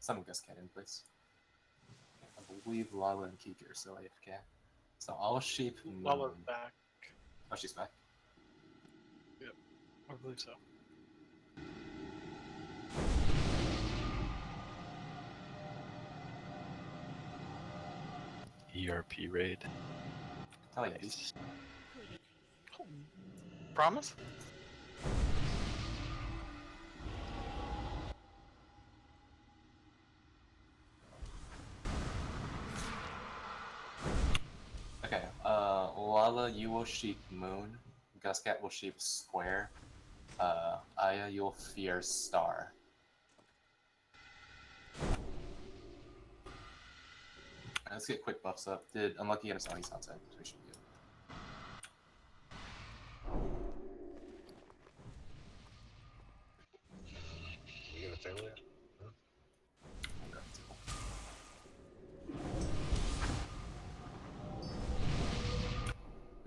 Summon Guscat in, please. I believe Lala and Kiki are still AFK. So all sheep. Lala's back. Oh, she's back. Yep, I believe so. ERP raid. Tell you Nice. these. Promise? Okay, Lala, you will sheep Moon. Guscat will sheep Square. Aya, you'll fear Star. Let's get quick buffs up. Did Unlucky get us on? He's outside, so we should be good. You gonna table yet?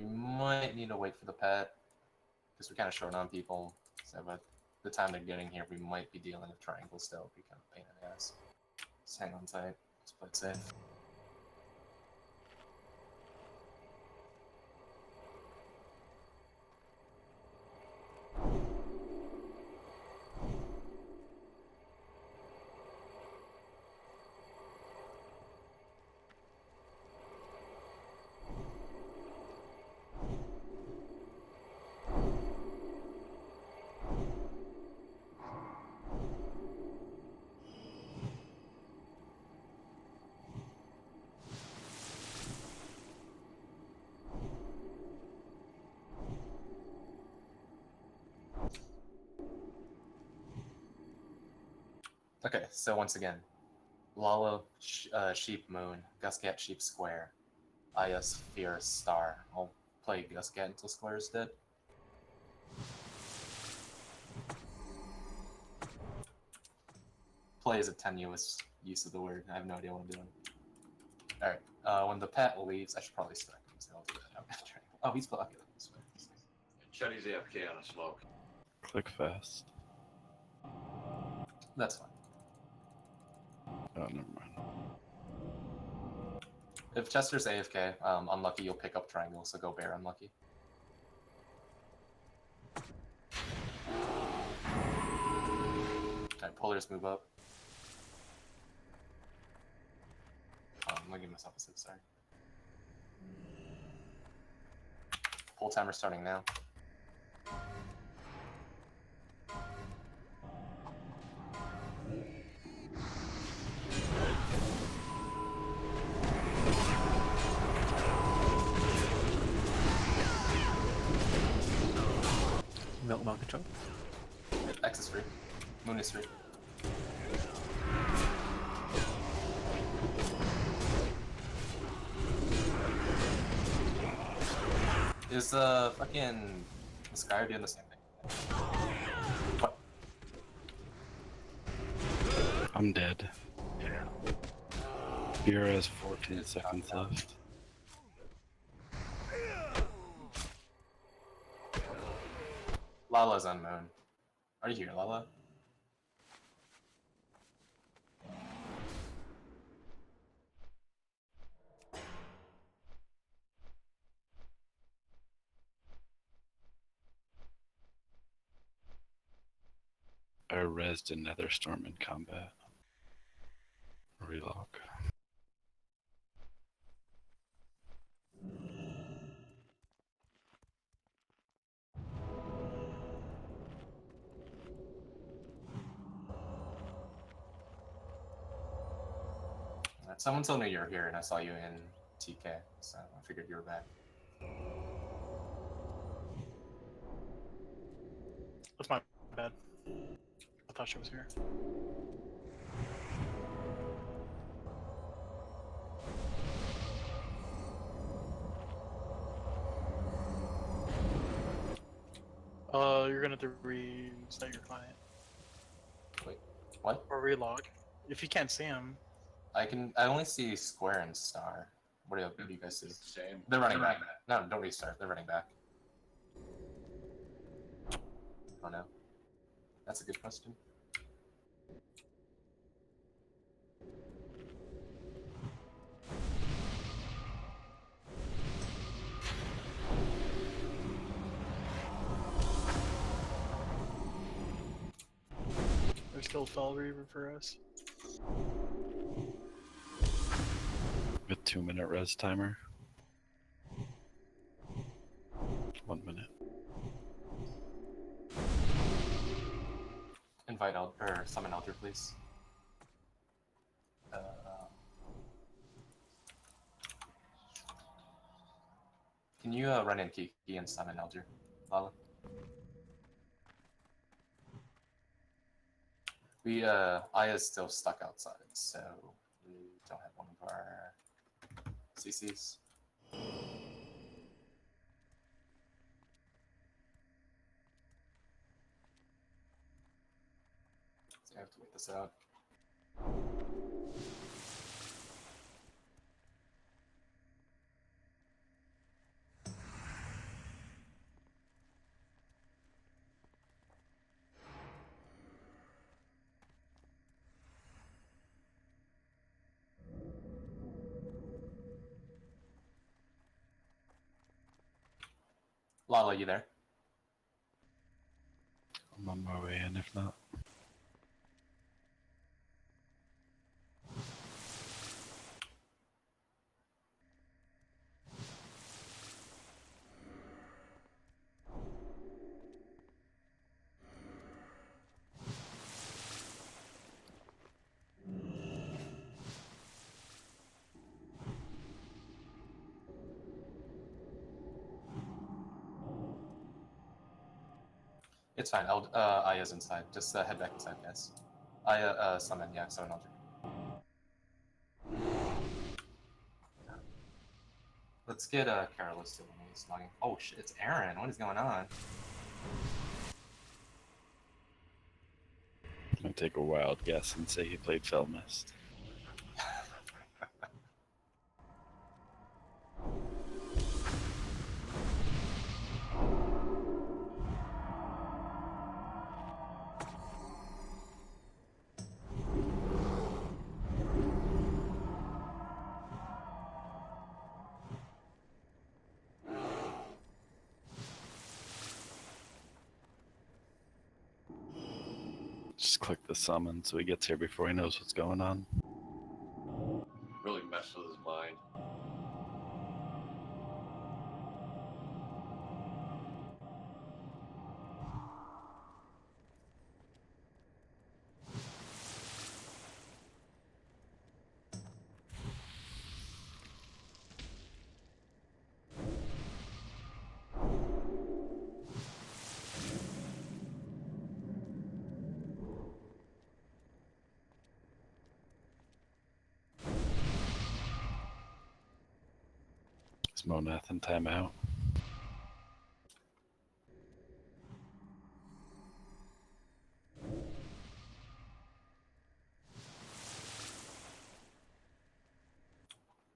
We might need to wait for the pet, because we're kind of short on people. So by the time they're getting here, we might be dealing with triangle still. It'd be kind of a pain in the ass. Just hang on tight. Let's play it safe. Okay, so once again, Lala, Sheep Moon, Guscat Sheep Square, Aya's Fear Star. I'll play Guscat until Square is dead. Play is a tenuous use of the word. I have no idea what I'm doing. Alright, when the pet leaves, I should probably start him, so I'll do that out. Oh, he's blocking. Chetty's AFK on a smoke. Click fast. That's fine. Oh, never mind. If Chester's AFK, Unlucky, you'll pick up Triangle, so go Bear Unlucky. Alright, Pullers move up. I'm gonna give myself a 6, sorry. Pull timer starting now. Milk control. X is free. Moon is free. Is fucking Skyer doing the same thing? What? I'm dead. Vera has 14 seconds left. Lala's on Moon. Are you here, Lala? I rezzed another storm in combat. Relog. Alright, someone told me you were here and I saw you in TK, so I figured you were back. That's my bad. I thought she was here. You're gonna have to reset your client. Wait, what? Or relog. If you can't see him. I only see Square and Star. What do you guys see? Same. They're running back. No, don't restart. They're running back. Oh no. That's a good question. kill Fel Reaver for us. A 2-minute res timer. 1 minute. Invite Elder, or summon Elder, please. Can you run in Kiki and summon Elder, Lala? Aya's still stuck outside, so we don't have one of our CCs. So I have to wait this out. Lala, you there? I'm on my way in if not. It's fine. Aya's inside. Just head back inside, guys. Aya, summon, yeah, summon Elder. Let's get Carolus to when he's logging. Oh shit, it's Aaron. What is going on? I'm gonna take a wild guess and say he played Felmist. Just click the summon so he gets here before he knows what's going on. Really messed with his mind. Is Monath in timeout?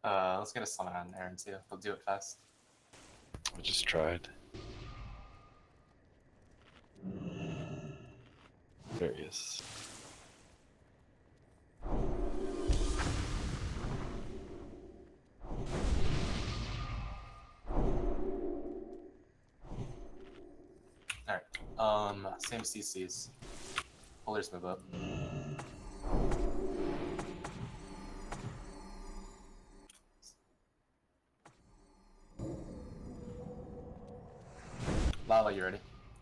Let's get a summon on Aaron too. He'll do it fast. I just tried. There he is. Alright. Same CCs. Pullers move up. Lala, you ready?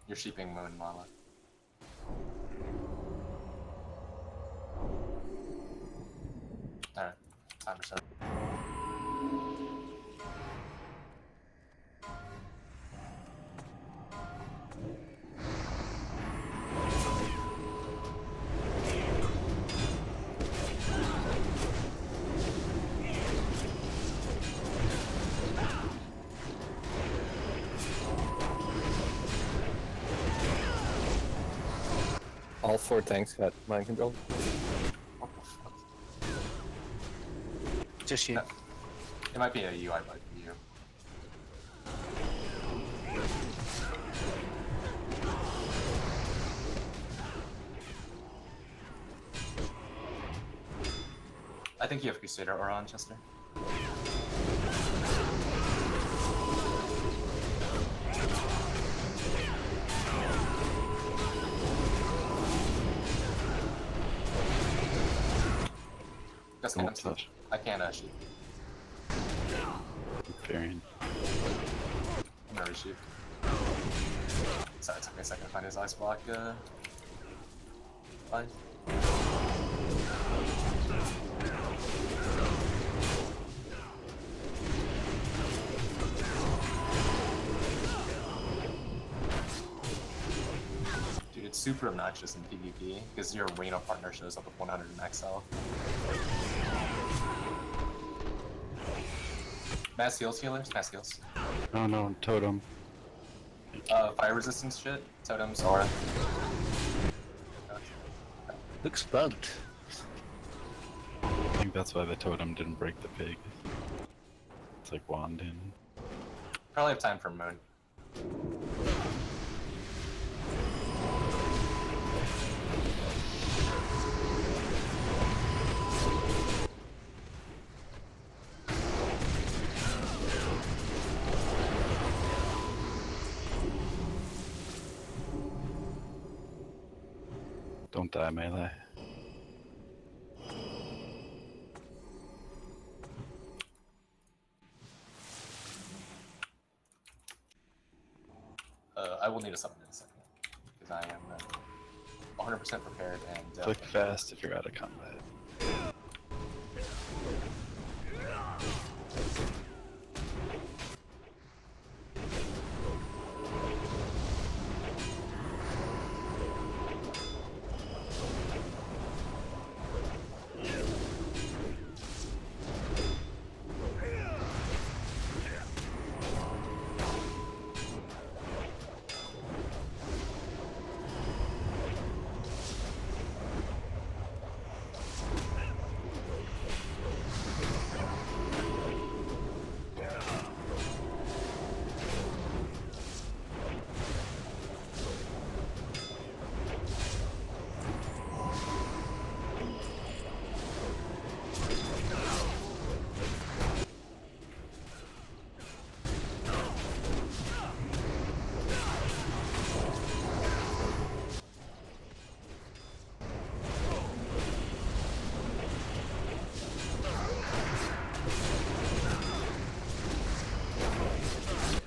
You're sheeping Moon, Lala. Alright, timer start. All 4 tanks got mind control. What the fuck? Just you. It might be a UI bug for you. I think you have Crusader or on, Chester. That's Don't kind of touch. I can't shoot. Variant. I'm gonna reshoot. Sorry, it took me a second to find his ice block. Fine. Dude, it's super obnoxious in PvP because your Reno partner shows up with 100 max health. Mass heals, healers, mass heals. Oh no, totem. Fire resistance shit. Totems are. Looks bugged. I think that's why the totem didn't break the pig. It's like wand in. Probably have time for Moon. Don't die, melee. I will need a summon in a second because I am 100% prepared and. Click fast if you're out of combat.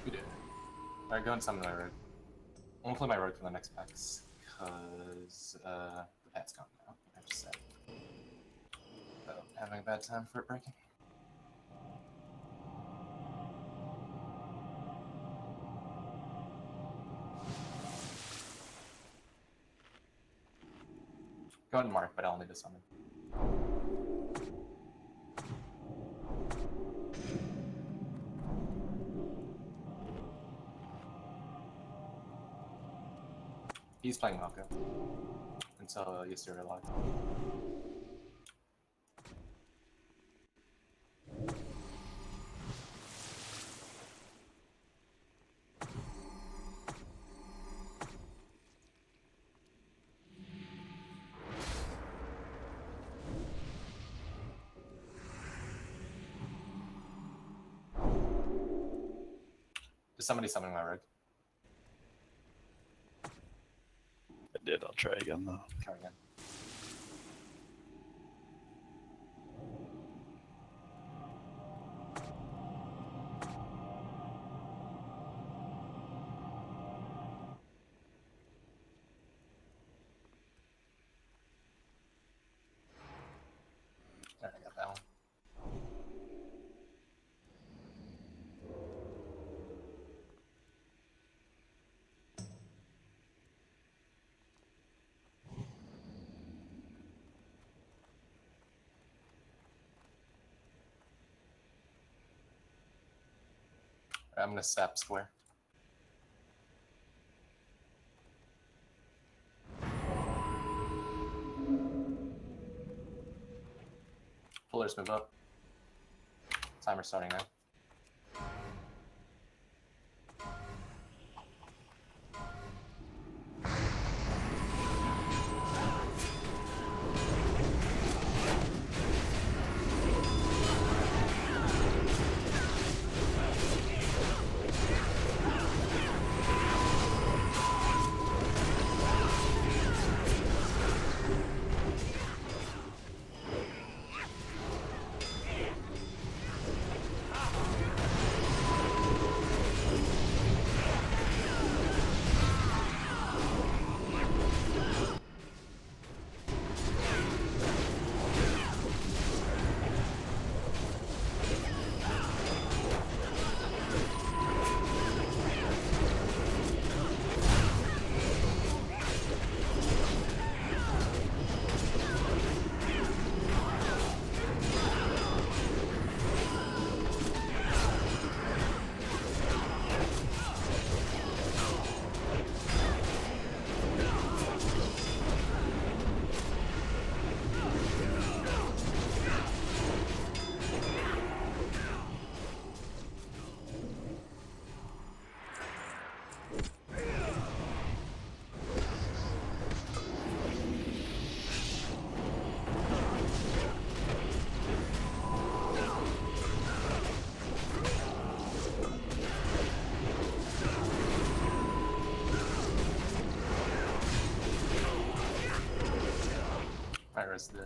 We did. Alright, go and summon my rogue. I'm gonna play my rogue for the next packs, because the pet's gone now. I just said. So, having a bad time for it breaking. Go ahead and mark, but I'll need to summon. He's playing Malco until Ysera locked. Is somebody summoning my rogue? I did, I'll try again though. Try again. There, I got that one. I'm gonna sap square. Pullers move up. Timer starting now. Paris did.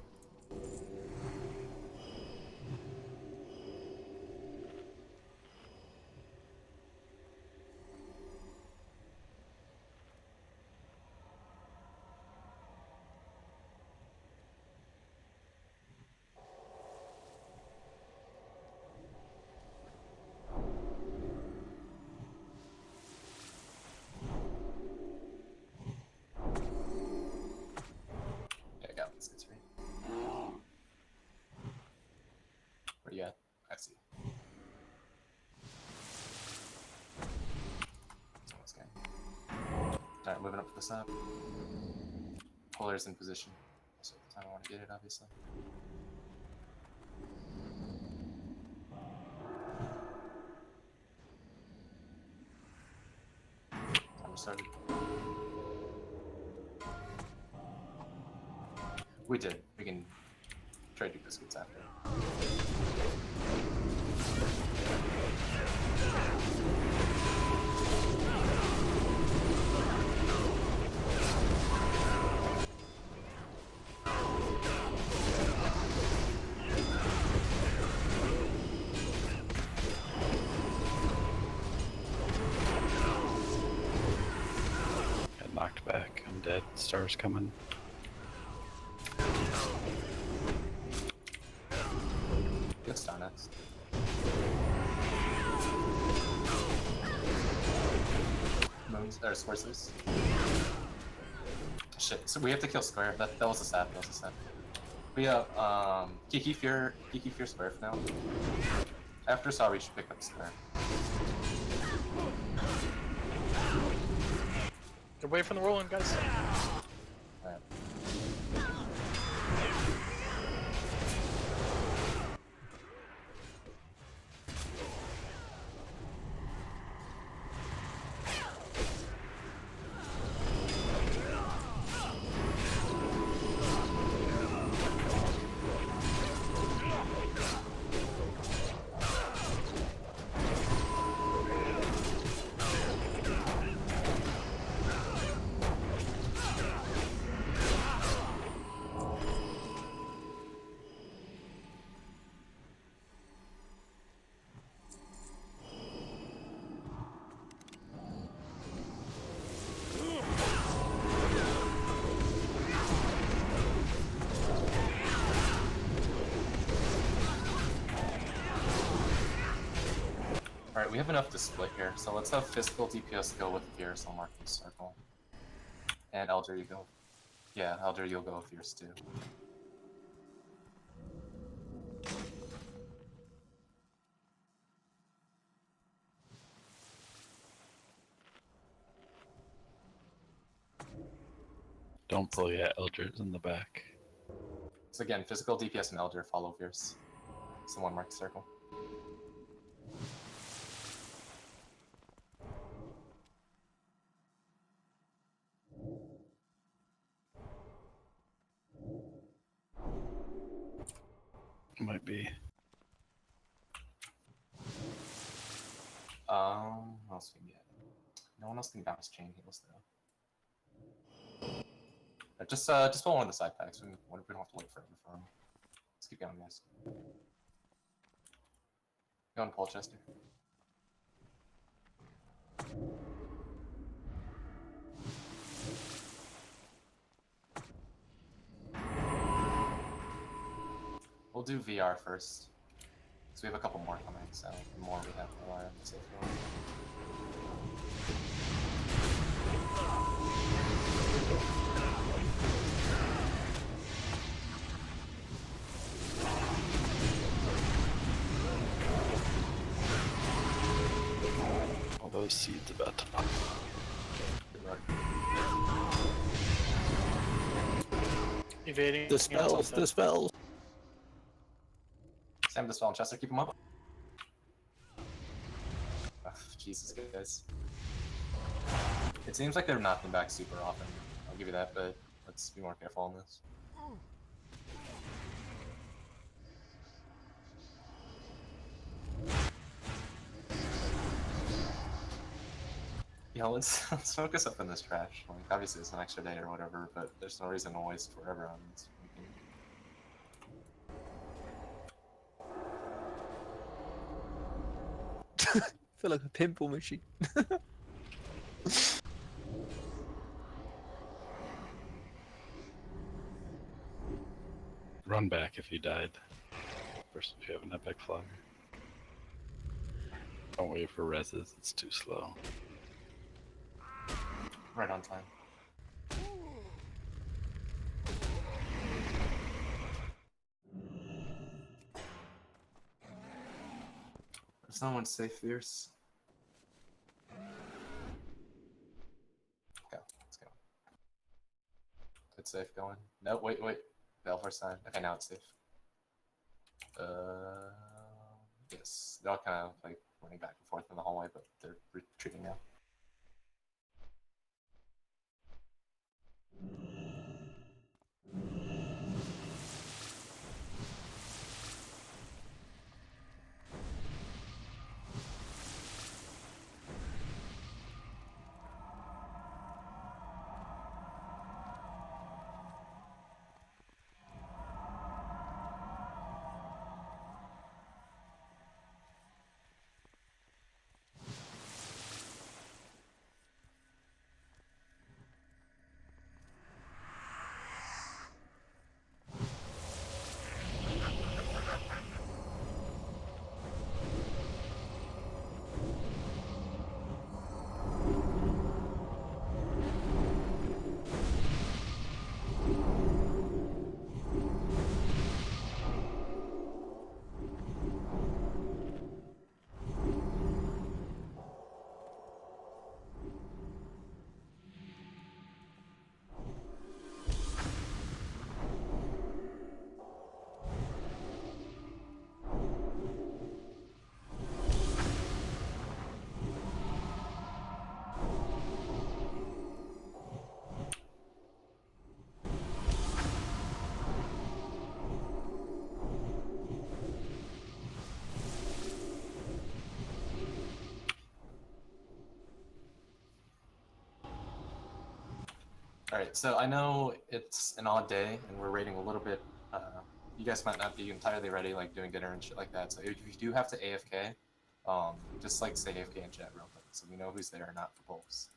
Yeah, I got Whiskers right. Where you at? I see. Someone's going. Alright, moving up for the sub. Polar's in position. So at the time I want to get it, obviously. Timer started. We did. We can trade you biscuits after. Got knocked back. I'm dead. Star's coming. Get star next. Moons or squares loose. Shit, so we have to kill square. That was a sap, that was a sap. We have Kiki Fear square for now. After Saw we should pick up square. Get away from the whirlwind, guys. Alright. Alright, we have enough to split here, so let's have Physical DPS go with Fierce, I'll mark this circle. And Elder, you go. Yeah, Elder, you'll go with Fierce too. Don't pull yet. Eldred's in the back. So again, Physical DPS and Elder follow Fierce. Someone mark the circle. Might be. What else we can get? No one else can bounce chain heals though. Just pull one of the side packs. We don't have to wait forever for them. Let's keep going, guys. Go on, Paul Chester. We'll do VR first. Because we have a couple more coming, so the more we have, the more safe going. All those seeds about to pop. Good luck. Evading. The spells. Sam Dispel and Chester, keep them up. Ugh, Jesus, guys. It seems like they're knocking back super often. I'll give you that, but let's be more careful on this. Yeah, let's focus up in this trash. Like, obviously it's an extra day or whatever, but there's no reason to waste forever on this. We can feel like a pinball machine. Run back if you died. Versus if you have an epic flyer. Don't wait for reses, it's too slow. Right on time. If someone's safe, fierce. Go. Let's go. It's safe going. No, wait. Belfort sign. Okay, now it's safe. Yes. They're all kind of like running back and forth in the hallway, but they're retreating now. Alright, so I know it's an odd day and we're raiding a little bit. You guys might not be entirely ready, like doing dinner and shit like that. So if you do have to AFK, just like say AFK in chat real quick so we know who's there or not for polls.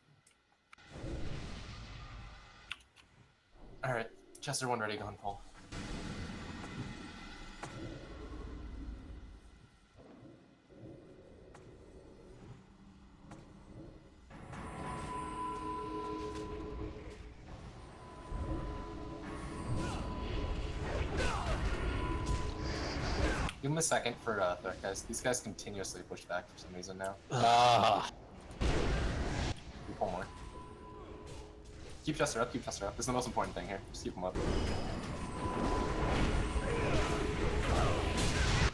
Alright, Chester 1 ready, go and poll. Give him a second for threat guys. These guys continuously push back for some reason now. Ah. We pull more. Keep Chester up, keep Chester up. This is the most important thing here. Just keep him up.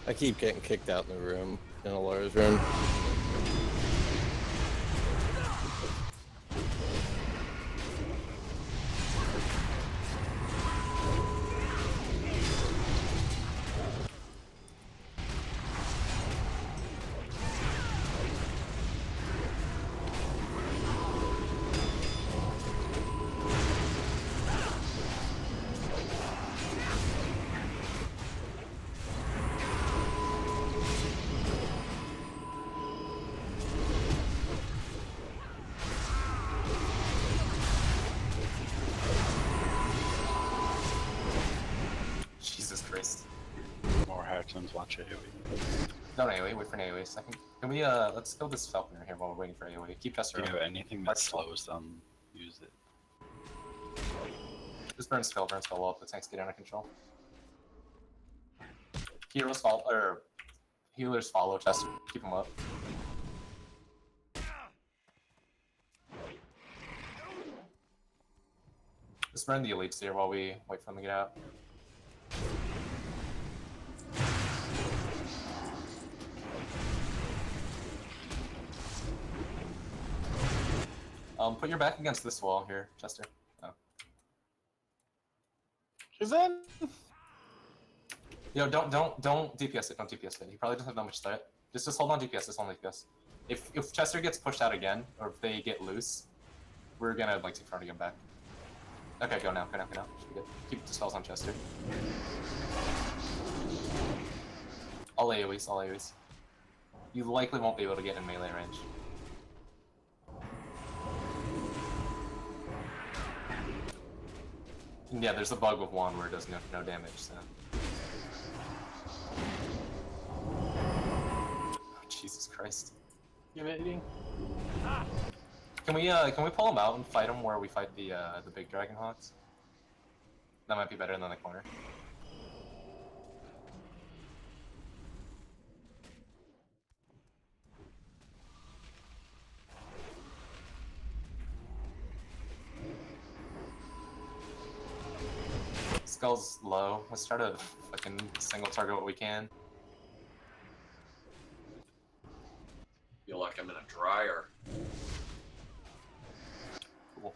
I keep getting kicked out in the room, in Alara's room. More Hatchlands, watch AoE. Don't AoE, wait for an AoE a second. Can we, let's kill this Falconer here while we're waiting for AoE. Keep Chester If up. you have anything that slows them, use it. Just burn spell while the tanks get under control. Heroes follow, or healers follow Chester. Keep them up. Just burn the elites here while we wait for them to get out. Put your back against this wall here, Chester. Oh. He's in. Yo, don't DPS it, don't DPS it. He probably doesn't have that much threat. Just hold on DPS, just hold on DPS. If Chester gets pushed out again, or if they get loose, we're gonna like take front to get back. Okay, go now. Should be good. Keep the spells on Chester. All AoEs. You likely won't be able to get in melee range. And yeah, there's a bug with wand where it does no damage, so... Oh, Jesus Christ. You eating? Can we pull him out and fight him where we fight the big dragon hawks? That might be better than the corner. Skull's low. Let's try to fucking single target what we can. Feel like I'm in a dryer. Cool.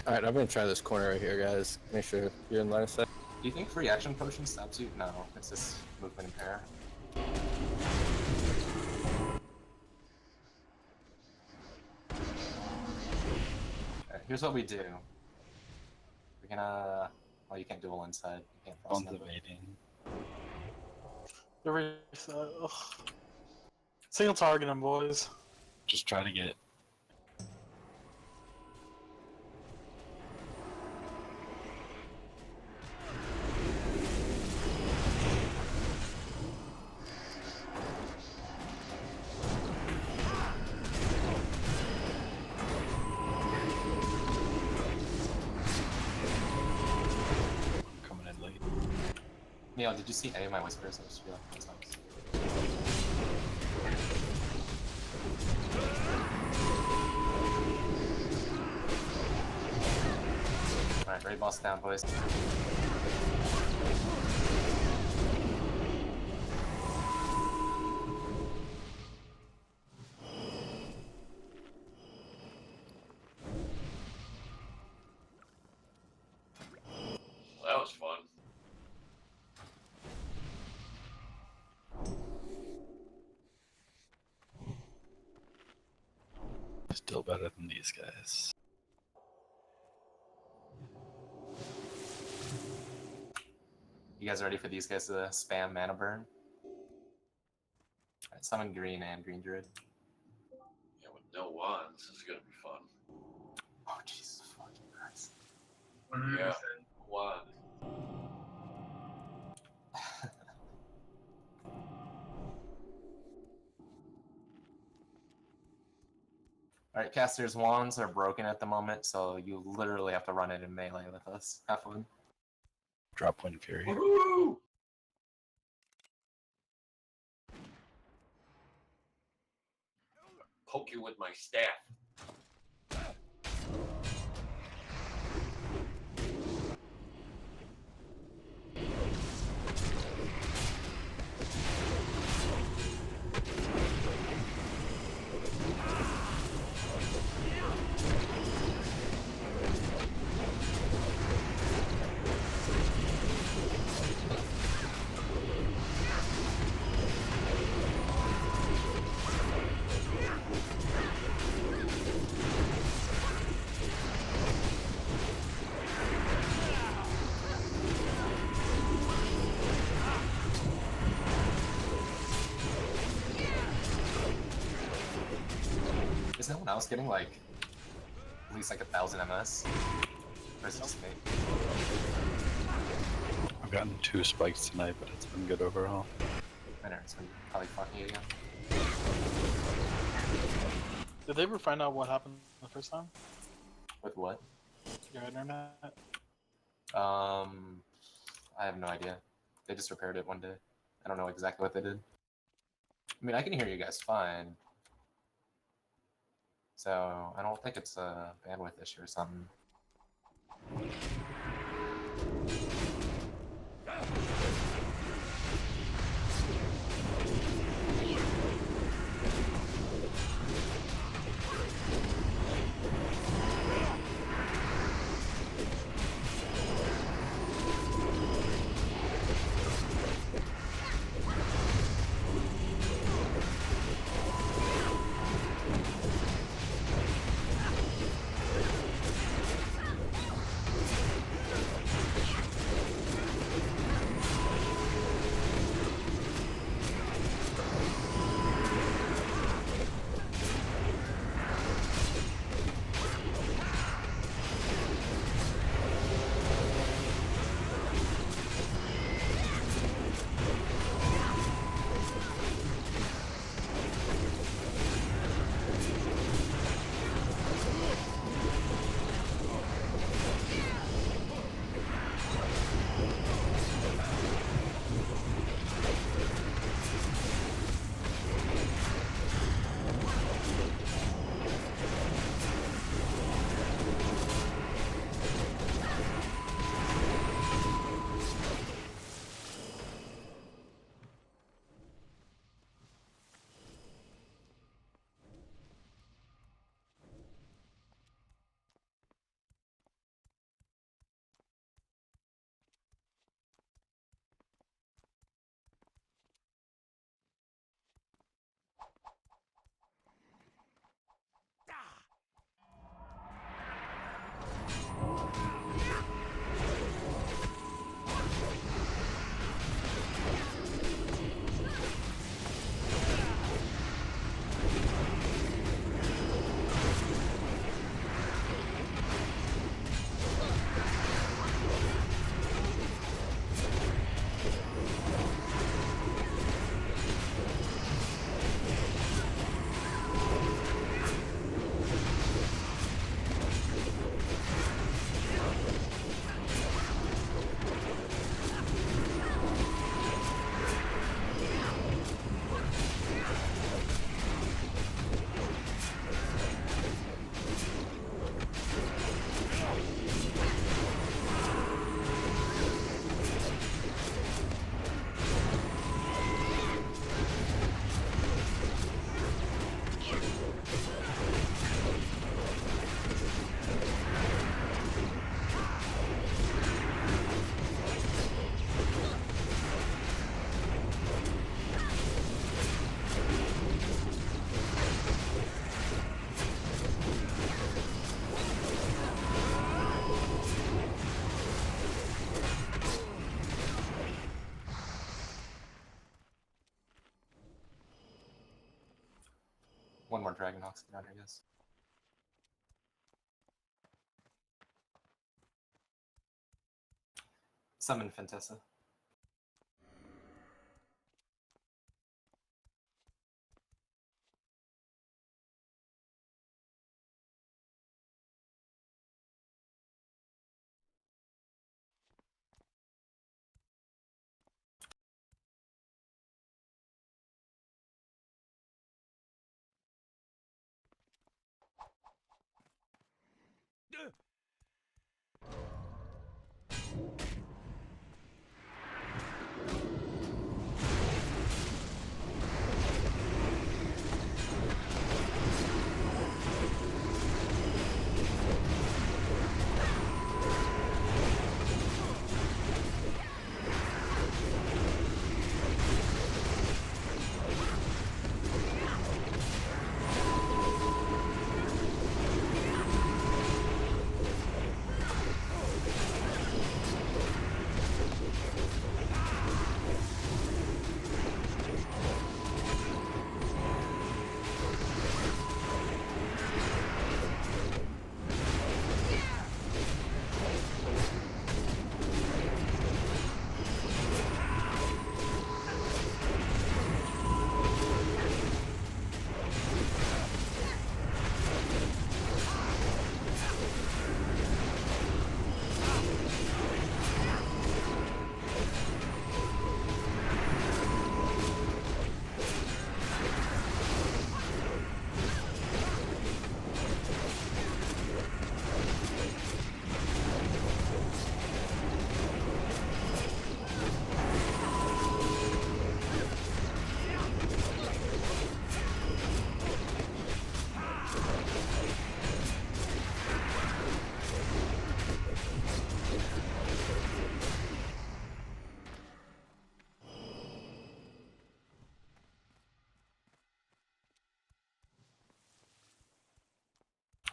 Alright, I'm gonna try this corner right here, guys. Make sure you're in line of sight. Do you think free action potion stops you? No, it's just movement impair. Alright, here's what we do. We're gonna... Well, you can't duel inside. You can't frost One's them. evading. Ugh. Single target him, boys. Just try to get. Coming in late. Neil, did you see any of my whispers? I just feel like that's nice. Alright, raid boss down, boys. That was fun. Still better than these guys. You guys ready for these guys to spam mana burn? Alright, summon green and green druid. Yeah, with no wands, this is gonna be fun. Oh, Jesus fucking Christ. 100%. Yeah, wand. Alright, casters' wands are broken at the moment, so you literally have to run it in melee with us. Have fun. Drop Wind Fury. Woohoo! Poke you with my staff. Is no one else getting like at least like 1,000 MS? Or is it just me? I've gotten 2 spikes tonight, but it's been good overall. I know, it's been probably fucking you again. Did they ever find out what happened the first time? With what? Your internet? I have no idea. They just repaired it one day. I don't know exactly what they did. I mean, I can hear you guys fine. So, I don't think it's a bandwidth issue or something. One more Dragon Hawks down here, guys. Summon Fentessa.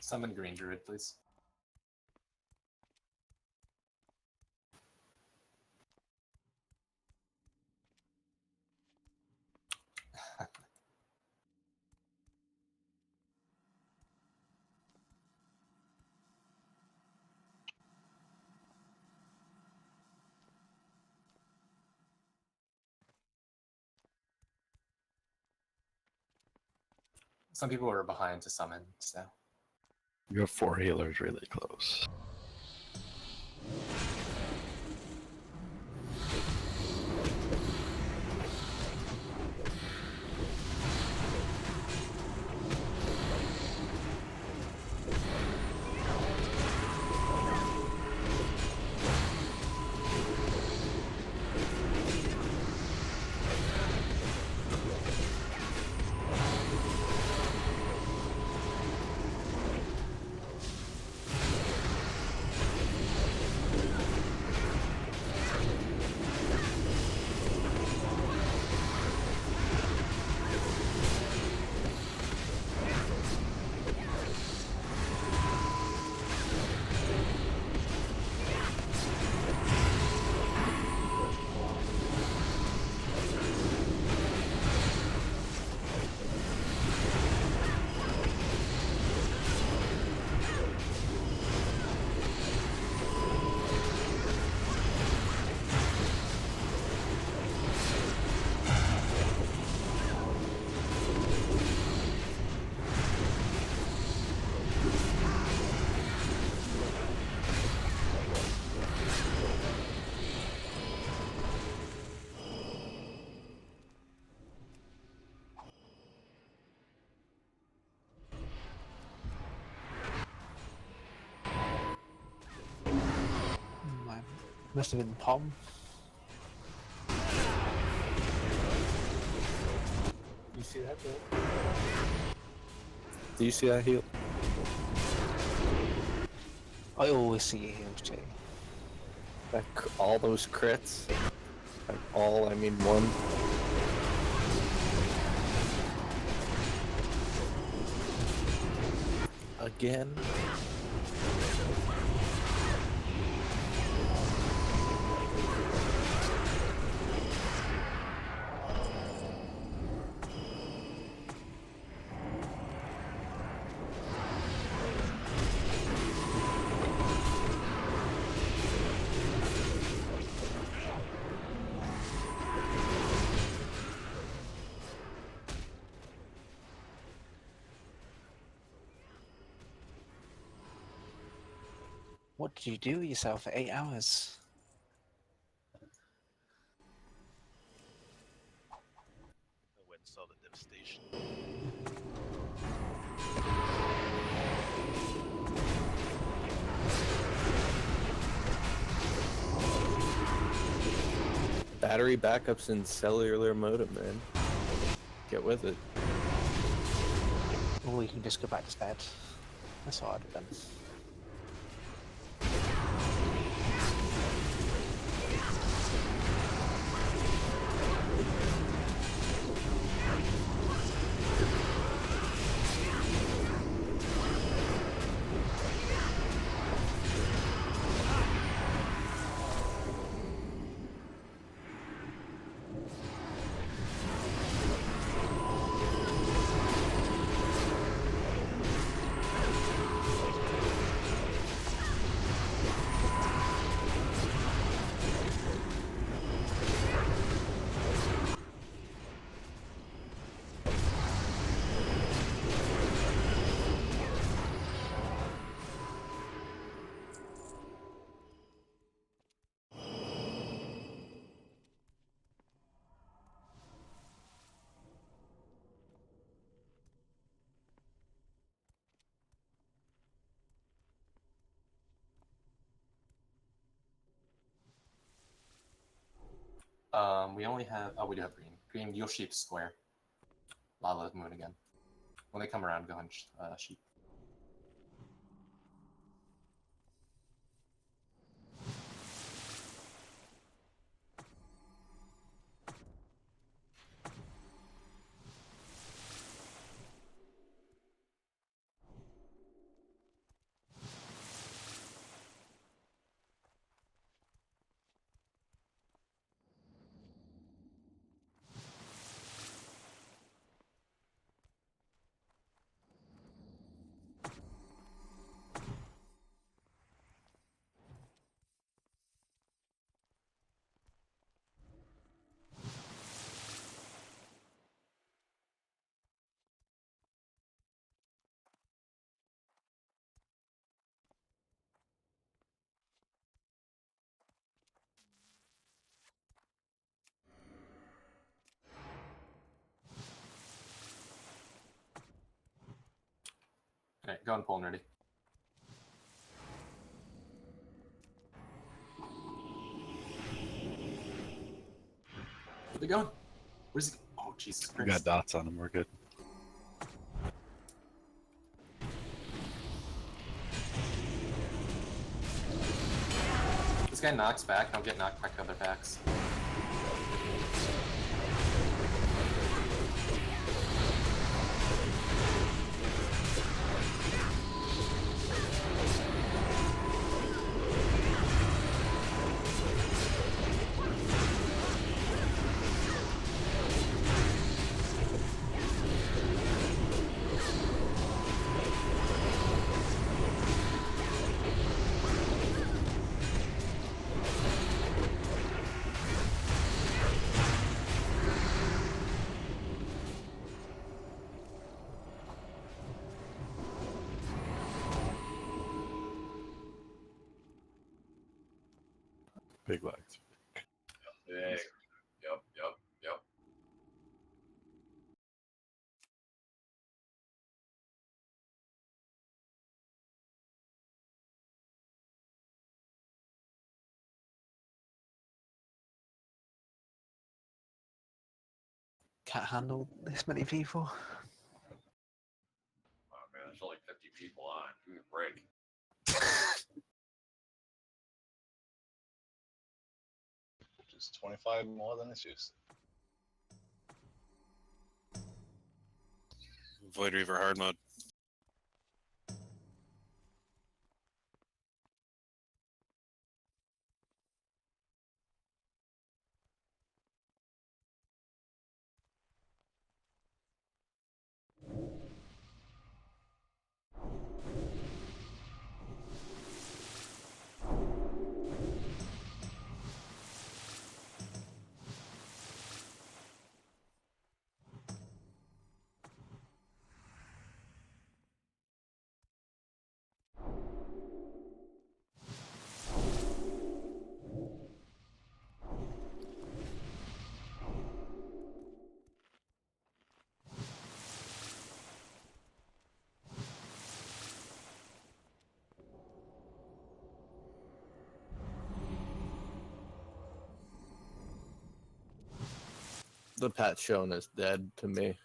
Summon Green Druid, please. Some people are behind to summon, so. You have 4 healers really close. Must have been Palm. You see that, bro? Do you see that heal? I always see heals, Jay. Like all those crits? Like all, I mean one. Again? What did you do with yourself for 8 hours? I went and saw the devastation. Battery backups and cellular modem, man. Get with it. Or you can just go back to bed. That's what I'd have done. We only have. Oh, we do have green. Green, you'll sheep square. Lava moon again. When they come around, go and sheep. Alright, go and pull and ready. Where they going? Where's he? Oh, Jesus We Christ. got dots on them. We're good. This guy knocks back, I'll get knocked back to other packs. Big legs. Yeah. Yep. Can't handle this many people. Oh man, there's only 50 people on. Give me a break. Just 25 more than it's used. Void Reaver hard mode. the patch shown as dead to me.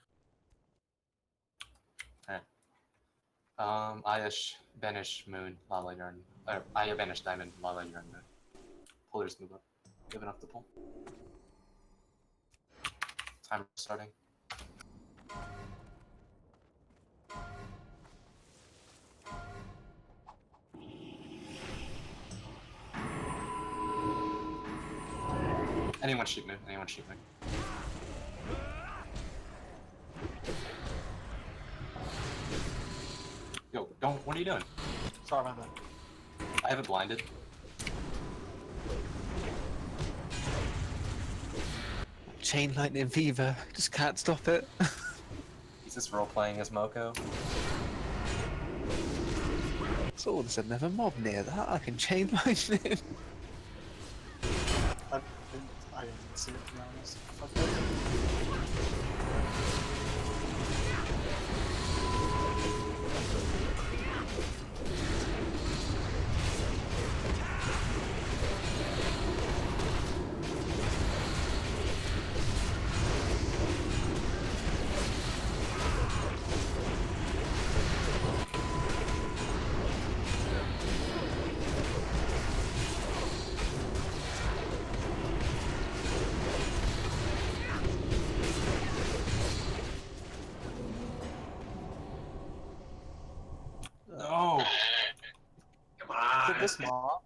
Ayash, Banish, Moon, Lala, Yarn. Aya, Banish, Diamond, Lala, Yarn, Moon. Pullers move up. Give enough to pull. Timer starting. Anyone shoot me. Anyone shoot me. Yo, don't. What are you doing? Sorry about that. I have it blinded. Chain lightning fever. Just can't stop it. He's just role playing as Moko. So there's another mob near that. I can chain lightning. I didn't see it, to be honest. Fuck that. No! Come on. This mob.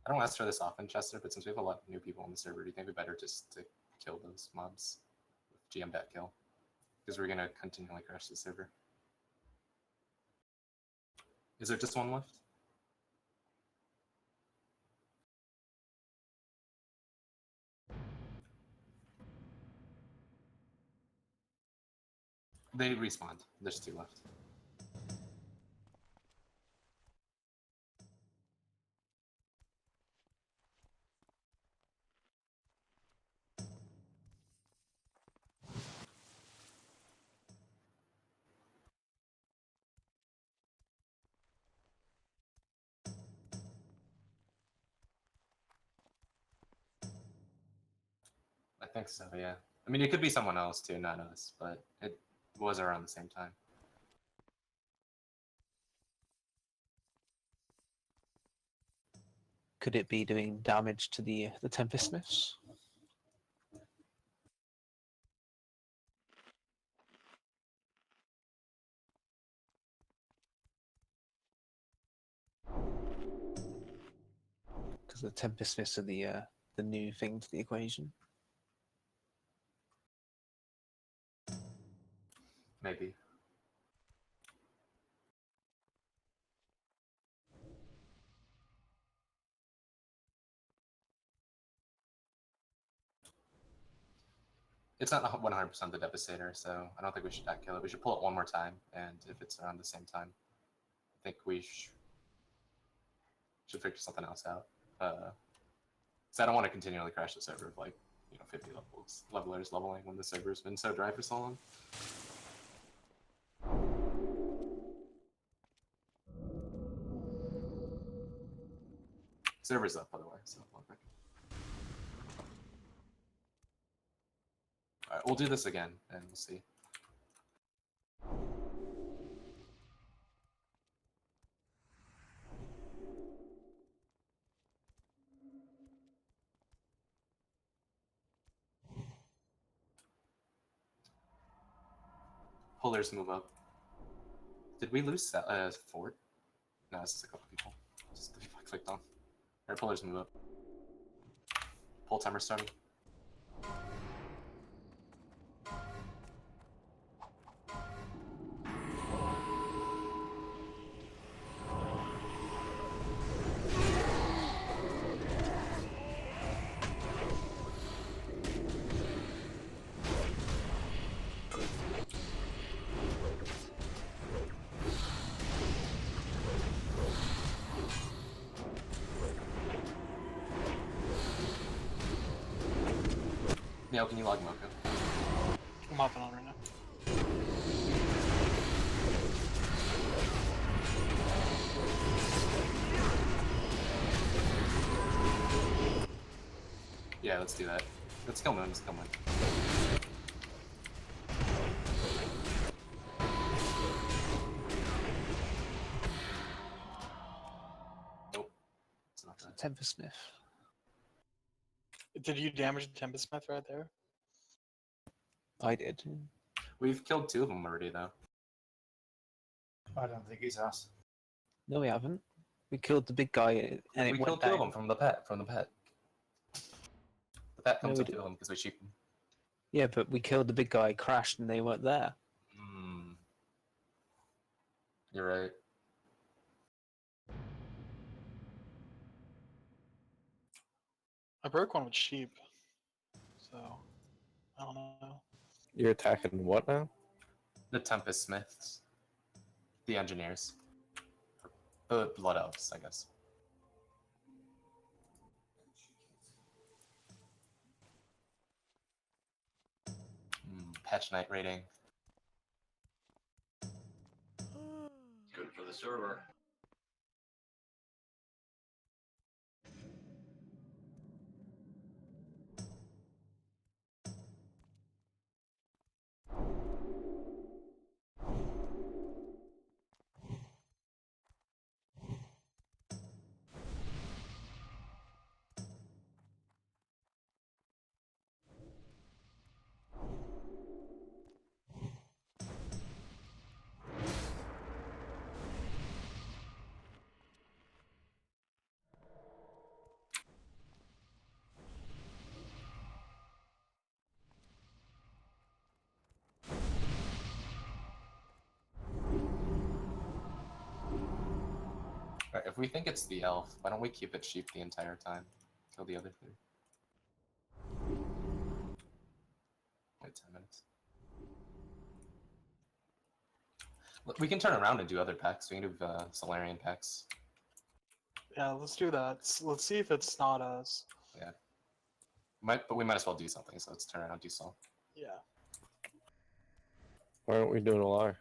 I don't ask for this often, Chester, but since we have a lot of new people on the server, do you think it'd be better just to kill those mobs with GM bet kill? Because we're gonna continually crash the server. Is there just one left? They respawned. There's 2 left. I think so, yeah. I mean, it could be someone else too, not us, but it was around the same time. Could it be doing damage to the Tempest Smiths? Because the Tempest Smiths are the new thing to the equation. Maybe. It's not 100% the Devastator, so I don't think we should not kill it. We should pull it one more time, and if it's around the same time, I think we should figure something else out. So I don't want to continually crash the server of 50 levelers leveling when the server's been so dry for so long. Server's up, by the way, so one quick. Alright, we'll do this again, and we'll see. Pullers move up. Did we lose Fort? No, it's just a couple people. Just the people I clicked on. Alright, pullers move up. Pull timer starting. Neil, can you log Moko? I'm hopping on right now. Yeah, let's do that. Let's kill Moon, let's kill Moon. Nope. It's not that. Tempest Smith. Did you damage the Tempest Smith right there? I did. We've killed 2 of them already, though. I don't think he's us. No, we haven't. We killed the big guy and it We went killed 2 of down. them from the pet. The pet comes No, to we kill them because we sheep them. Yeah, but we killed the big guy, crashed, and they weren't there. Hmm. You're right. I broke one with sheep. So, I don't know. You're attacking what now? The Tempest Smiths. The engineers. The Blood Elves, I guess. Patch Night rating. Good for the server. Alright, if we think it's the elf, why don't we keep it sheep the entire time? Kill the other 3. Wait 10 minutes. We can turn around and do other packs. We can do Solarian packs. Yeah, let's do that. Let's see if it's not us. But we might as well do something, so let's turn around and do Sol. Yeah. Why aren't we doing a lar?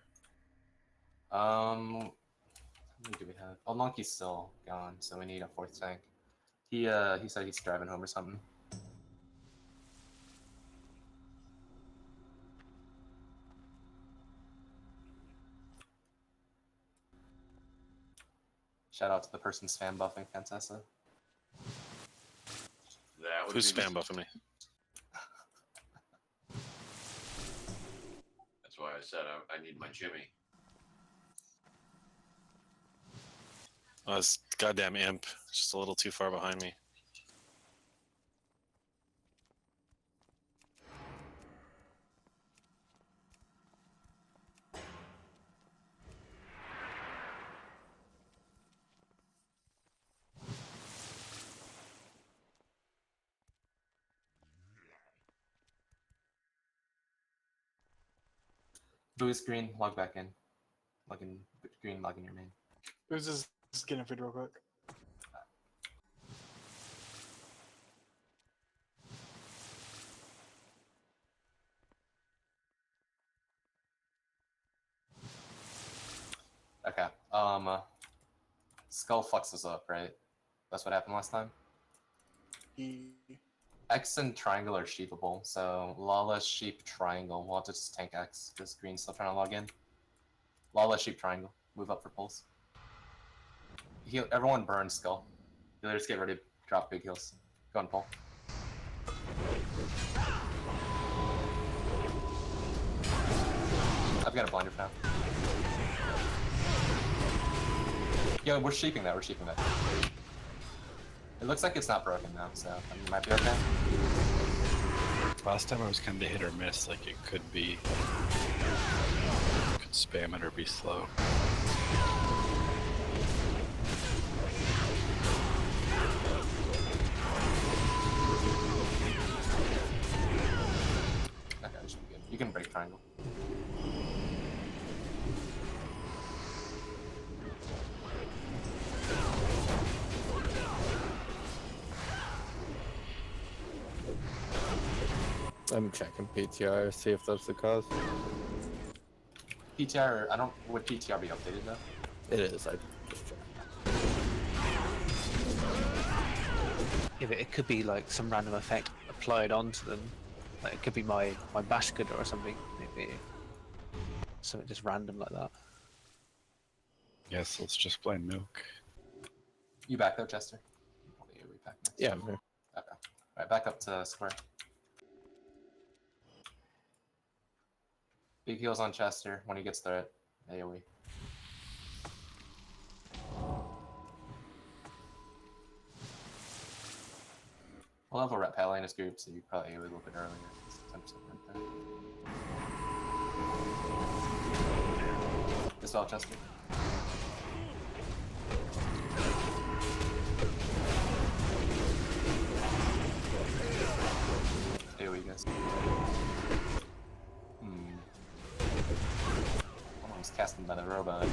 How many do we have? Oh, Monkey's still gone, so we need a 4th tank. He said he's driving home or something. Shout out to the person spam buffing Fantessa. That would Who's be spam buffing me? That's why I said I need my Jimmy. Oh, this goddamn imp. Just a little too far behind me. Boost green, log back in. Green, log in your main. Who's just getting food real quick? Okay. Skull fucks us up, right? That's what happened last time. X and triangle are sheepable, so Lala, sheep, triangle. We'll have to just tank X because green's still trying to log in. Lala, sheep, triangle. Move up for pulse. Heal. Everyone burn skull. Healers get ready to drop big heals. Go and pull. I've got a blinder for now. Yeah, we're sheeping that. We're sheeping that. It looks like it's not broken now, so it might be okay. Last time I was kind of hit or miss, like it could be. Could spam it or be slow. Okay, this should be good. You can break triangle. I'm checking PTR, see if that's the cause. PTR, I don't. Would PTR be updated though? It is, I just checked. Yeah, but it could be like some random effect applied onto them. Like it could be my basket or something. Maybe something just random like that. Yes, let's just play milk. You back there, Chester? Yeah, we back next. Yeah, I'm here. Okay. Alright, back up to square. Big heals on Chester when he gets through it. AoE. We'll have a repel in his group, so you probably AoE a little bit earlier. 10% right there. This all, Chester. AoE, guys. Almost cast him by the robot.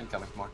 Incoming, more.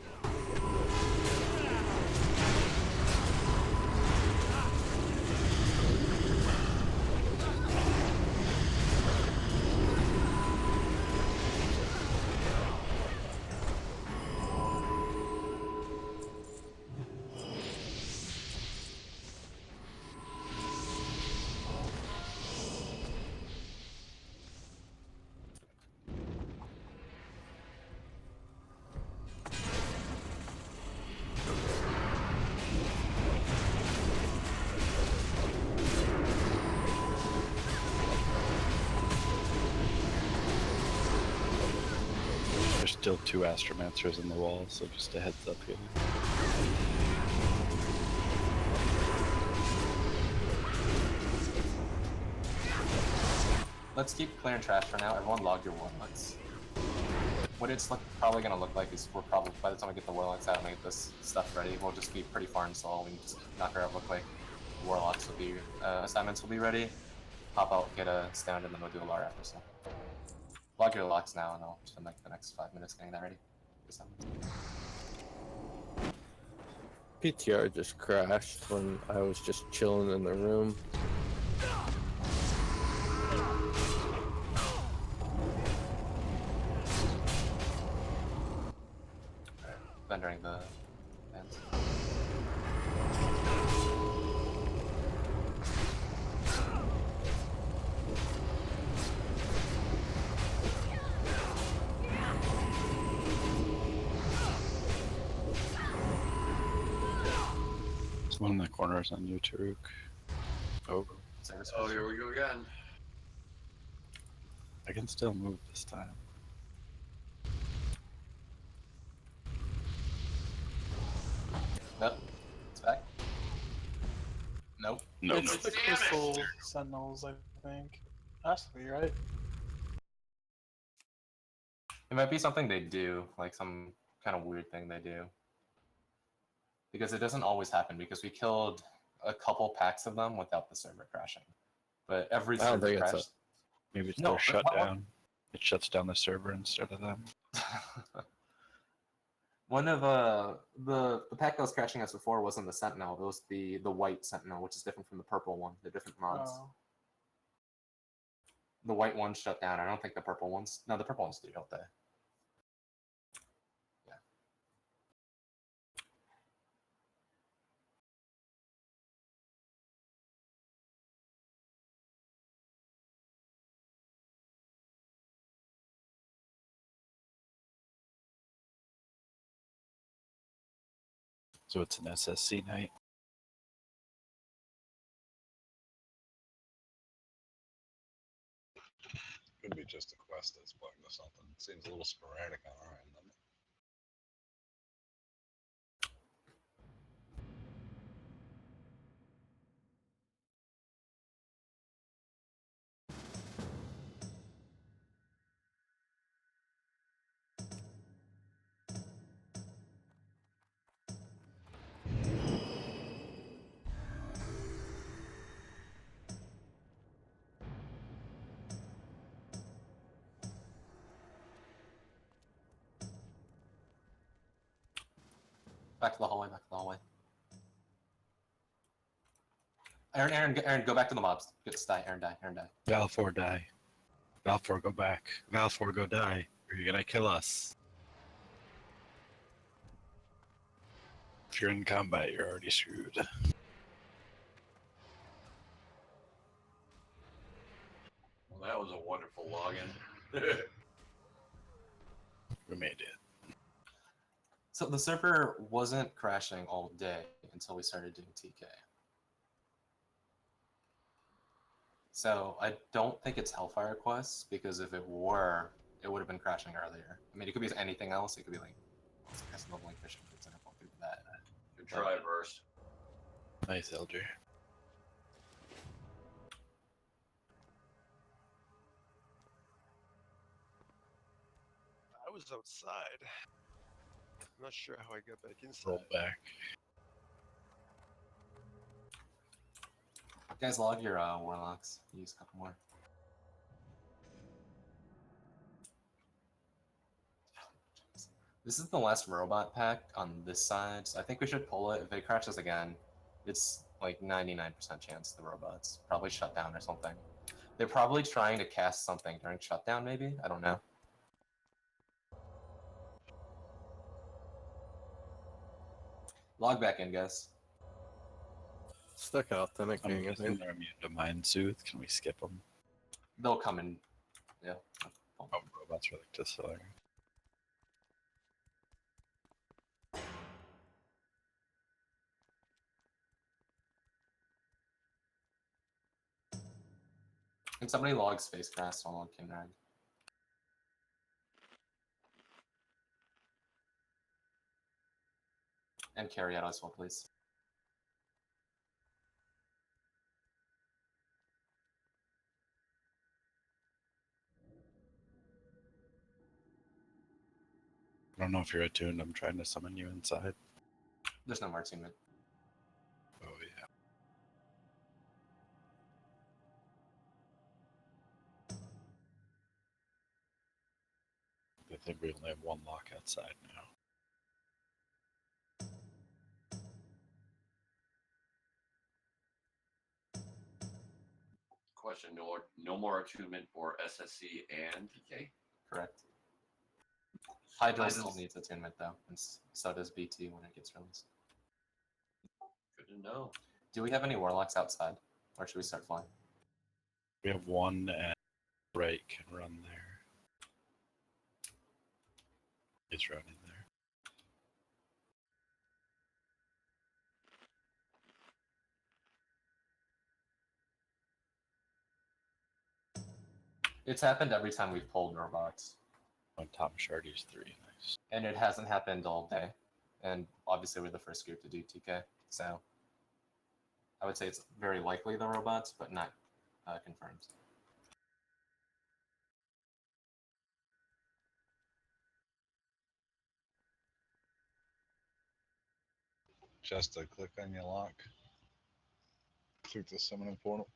There's still 2 Astromancers in the wall, so just a heads up here. Let's keep clearing trash for now. Everyone log your warlocks. What it's probably going to look like is we're probably, by the time we get the warlocks out and get this stuff ready, we'll just be pretty far in Soul. We can just knock her out real quick. The warlocks will be, assignments will be ready. Pop out, get a stand, and then we'll do a LAR after so. Log your locks now, and I'll spend like the next 5 minutes getting that ready. PTR just crashed when I was just chilling in the room. Vendering the bands. There's one in the corners on you, Taruk. Oh, Oh, here we go again. I can still move this time. Nope. It's back. Nope. No, It's no. the crystal sentinels, I think. Has to be, right? It might be something they do, like some kind of weird thing they do. Because it doesn't always happen, because we killed a couple packs of them without the server crashing. But every I don't server think it's crashed. Maybe it's No, their but what- shutdown. It shuts down the server instead of them. One of the pack that was crashing us before wasn't the Sentinel, it was the white Sentinel, which is different from the purple one. They're different mods. Oh. The white one shut down. I don't think the purple ones. No, the purple ones do, don't they? Yeah. So it's an SSC night. Could be just a quest that's bugged or something. Seems a little sporadic on our end. Doesn't it? Back to the hallway, back to the hallway. Aaron, go back to the mobs. Get die, Aaron die, Aaron die. Val 4 die. Valfor, go back. Valfor, go die. Or you're gonna kill us. If you're in combat, you're already screwed. Well, that was a wonderful login. We made it. So the server wasn't crashing all day until we started doing TK. So I don't think it's Hellfire quests, because if it were, it would have been crashing earlier. I mean, it could be anything else. It could be like leveling fishing, for example. It could be that. Good try, Burst. Nice, Elder. I was outside. I'm not sure how I got back inside. Roll back. Guys, log your warlocks. Use a couple more. This is the last robot pack on this side, so I think we should pull it. If it crashes again, it's like 99% chance the robot's probably shut down or something. They're probably trying to cast something during shutdown, maybe? I don't know. Log back in, guys. Stuck authenticating, I'm I guessing think. they're immune to Mind Soothe. Can we skip them? They'll come in. Yeah. Oh, robots are like this. Can somebody log Spacecraft? I'll log Kinrag. And carry out as well, please. I don't know if you're attuned. I'm trying to summon you inside. There's no more attunement. Oh, yeah. I think we only have one lock outside now. Question: no more attunement for SSC and TK. Correct. Hydra I still just- needs attunement though, and so does BT when it gets released. Good to know. Do we have any warlocks outside, or should we start flying? We have one, and right can run there. He's running there. It's happened every time we've pulled robots, On Tom Shardy's 3. Nice. and it hasn't happened all day. And obviously, we're the first group to do TK, so I would say it's very likely the robots, but not confirmed. Just to click on your lock. Click the summoning portal.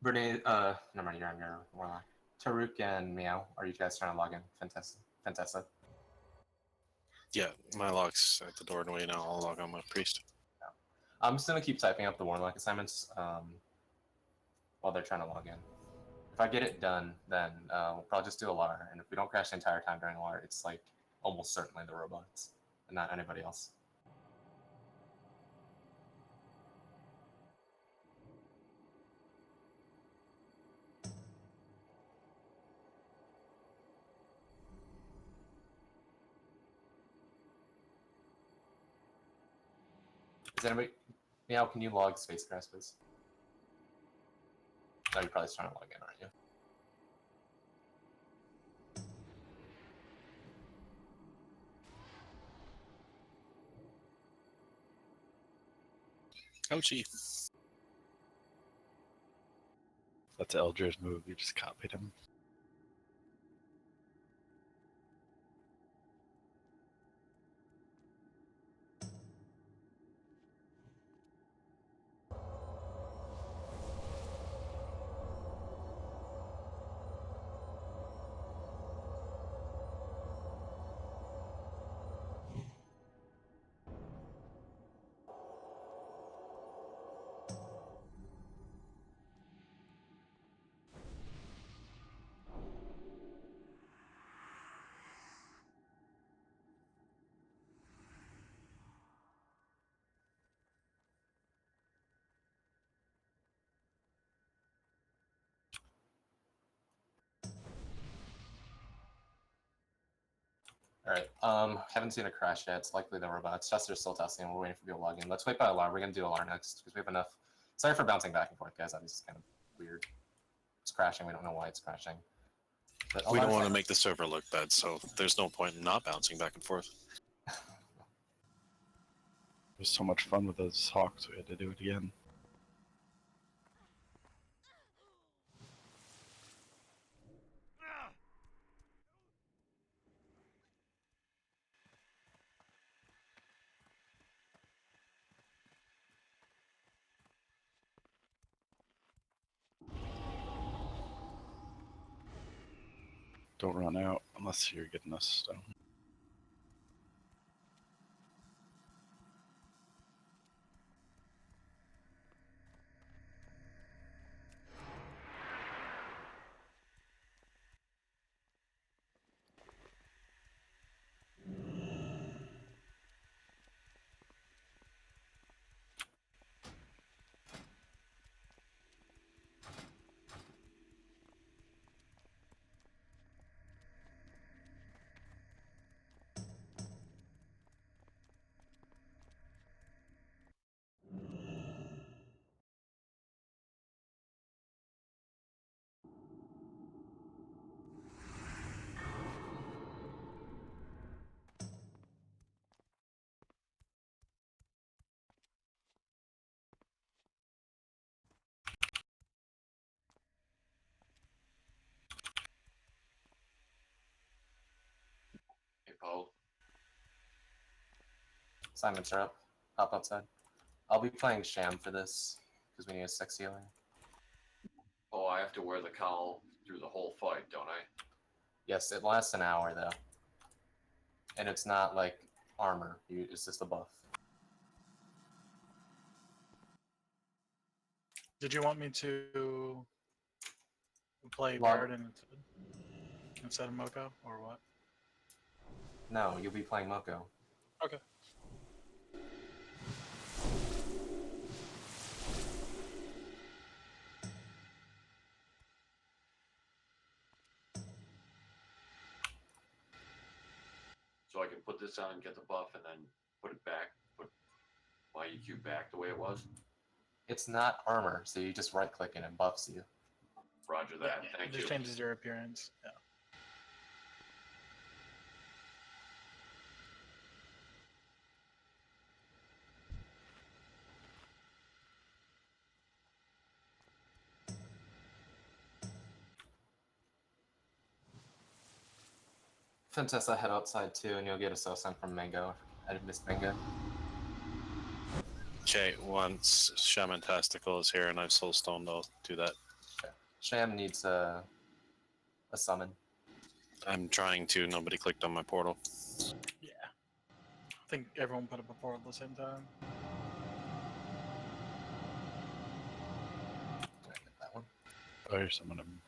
Brene, never mind, you're on your warlock. Taruk and Meow, are you guys trying to log in? Fantessa. Yeah, my log's at the door and wait now. I'll log on my priest. I'm just gonna keep typing up the warlock assignments while they're trying to log in. If I get it done, then we'll probably just do a LAR, and if we don't crash the entire time during a LAR, it's like almost certainly the robots, and not anybody else. Is anybody... Meow, can you log Spacecraft, please? No, you're probably just trying to log in, aren't you? Ouchie. That's Elder's move. You just copied him. Alright, haven't seen a crash yet. It's likely the robots. Chester's still testing, we're waiting for people to log in. Let's wait by alarm. We're gonna do alarm next, because we have enough. Sorry for bouncing back and forth, guys. That is kind of weird. It's crashing, we don't know why it's crashing. But We don't alarm's want to fine. make the server look bad, so there's no point in not bouncing back and forth. It was so much fun with those hawks, we had to do it again. Don't run out unless you're getting us stone. Hey, Paul. Assignments are up. Hop outside. I'll be playing Sham for this, because we need a 6 healer. Oh, I have to wear the cowl through the whole fight, don't I? Yes, it lasts an hour, though. And it's not like armor, it's just a buff. Did you want me to play Log- Paradin instead of Moko, or what? No, you'll be playing Moko. Okay. So I can put this on, get the buff, and then put it back, put my EQ back the way it was? It's not armor, so you just right click and it buffs you. Roger that, It thank just you. changes your appearance. Yeah. Fintessa, head outside too, and you'll get a SOSM from Mango. I did miss Mango. Okay, once Shaman Tastical is here and I've soulstoned, I'll do that. Sham needs a summon. I'm trying to, nobody clicked on my portal. Yeah. I think everyone put up a portal at the same time. Can I get that one? Oh, here's someone of them.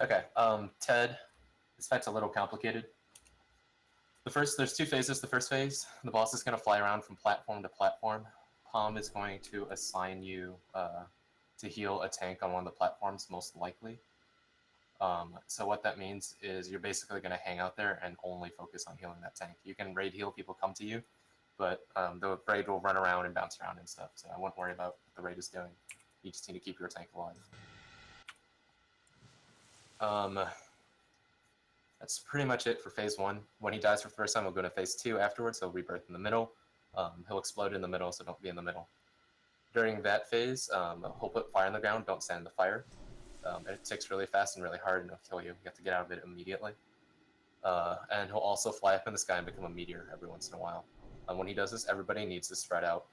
Okay, Ted, this fight's a little complicated. There's 2 phases. The first phase, the boss is going to fly around from platform to platform. Palm is going to assign you to heal a tank on one of the platforms, most likely. So what that means is you're basically going to hang out there and only focus on healing that tank. You can raid heal people come to you, but the raid will run around and bounce around and stuff, so I wouldn't worry about what the raid is doing. You just need to keep your tank alive. That's pretty much it for phase 1. When he dies for the first time, we'll go to phase 2 afterwards. He'll rebirth in the middle. He'll explode in the middle, so don't be in the middle. During that phase, he'll put fire on the ground. Don't stand in the fire. It ticks really fast and really hard, and it'll kill you. You have to get out of it immediately. And he'll also fly up in the sky and become a meteor every once in a while. When he does this, everybody needs to spread out.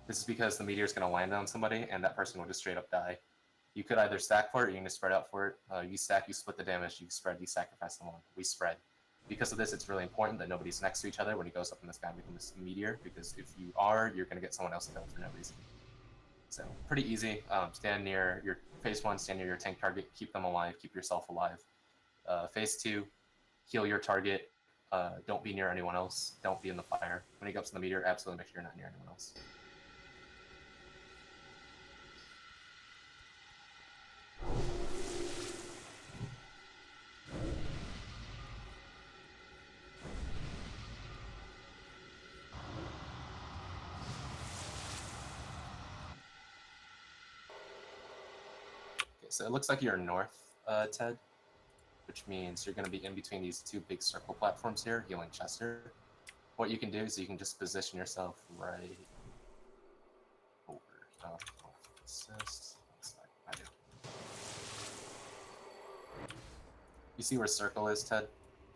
This is because the meteor is going to land on somebody, and that person will just straight up die. You could either stack for it, or you can just spread out for it. You stack, you split the damage. You spread, you sacrifice someone. We spread. Because of this, it's really important that nobody's next to each other when he goes up in the sky and becomes a meteor, because if you are, you're going to get someone else killed for no reason. So, pretty easy. Stand near your phase 1, stand near your tank target, keep them alive, keep yourself alive. Phase 2, heal your target. Don't be near anyone else. Don't be in the fire. When he goes in the meteor, absolutely make sure you're not near anyone else. Okay, so it looks like you're north, Ted, which means you're going to be in between these two big circle platforms here, healing Chester. What you can do is you can just position yourself right over. Assist. I do. You see where circle is, Ted?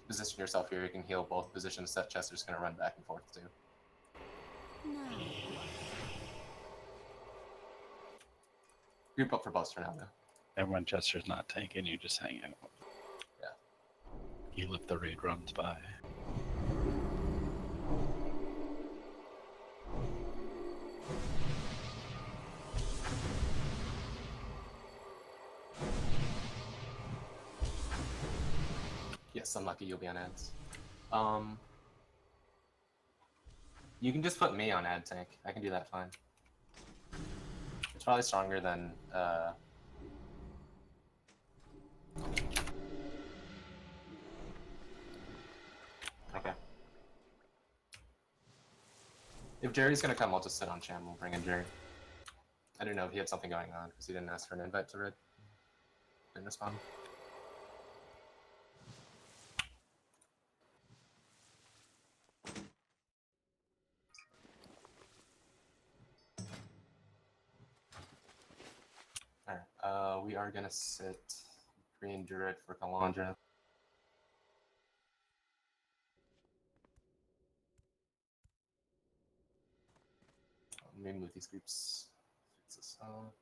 Position yourself here. You can heal both positions that Chester's going to run back and forth to. No. Group up for both for now, though. And when Chester's not tanking, you just hang out. Yeah. Heal if the raid runs by. Yes, unlucky you'll be on ads. You can just put me on ad tank. I can do that fine. It's probably stronger than okay. If Jerry's gonna come, I'll just sit on Cham. We'll bring in Jerry. I didn't know if he had something going on because he didn't ask for an invite to Red. Didn't respond. Alright, we are gonna sit Green Druid for Kalandra. Let me move these groups. Fix this up.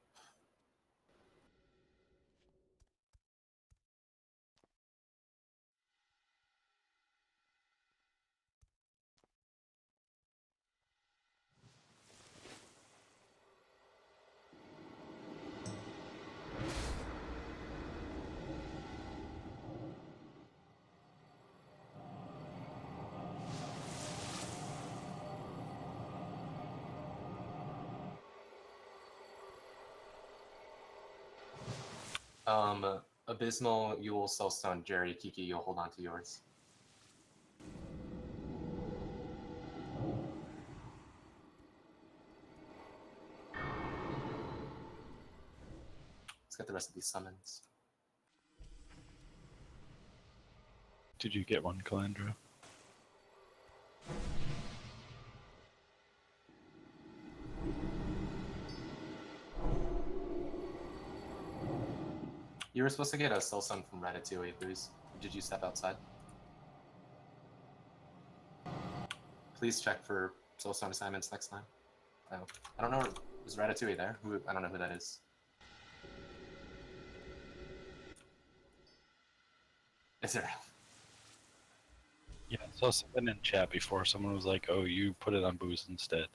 Abysmal, you will Soulstone. Jerry, Kiki, you'll hold on to yours. Let's get the rest of these summons. Did you get one, Calandra? You were supposed to get a Soulstone from Ratatouille, Booze. Did you step outside? Please check for Soulstone assignments next time. Oh, I don't know. Is Ratatouille there? I don't know who that is. Is there? Yeah, I saw something in chat before. Someone was like, "Oh, you put it on booze instead."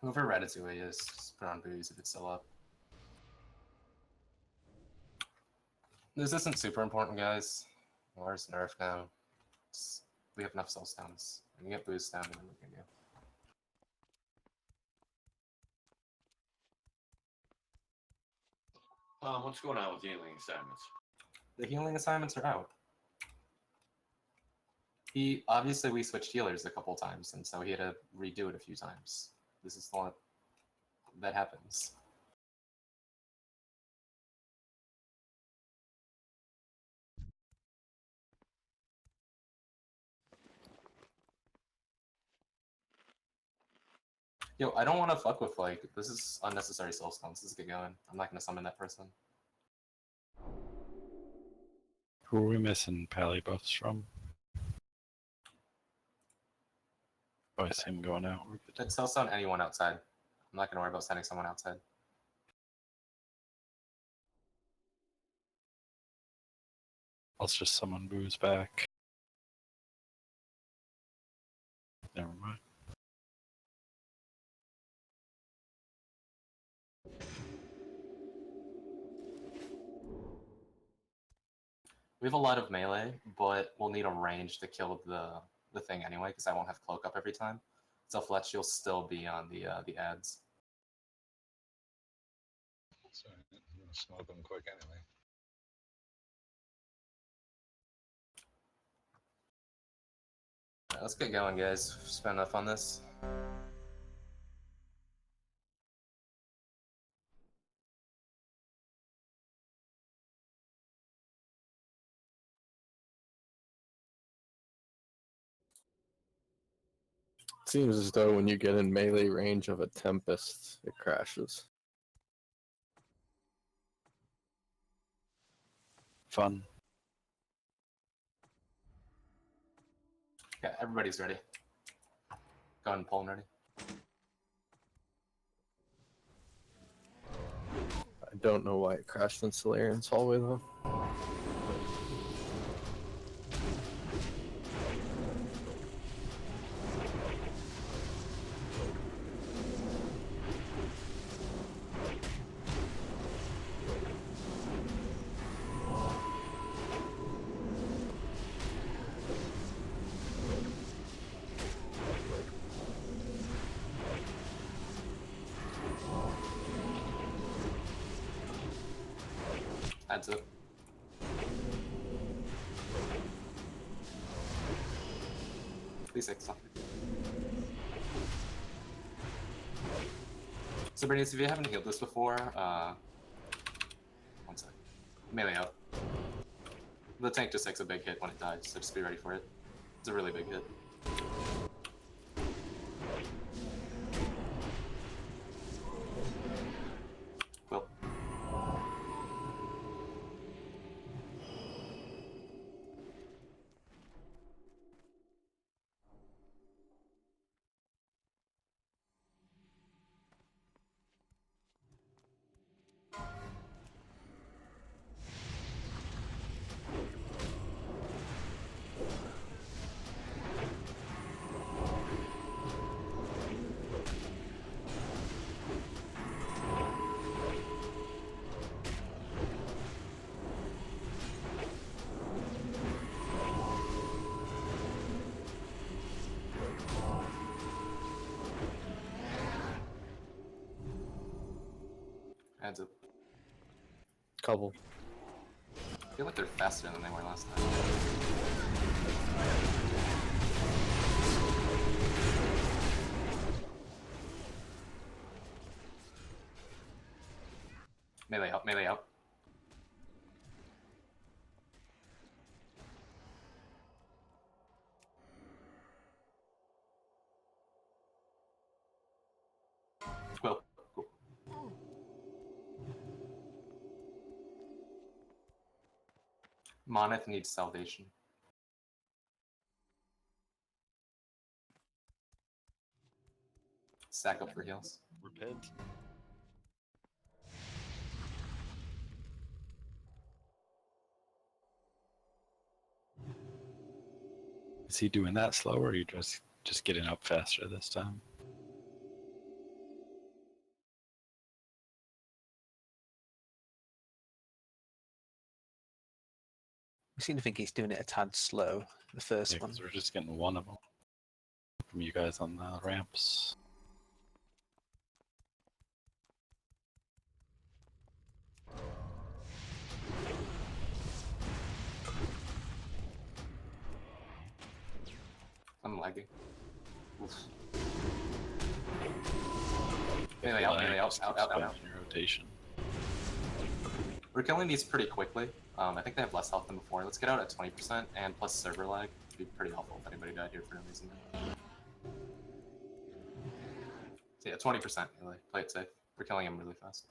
Whoever Ratatouille is, just put on Booze if it's still up. This isn't super important, guys. Where's Nerf now? We have enough Soulstones. We can get Booze down and then we can go. What's going on with the healing assignments? The healing assignments are out. Obviously we switched healers a couple times, and so he had to redo it a few times. This is the one that happens. Yo, I don't want to fuck with, like, this is unnecessary soul stones. Let's get going. I'm not gonna summon that person. Who are we missing pally buffs from? Oh, I see him going out. We're good. Let's soul anyone outside. I'm not gonna worry about sending someone outside. Let's just summon Booze back. Never mind. We have a lot of melee, but we'll need a range to kill the thing anyway, because I won't have cloak up every time. So Fletch, you'll still be on the ads. So I'm gonna smoke them quick anyway. Alright, let's get going, guys. Spend enough on this. Seems as though when you get in melee range of a Tempest, it crashes. Fun. Yeah, everybody's ready. Go ahead and pull them ready. I don't know why it crashed in Solarian's hallway though. Adds up. Please something. So Bernice, if you haven't healed this before, one sec. Melee out. The tank just takes a big hit when it dies, so just be ready for it. It's a really big hit. Cool. Adds up. Couple. I feel like they're faster than they were last time. Melee up, melee up. Cool. Cool. Moneth needs salvation. Stack up for heals. Repent. Is he doing that slow, or are you just getting up faster this time? I seem to think he's doing it a tad slow, the first Yeah, one. 'cause we're just getting one of them from you guys on the ramps. I'm lagging. Oof. Melee out, melee out, out, out, out, out. Your rotation. We're killing these pretty quickly. I think they have less health than before. Let's get out at 20% and plus server lag. It'd be pretty awful if anybody died here for no reason. So yeah, 20% melee. Play it safe. We're killing him really fast.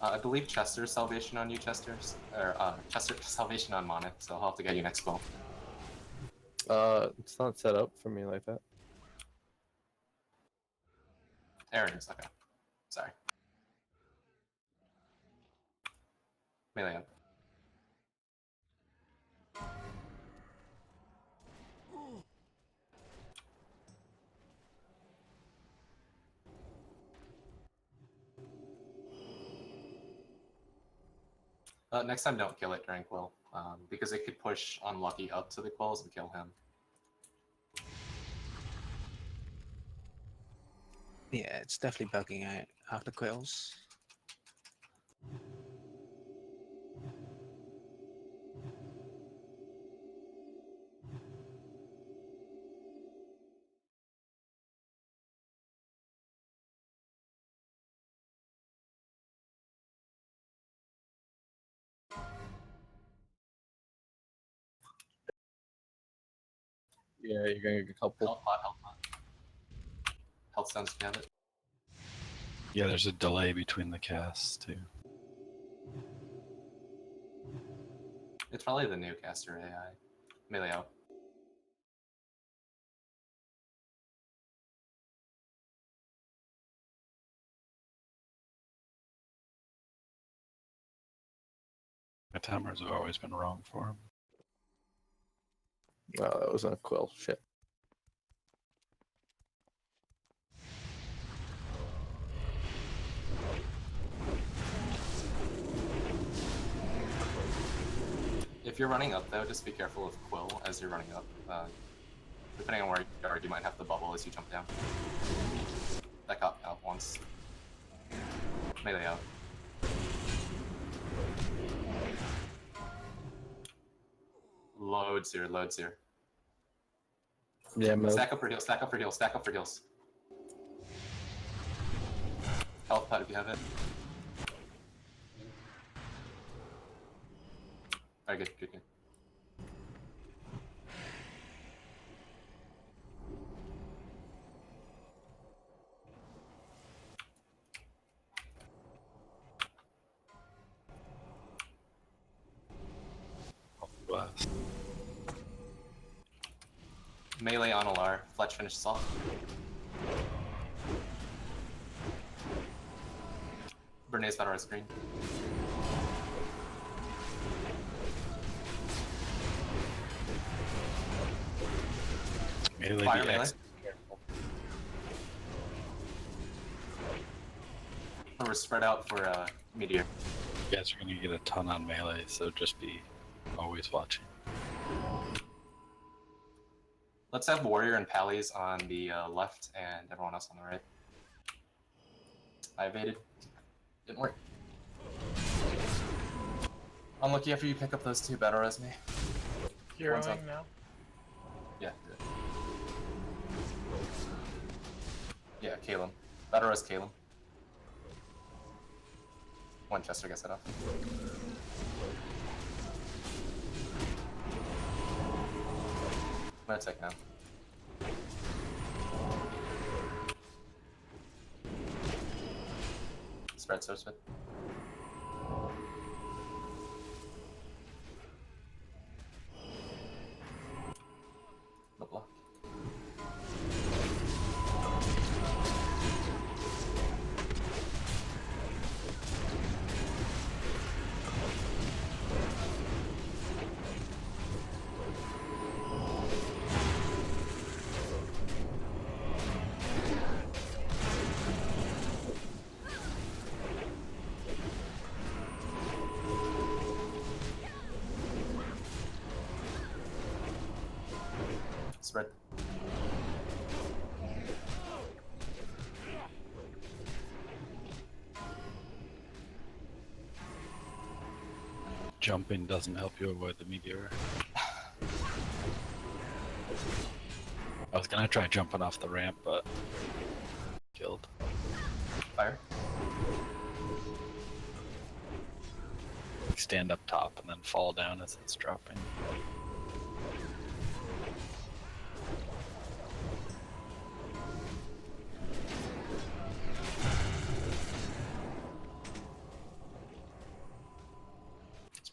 I believe Chester's salvation on you, Chester's. Or, Chester's salvation on Mana, so I'll have to get you next spell. It's not set up for me like that. There it is, okay. Sorry. Melee up. Next time, don't kill it during Quill, because it could push Unlucky up to the Quills and kill him. Yeah, it's definitely bugging out after quills. Yeah, you're gonna get a couple. Health pot, health pot. Health stones, if you have it. Yeah, there's a delay between the casts too. It's probably the new caster AI. Melee out. My timers have always been wrong for him. Oh, that was a quill. Shit. If you're running up though, just be careful of Quill as you're running up. Depending on where you are, you might have to bubble as you jump down. That got out once. Melee out. Loads here, loads here. Yeah, man. Stack up for heals, stack up for heals, stack up for heals. Health pot if you have it. Alright, good, good, good. Blast. Melee on Alar. Fletch finishes off. Bernays battle screen. Melee Fire the melee. X. We're spread out for Meteor. You guys are gonna get a ton on melee, so just be always watching. Let's have Warrior and Pallies on the left and everyone else on the right. I evaded. Didn't work. Unlucky after you pick up those two battle res me. One's up. Heroing now. Yeah, do it. Yeah, Caleb. Battle res Caleb. One Chester gets it off. I'm gonna take now. Spread so spit. No block. Spread. Jumping doesn't help you avoid the meteor. I was gonna try jumping off the ramp, but killed. Fire. Stand up top and then fall down as it's dropping.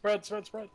Spread, spread, spread.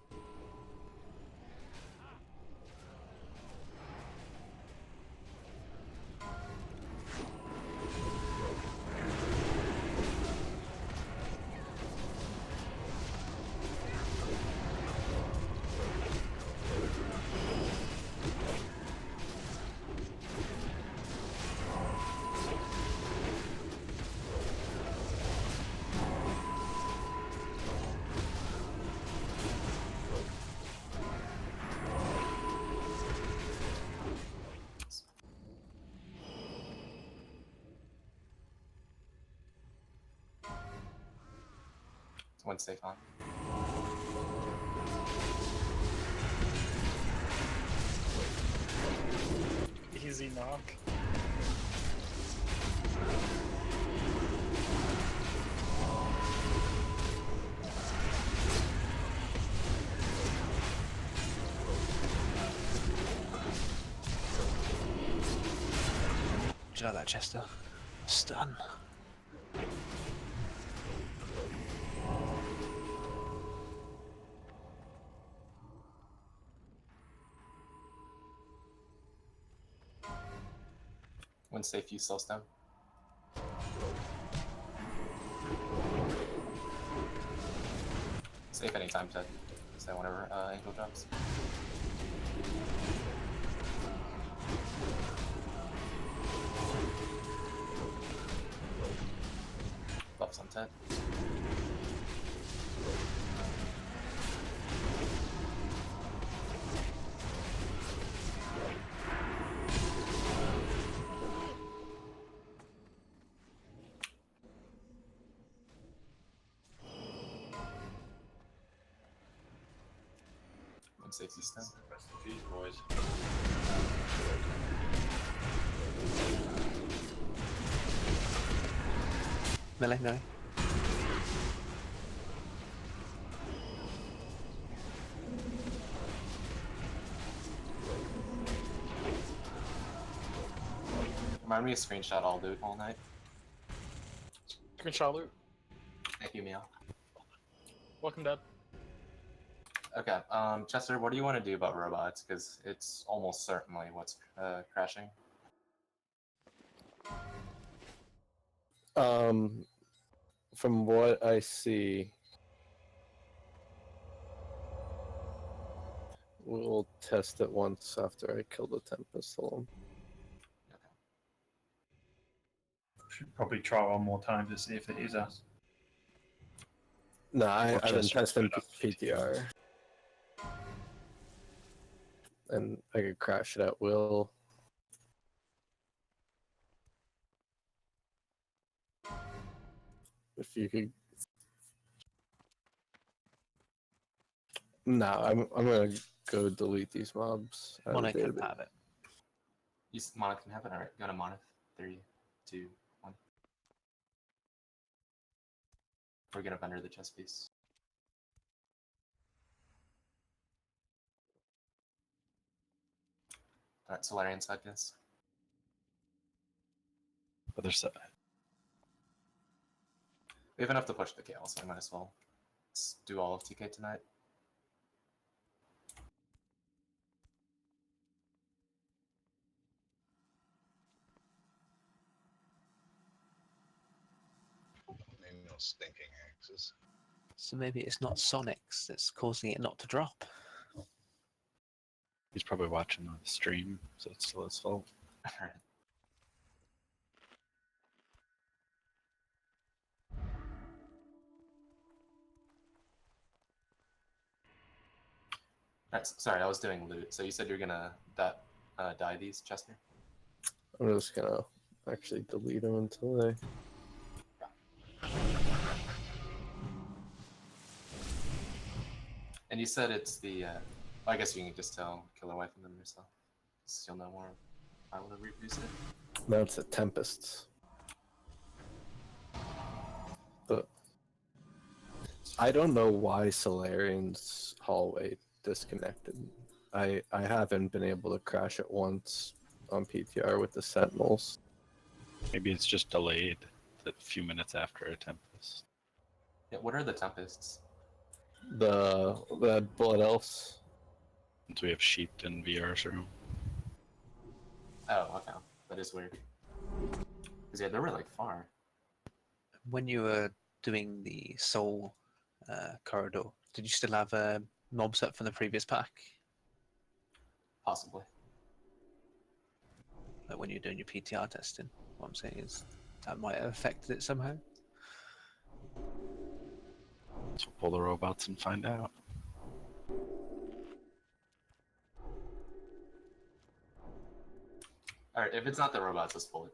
It's one safe on. Easy knock. Do you like that, Chester? Stun. One safe use soulstone. Safe anytime, Ted. So whenever Angel drops. Buffs on Ted. One safety stone. Rest in peace, boys. Melee, melee. Remind me to screenshot all loot all night. Screenshot loot. Thank you, Meow. Welcome, Dad. Okay, Chester, what do you want to do about robots? Because it's almost certainly what's crashing. From what I see, we'll test it once after I kill the Tempest alone. Should probably try one more time to see if it is us. No, I've been Chester testing put it up. PTR. And I could crash it at will. If you could. No, I'm gonna go delete these mobs. out of Mono the can database. have it. Mono can have it. Alright, go to Monolith. 3, 2, 1. We're gonna under the chest piece. Alright, Solarian side, guys. Other side. We have enough to push the KL, so I might as well do all of TK tonight. Ain't no stinking axes. So maybe it's not Sonic's that's causing it not to drop. He's probably watching the stream, so it's still his fault. Alright, sorry, I was doing loot. So you said you're gonna die these, Chester? I'm just gonna actually delete them until they. And you said it's the, I guess you can just tell Killer Wife and them yourself. So you'll know more. I want to reproduce it. No, it's a Tempest. But I don't know why Solarian's hallway disconnected. I haven't been able to crash it once on PTR with the Sentinels. Maybe it's just delayed a few minutes after a Tempest. Yeah, what are the Tempests? The blood elves. Since we have sheep in VR's room. Oh, okay. That is weird. Because yeah, they were like far. When you were doing the soul corridor, did you still have mobs up from the previous pack? Possibly. Like when you're doing your PTR testing? What I'm saying is that might have affected it somehow. So pull the robots and find out. Alright, if it's not the robots, let's pull it.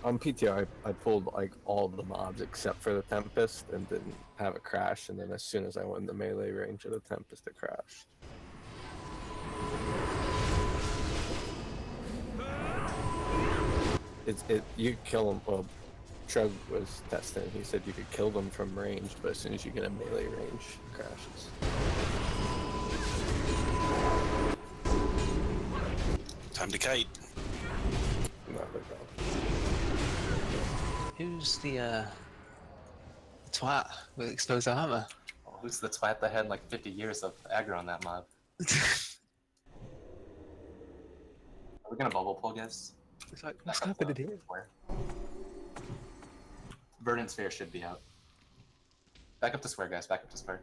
On PTR, I pulled like all the mobs except for the Tempest and didn't have it crash. And then as soon as I went in the melee range of the Tempest, it crashed. You kill them. Well, Trug was testing. He said you could kill them from range, but as soon as you get a melee range, it crashes. Time to kite. No, they're gone. Who's the twat with explosive hammer? Oh, who's the twat that had like 50 years of aggro on that mob? Are we gonna bubble pull, guys? It's like, what's happening here? Verdant Sphere should be out. Back up to square, guys. Back up to square.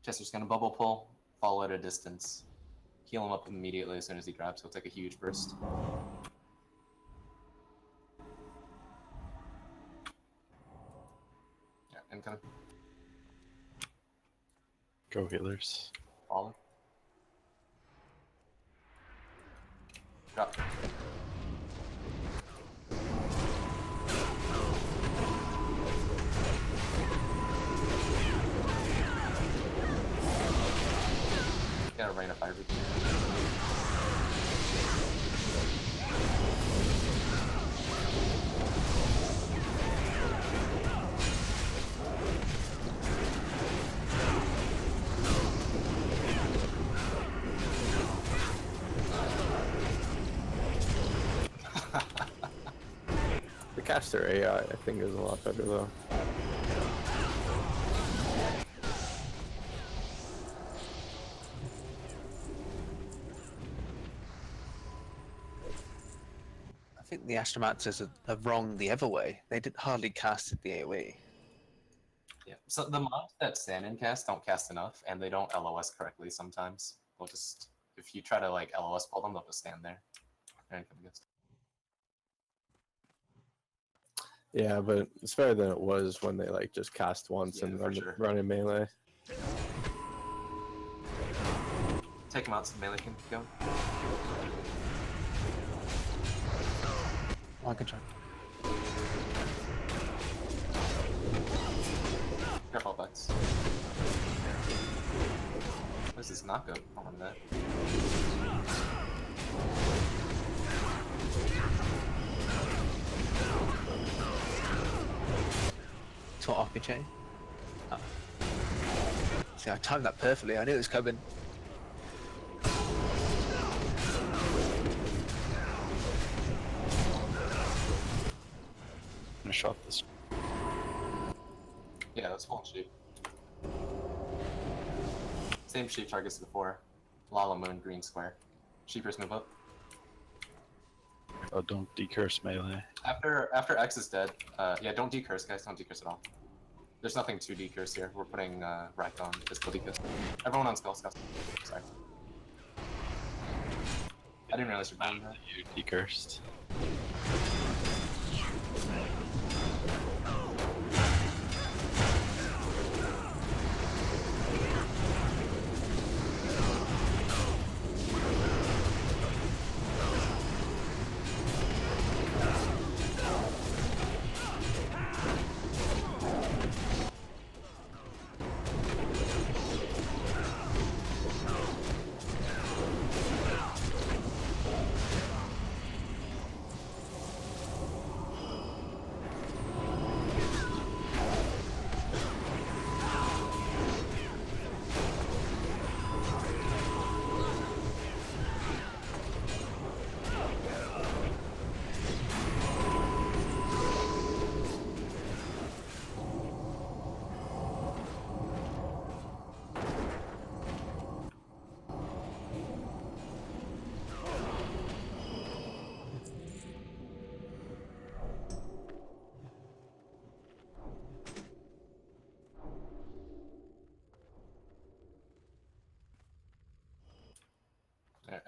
Chester's gonna bubble pull, follow at a distance. Heal him up immediately as soon as he grabs. He'll take a huge burst. Yeah, incoming. Go healers. Fallen. Drop. Got a rain of fire. The caster AI, I think, is a lot better though. I think the Astromancers have wronged the Everway. They did hardly casted the AoE. Yeah. So the mobs that stand-in cast don't cast enough, and they don't LOS correctly sometimes. They'll just, if you try to like LOS pull them, they'll just stand there. Yeah, but it's better than it was when they like just cast once Yeah, and for sure. run in melee. Take them out so melee can go. I can try. Careful, Bucks. Where's this knockup on that? Taught off your chain. Oh. See, I timed that perfectly. I knew it was coming. I'm gonna shot this. Yeah, that's full sheep. Same sheep targets before. Lala Moon, green square. Sheepers move up. Oh, don't decurse melee. After X is dead, yeah, don't decurse, guys. Don't decurse at all. There's nothing to decurse here. We're putting Rack on physical decurse. Everyone on skull. Sorry. I didn't realize you were doing that. You decursed.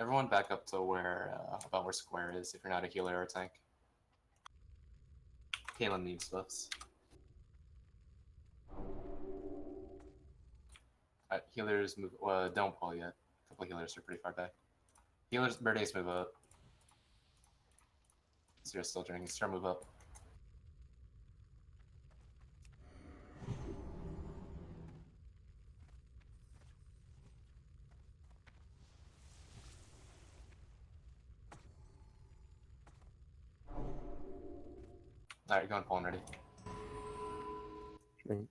everyone back up to where about where Square is if you're not a healer or a tank. Kaylin needs buffs. Healers move. Don't pull yet. A couple healers are pretty far back. Healers, birthdays move up. Sierra's still drinking. Sierra, move up. Alright, go and pull ready. Drink.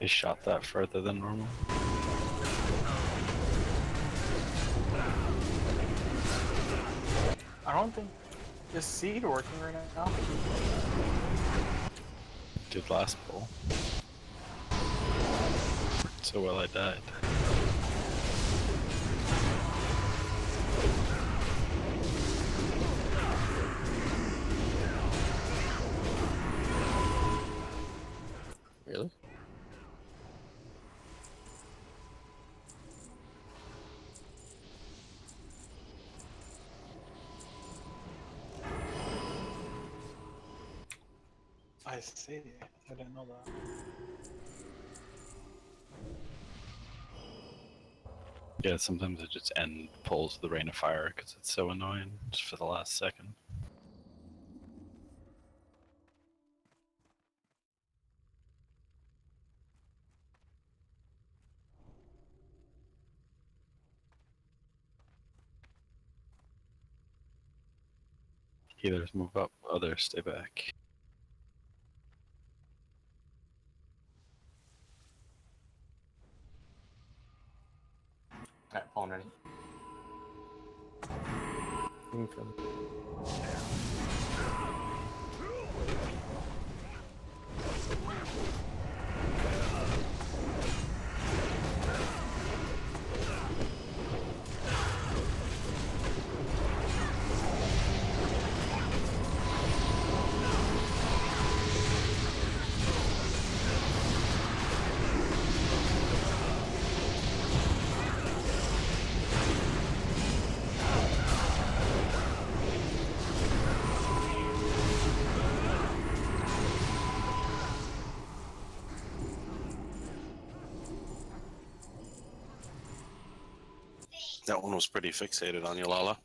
He shot that further than normal. I don't think is seed working right now. Did last pull. So well I died. Really? I see. I didn't know that. Yeah, sometimes it just end pulls the rain of fire because it's so annoying just for the last second. Healers move up, others stay back. Alright, pulling ready. Okay. That one was pretty fixated on you, Lala.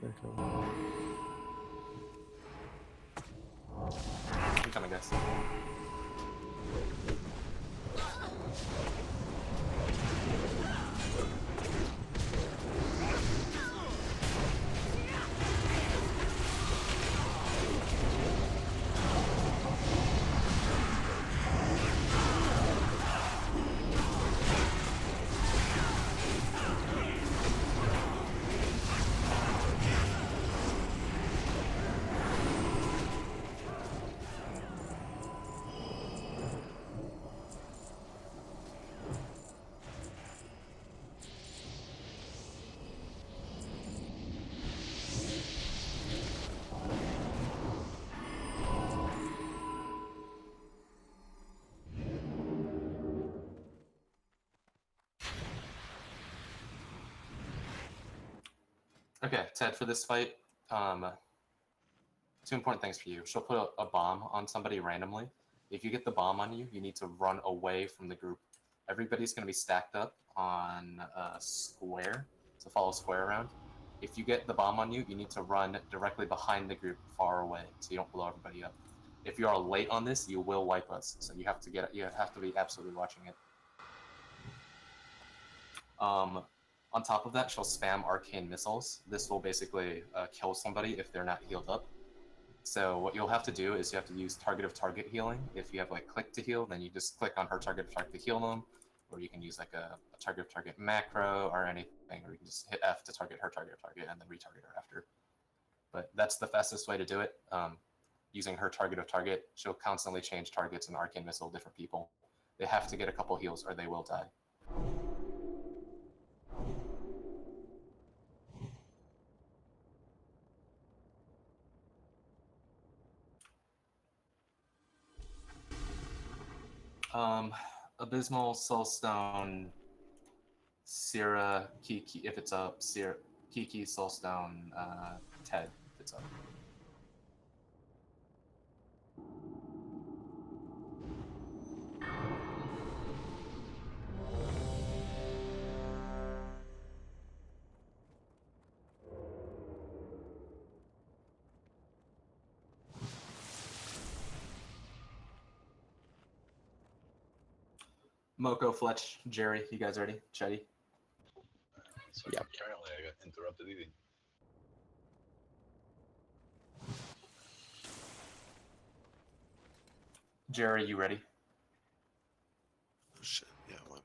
Okay. I'm coming, guys. Okay, Ted, for this fight, two important things for you. She'll put a bomb on somebody randomly. If you get the bomb on you, you need to run away from the group. Everybody's going to be stacked up on square, so follow square around. If you get the bomb on you, you need to run directly behind the group far away, so you don't blow everybody up. If you are late on this, you will wipe us, so you have to be absolutely watching it. On top of that, she'll spam arcane missiles. This will basically kill somebody if they're not healed up. So what you'll have to do is you have to use target of target healing. If you have like click to heal, then you just click on her target of target to heal them. or you can use like a target macro or anything, or you can just hit F to target her target, and then retarget her after. But that's the fastest way to do it. Using her target, she'll constantly change targets and arcane missile different people. They have to get a couple heals or they will die. Abysmal, Soulstone, Syrah, Kiki, if it's up, Kiki, Soulstone, Ted, if it's up. Moko, Fletch, Jerry, you guys ready? Chetty? So apparently I got interrupted eating. Jerry, you ready? Oh, shit. Yeah, my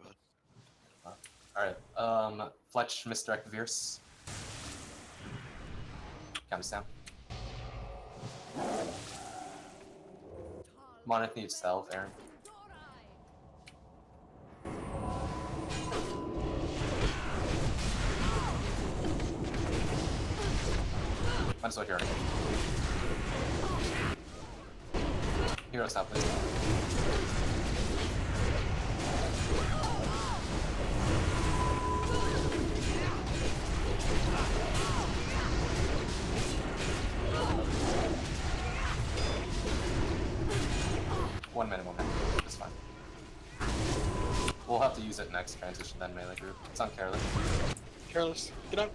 bad. Alright, Fletch, misdirect Veers. Count us down. Monith needs salve, Aaron. Might as well hear it. Hero stop, please. One minute. It's fine. We'll have to use it next transition then melee group. It's on Careless. Careless, get up.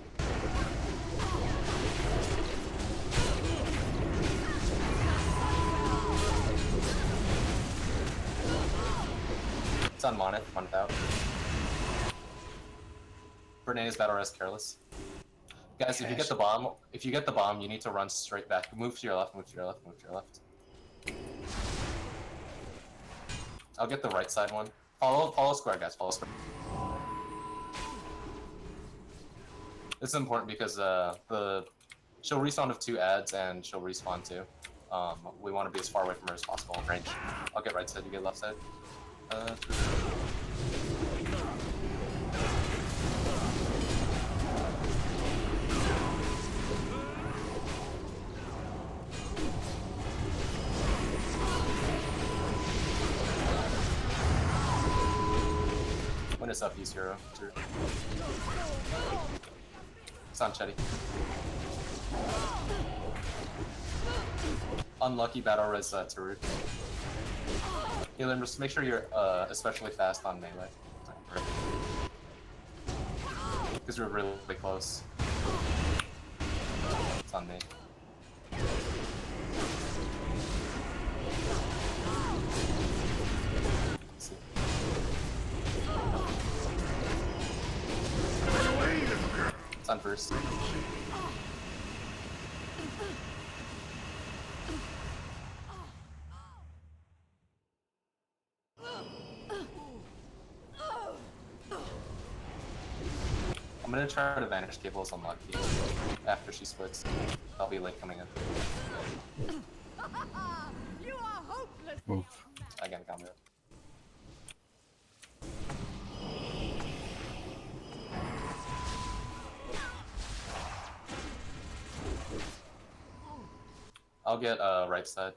It's on Monith out. Bernays battle res Careless. Guys, if you get the bomb, you need to run straight back. Move to your left. I'll get the right side one. Follow square, guys. Follow square. This is important because she'll respawn with 2 adds and she'll respawn too. We want to be as far away from her as possible in range. I'll get right side. You get left side. When it's up, use hero. It's on Chetty. Unlucky battle res Taruk. Healer, just make sure you're especially fast on melee. Because we're really close. It's on me. Let's see. It's on first. I'm gonna try to vanish cables unlucky after she splits. I'll be late coming in. You are hopeless. Move. I got a combo. I'll get right side.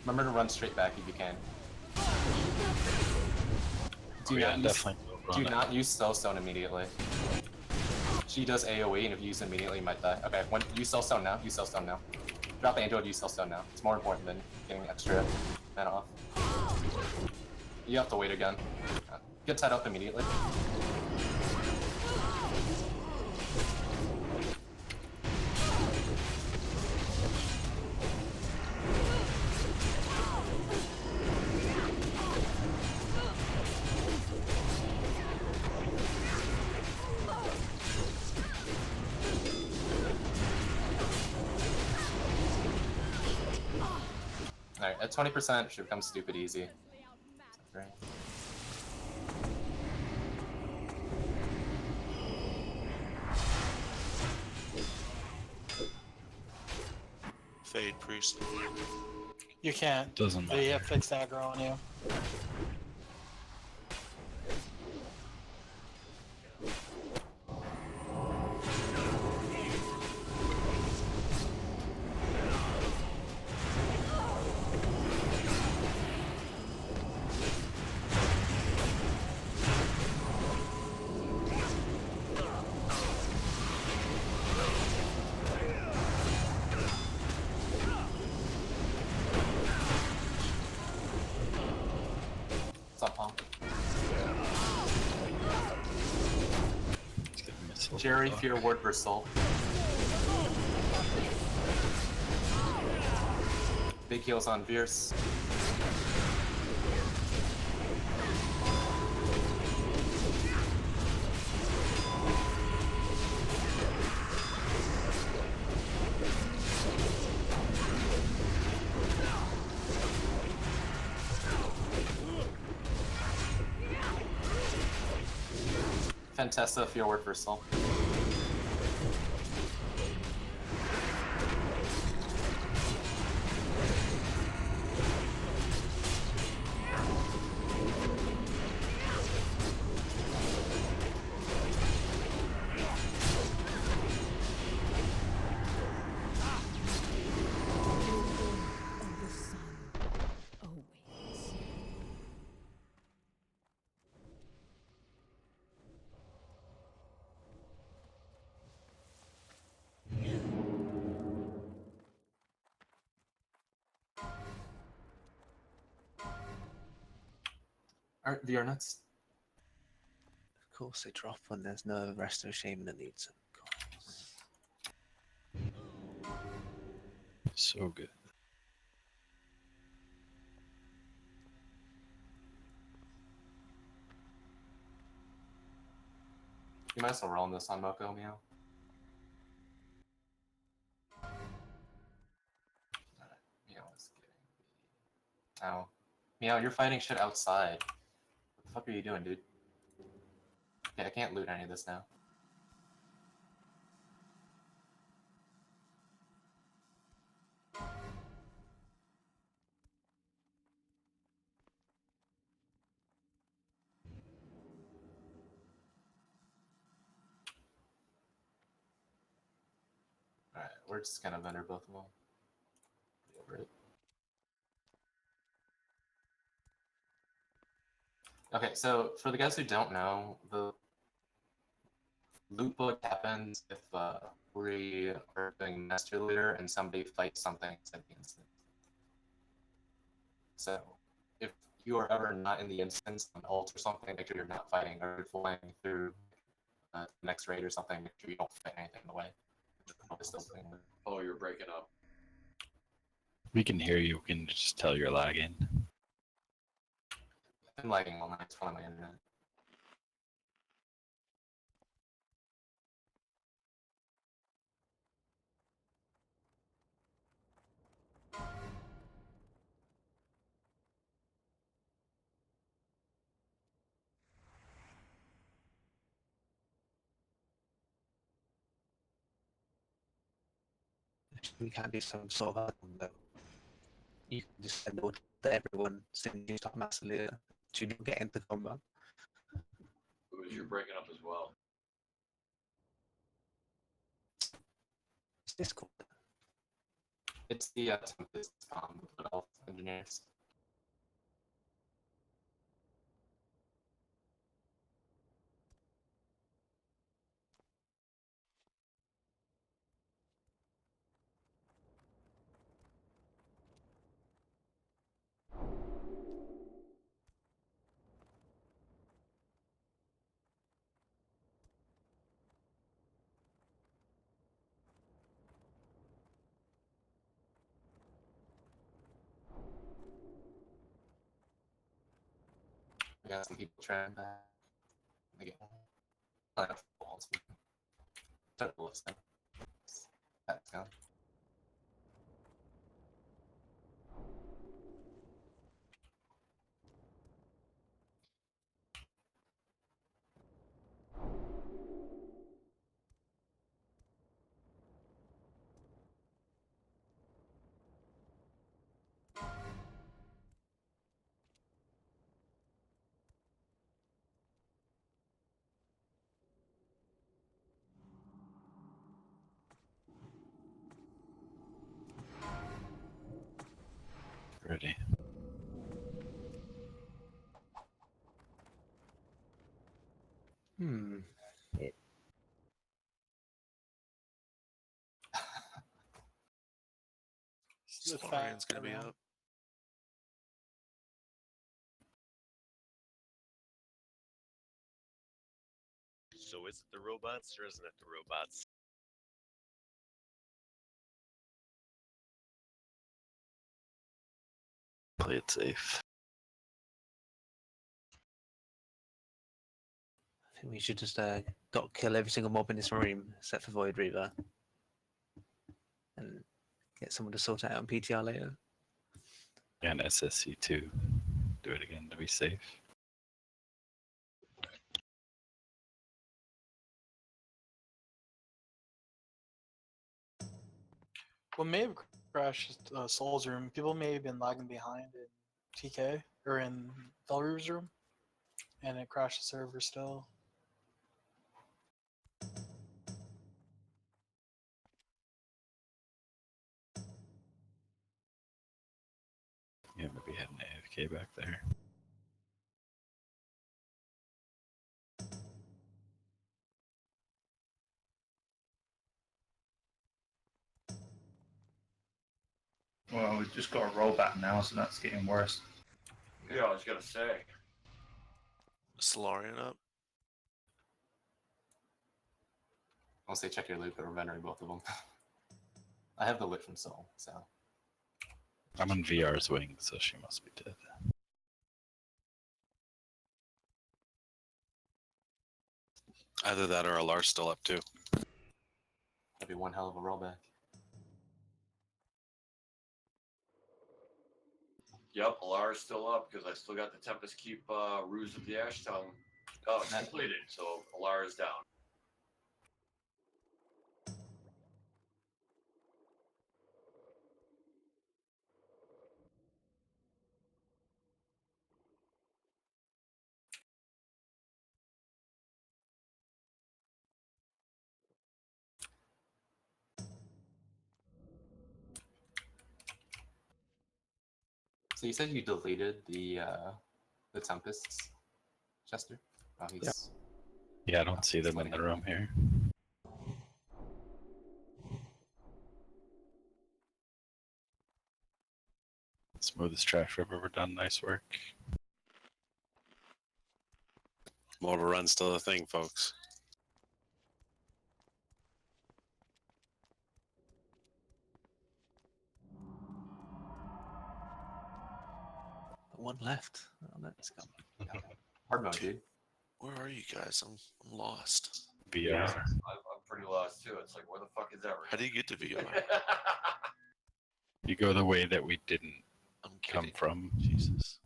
Remember to run straight back if you can. Do not use Soulstone immediately. She does AoE, and if you use it immediately, you might die. Okay, use Soulstone now. Drop the Angel, you still stone now. It's more important than getting extra mana off. You have to wait again. Get tied up immediately. Alright, at 20%, it should become stupid easy. Great. Fade priest. You can't. Doesn't They matter. have fixed aggro on you. What's up, Pong? Let's get a missile. Jerry, Oh, Fear Ward for Soul. Big heals on Veers. Fantessa, Fear Ward for Soul. of the sun awaits. Alright, VR nuts. Of course they drop when there's no resto shaman that needs them. Of course. so good. You might as well roll this on Moko, Meow. Alright, Meow is getting the... Ow. Meow, you're fighting shit outside. What the fuck are you doing, dude? Okay, I can't loot any of this now. Alright, we're just gonna vendor both of them. Get over it. Okay, so for the guys who don't know, the loot book happens if we are doing master leader and somebody fights something inside the instance. So if you are ever not in the instance on ult or something, make sure you're not fighting or you're flying through the next raid or something, make sure you don't fight anything in the way. Oh, you're breaking up. We can hear you. We can just tell you're lagging. I've been lagging all night, it's on my internet. We can do some sort of add-on though. You can just send order to everyone saying you start massively to get into combat. Because you're breaking up as well. It's Discord. It's the Tempest with elf engineers. got some people trying back. Again, I have balls. Don't listen. That's gone. Ready. Hmm. The Solarian's gonna be fat up. So is it the robots or isn't it the robots? Play it safe. I think we should just dot kill every single mob in this room except for Void Reaver, and get someone to sort it out on PTR later. And SSC too. Do it again to be safe. What may have crashed Soul's room, people may have been lagging behind in TK or in Velru's room, and it crashed the server still. Yeah, maybe had an AFK back there. Well, we've just got a rollback now, so that's getting worse. Yeah, I was gonna say. Solarian up. I'll say check your loot, but we're venering both of them. I have the lit from Soul, so. I'm on VR's wing, so she must be dead. Either that or Alar's still up too. That'd be one hell of a rollback. Yep, Alar's still up because I still got the Tempest keep Ruse of the Ash Tongue. Oh, it's completed, so Alar is down. So you said you deleted the Tempests, Chester? Oh, he's... Yeah, I don't see them in the room here. Smoothest trash we've ever done. Nice work. Mortal Run's still a thing, folks. One left. Oh, let's go. Hard mode, dude. Where are you guys? I'm lost. VR. Yeah, I'm pretty lost too. It's like, where the fuck is that? How do you get to VR? You go the way that we didn't I'm come kidding. from. Jesus.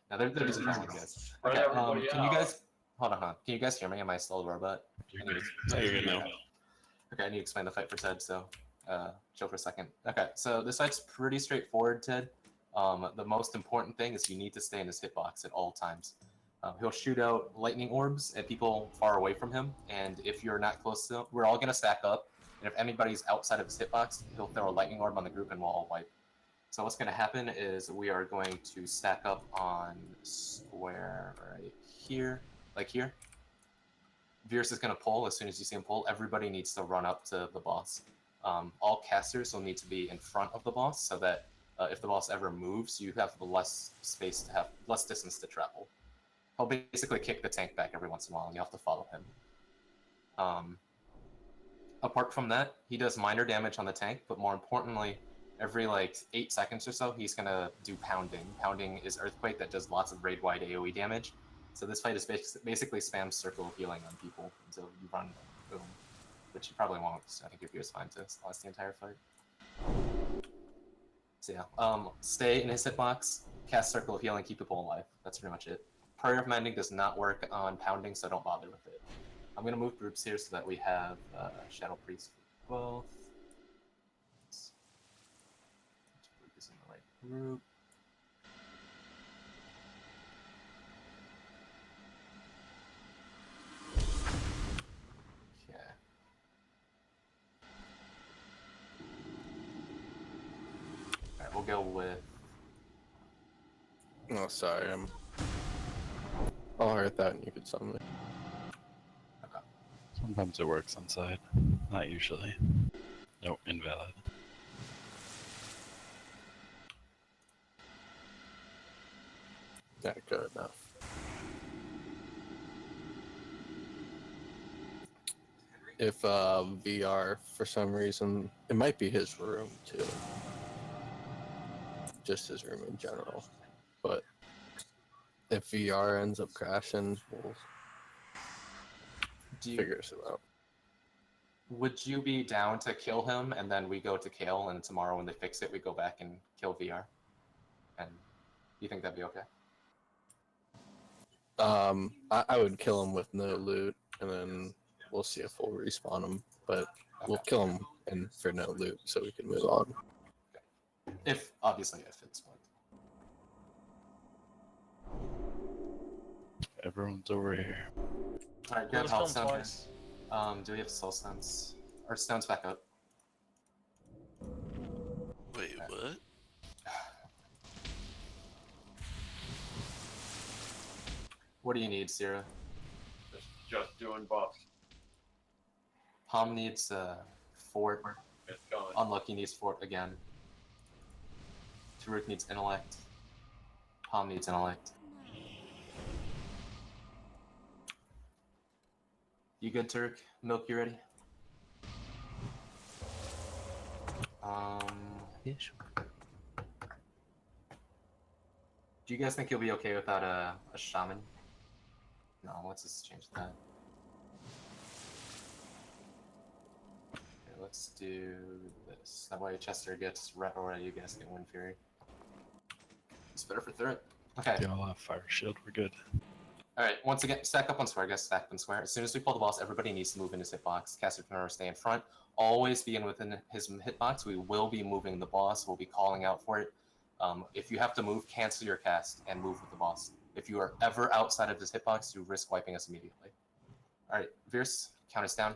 Now they're just trying, guys. Spread Okay, everybody can you out. guys... Hold on. Can you guys hear me? Am I still a robot? You're I need good. to- You're good now. Okay, I need to explain the fight for Ted, so chill for a second. Okay, so this fight's pretty straightforward, Ted. The most important thing is you need to stay in his hitbox at all times. He'll shoot out lightning orbs at people far away from him, and if you're not close to him, we're all going to stack up, and if anybody's outside of his hitbox, he'll throw a lightning orb on the group and we'll all wipe. So what's going to happen is we are going to stack up on square right here, like here. Virus is going to pull. As soon as you see him pull, everybody needs to run up to the boss. All casters will need to be in front of the boss so that if the boss ever moves, you have less space to have less distance to travel. He'll basically kick the tank back every once in a while, and you have to follow him. Apart from that, he does minor damage on the tank, but more importantly, every like 8 seconds or so, he's gonna do pounding. Pounding is earthquake that does lots of raid-wide AoE damage. So this fight is basically spam circle of healing on people until you run boom, which you probably won't. So I think your view is fine to last the entire fight. So yeah, stay in his hitbox, cast circle of healing, keep people alive. That's pretty much it. Prayer of Mending does not work on pounding, so don't bother with it. I'm gonna move groups here so that we have Shadow Priest for both. Group is in the right group. Okay. Alright, we'll go with. Oh, sorry, I'll hurt that and you could summon me. Okay. Sometimes it works on side, not usually. No, invalid. Yeah, good enough. If VR, for some reason, it might be his room too. Just his room in general. But if VR ends up crashing, we'll figure it out. Would you be down to kill him and then we go to Kale and tomorrow when they fix it we go back and kill VR? And you think that'd be okay? I would kill him with no loot, and then we'll see if we'll respawn him. But we'll kill him and for no loot, so we can move on. Obviously if it's what. Everyone's over here. Alright, grab health stone. Do we have soul stones? Or stones back up? Wait, what? What do you need, Sierra? Just doing buffs. Palm needs fort. It's gone. Unlucky needs fort again. Taruk needs intellect. Palm needs intellect. You good, Turk? Milk, you ready? Yeah, sure. Do you guys think you'll be okay without a shaman? No, let's just change that. Okay, let's do this. That way Chester gets ret or you guys get Wind Fury. It's better for third. Okay. They all have fire shield. We're good. Alright, once again, stack up on square, guys. Stack up on square. As soon as we pull the boss, everybody needs to move in his hitbox. Caster can stay in front. Always be within his hitbox. We will be moving the boss. We'll be calling out for it. If you have to move, cancel your cast and move with the boss. If you are ever outside of his hitbox, you risk wiping us immediately. Alright, Veers, count us down.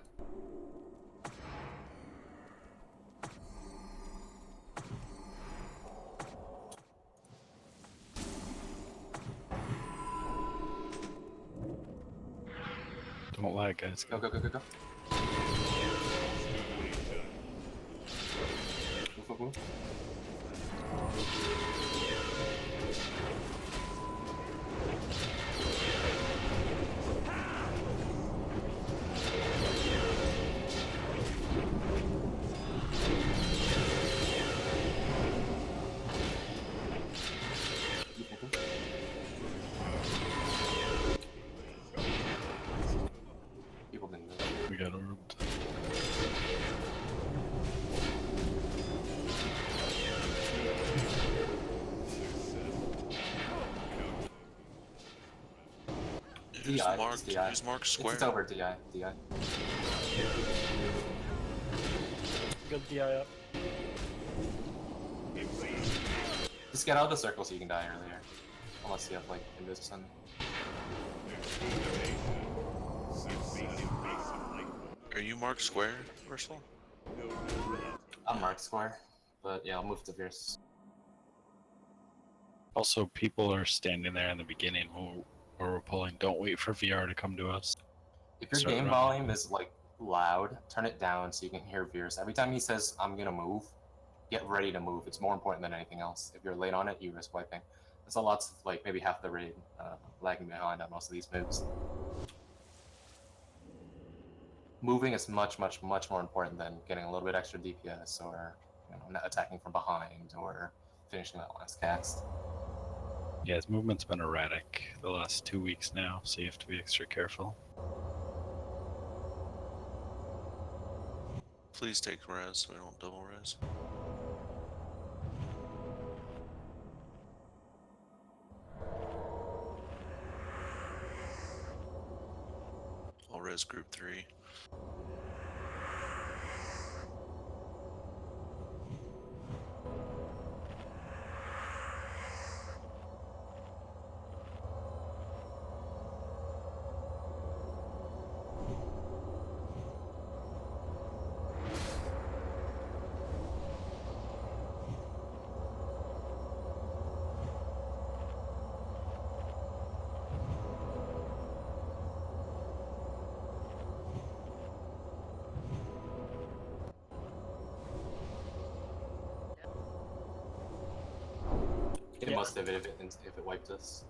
Don't lag, guys. Go, go, go, go, go. Move, move, move. People didn't move. We got orbed. Use DI, mark, it's DI. use mark square. It's over, DI, DI. Good DI up. Just get out of the circle so you can die earlier. Unless you have, like, Invis or something. Are you mark square, Ursula? I'm Mark Square, but yeah, I'll move to Veers. Also, people are standing there in the beginning where we're pulling. Don't wait for VR to come to us. If your Start game running. volume is, like, loud, turn it down so you can hear Veers. Every time he says, I'm gonna move, get ready to move. It's more important than anything else. If you're late on it, you risk wiping. That's a lot of, like, maybe half the raid lagging behind on most of these moves. Moving is much, much, much more important than getting a little bit extra DPS or not attacking from behind or finishing that last cast. Yeah, his movement's been erratic the last 2 weeks now, so you have to be extra careful. Please take res so we don't double res. I'll res group 3. It must have if it wiped us.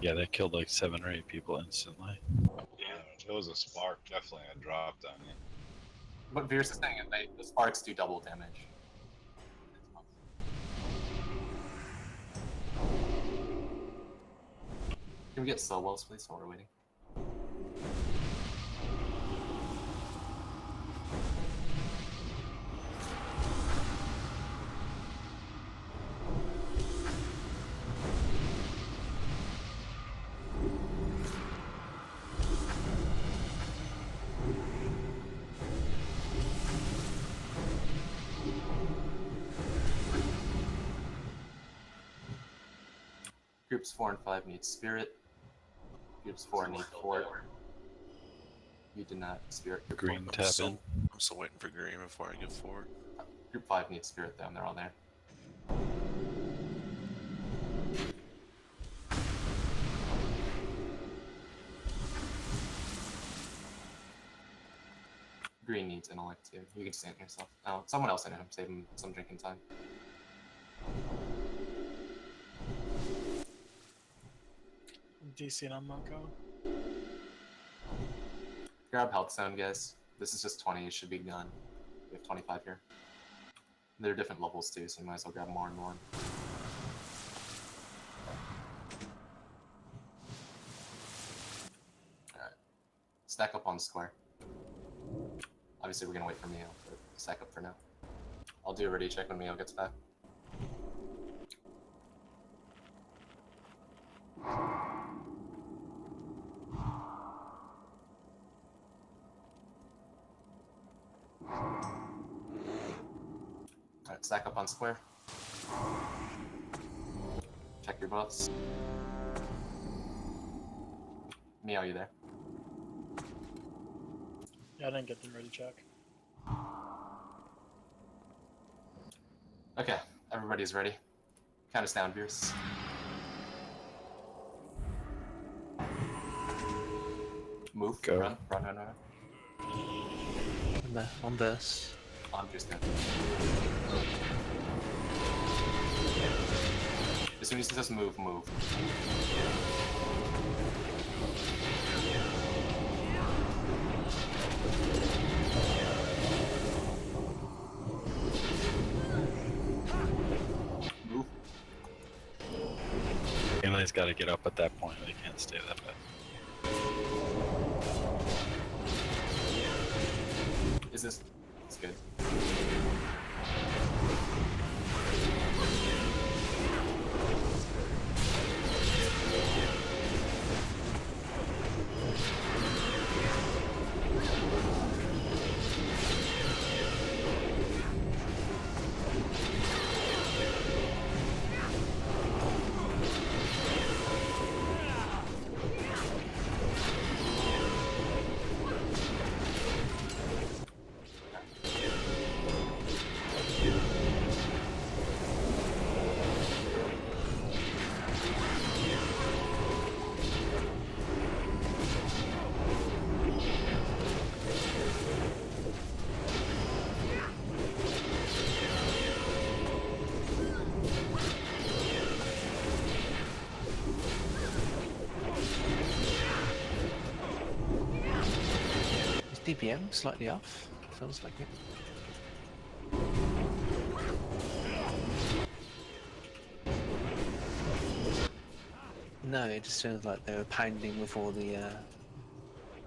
Yeah, that killed like 7 or 8 people instantly. Yeah, if it was a spark, definitely I dropped on you. What Veers is saying is the sparks do double damage. Can we get slow walls, please, while we're waiting? Groups 4 and 5 need spirit. Groups 4 need fort. You did not spirit. Group Green 4. tap in. I'm still waiting for green before I give forward. Group 5 needs spirit though, and they're all there. Green needs intellect too. You can stand yourself. Oh, someone else in him. Save him some drinking time. DC on Monko. Grab health zone, guys. This is just 20. It should be gone. We have 25 here. They're different levels too, so you might as well grab more and more. Alright. Stack up on the square. Obviously, we're gonna wait for Mio, but stack up for now. I'll do a ready check when Mio gets back. Alright, stack up on square. Check your buffs. Mio, you there? Yeah, I didn't get them ready check. Okay, everybody's ready. Count us down, Veers. Move. Go. Run. On this. On Veers, go. As soon as he says move, move. Move. Melee's got to get up at that point. They can't stay that bad. Is this? It's good. DPM slightly off. Feels like it. No, it just feels like they were pounding before the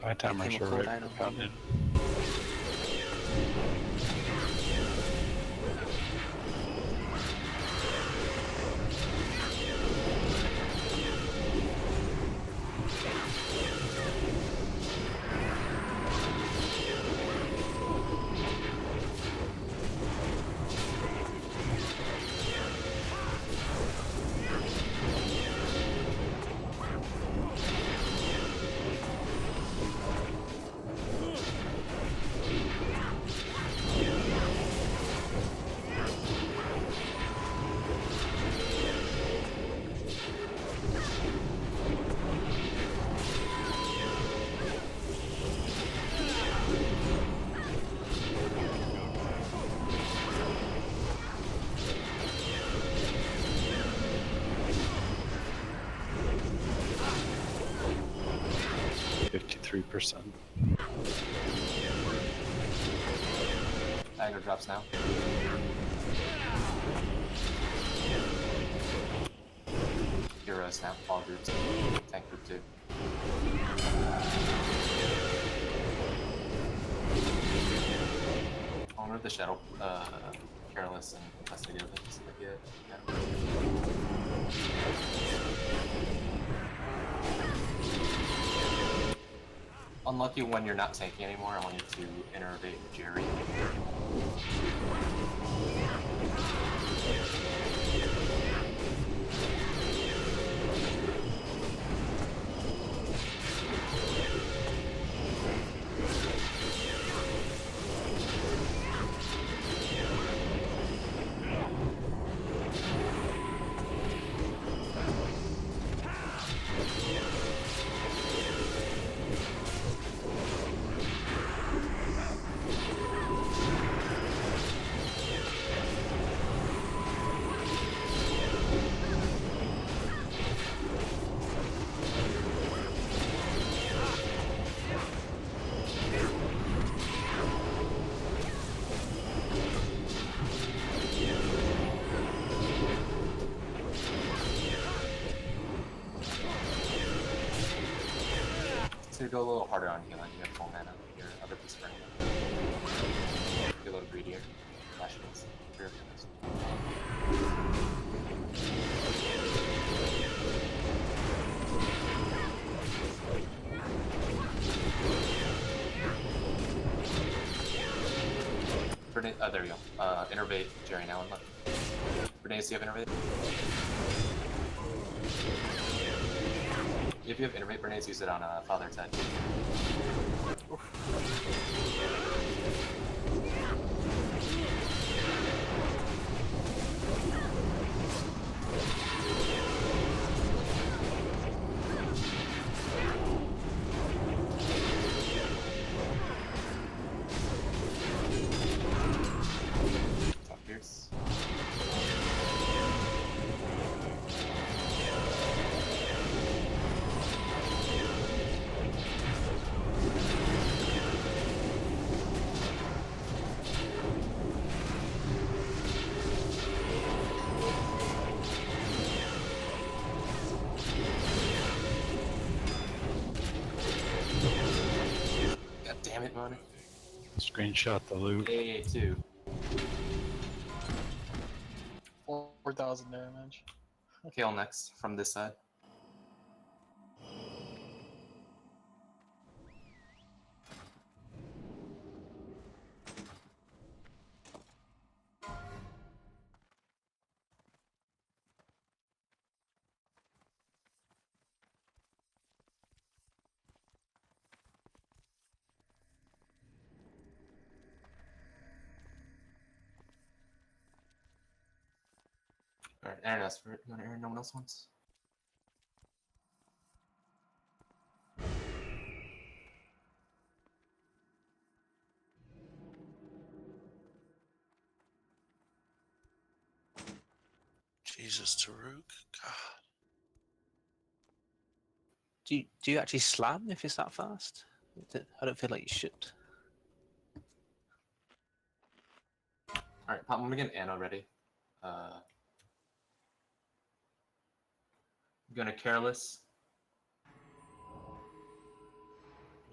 My timers chemical are ready cooldown for on pounding. %. Aggro drops now. Heroes now, all groups. Tank group 2. I'll remove the Shadow, Careless and Custody of it, just like it. Yeah. Unlucky when you're not tanking anymore, I want you to innervate Jerry. So go a little harder on healing. You have full mana. Your other piece burning up. Be a little greedier. Flash hits. Fear of Tempest. There we go. Innervate Jerry now and look. Bernays, do you have Innervate? If you have Innervate, Bernays, use it on Father's head. Pierce. God damn it, Mona. Screenshot the loot. AA2. 4,000 damage. Kale next from this side. Alright, Aaron asked for it. You want Aaron? No one else wants? Jesus, Taruk. God. Do you actually slam if it's that fast? I don't feel like you should. Alright, Pop, I'm gonna get Anna ready. I'm gonna Careless.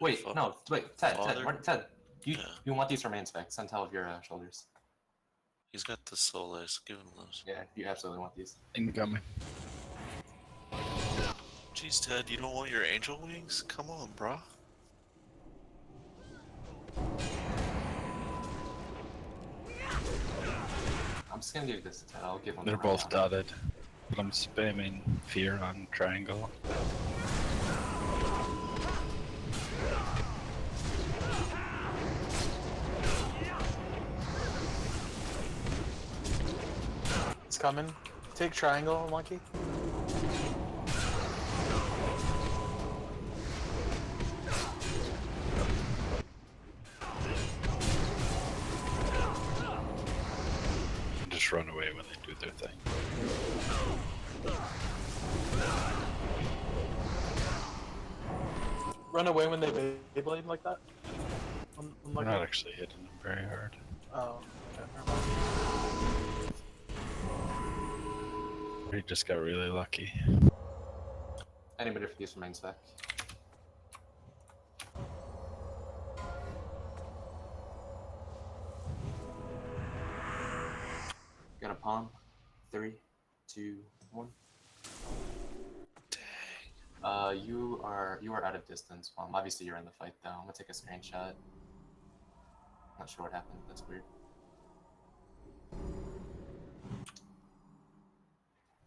Wait, no, wait, Ted, Father? Ted, you Yeah. you want these for main spec? Send tell of your shoulders. He's got the Solace. Give him those. Yeah, you absolutely want these. Incoming. Jeez, Ted, you don't want your angel wings? Come on, brah. I'm just gonna give this to Ted. I'll give him. They're the both rundown. dotted. But I'm spamming fear on triangle. It's coming. Take triangle, monkey. Just run away when they do their thing. Run away when they Beyblade like that? We're not actually hitting them very hard. Oh, okay, never mind. We just got really lucky. Anybody for these for main spec? Got a palm. 3, 2, 1. Dang. You are out of distance, Palm. Obviously you're in the fight though. I'm gonna take a screenshot. Not sure what happened. That's weird.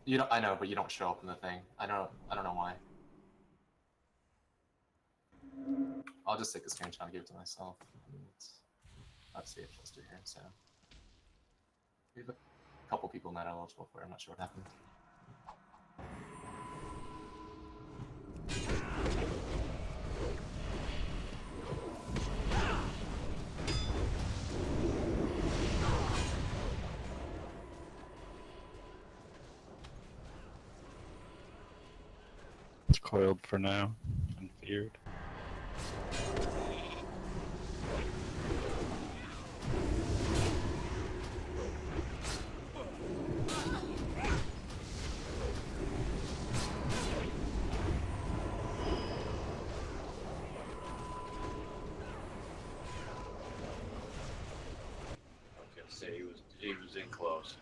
You don't. I know, but you don't show up in the thing. I don't know why. I'll just take a screenshot and give it to myself. Obviously, it's supposed to here, so we have a couple people not eligible for it. I'm not sure what happened. It's coiled for now and feared. I was gonna say he was in close.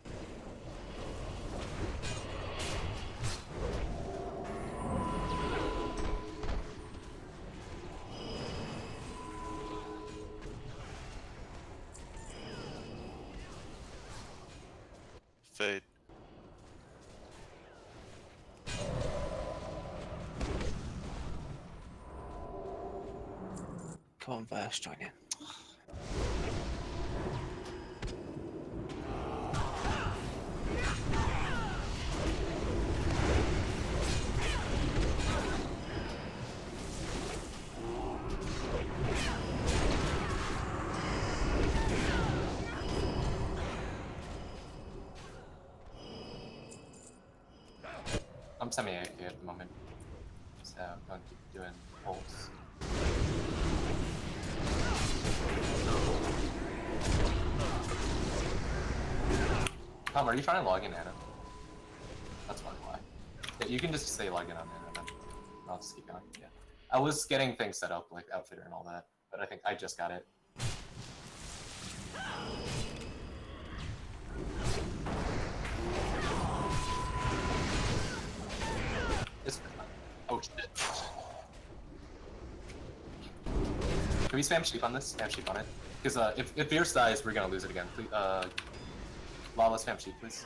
Fade. Come on, first, join in. I'm semi-AFK at the moment, so I'm gonna keep doing pulls. Tom, are you trying to log in, Anna? That's probably why. Yeah, you can just say log in on Anna, then I'll just keep going. Yeah, I was getting things set up like outfitter and all that, but I think I just got it. Oh shit. Can we spam sheep on this? Spam sheep on it. Because if Fierce dies, we're gonna lose it again. Please, Lala, spam sheep, please.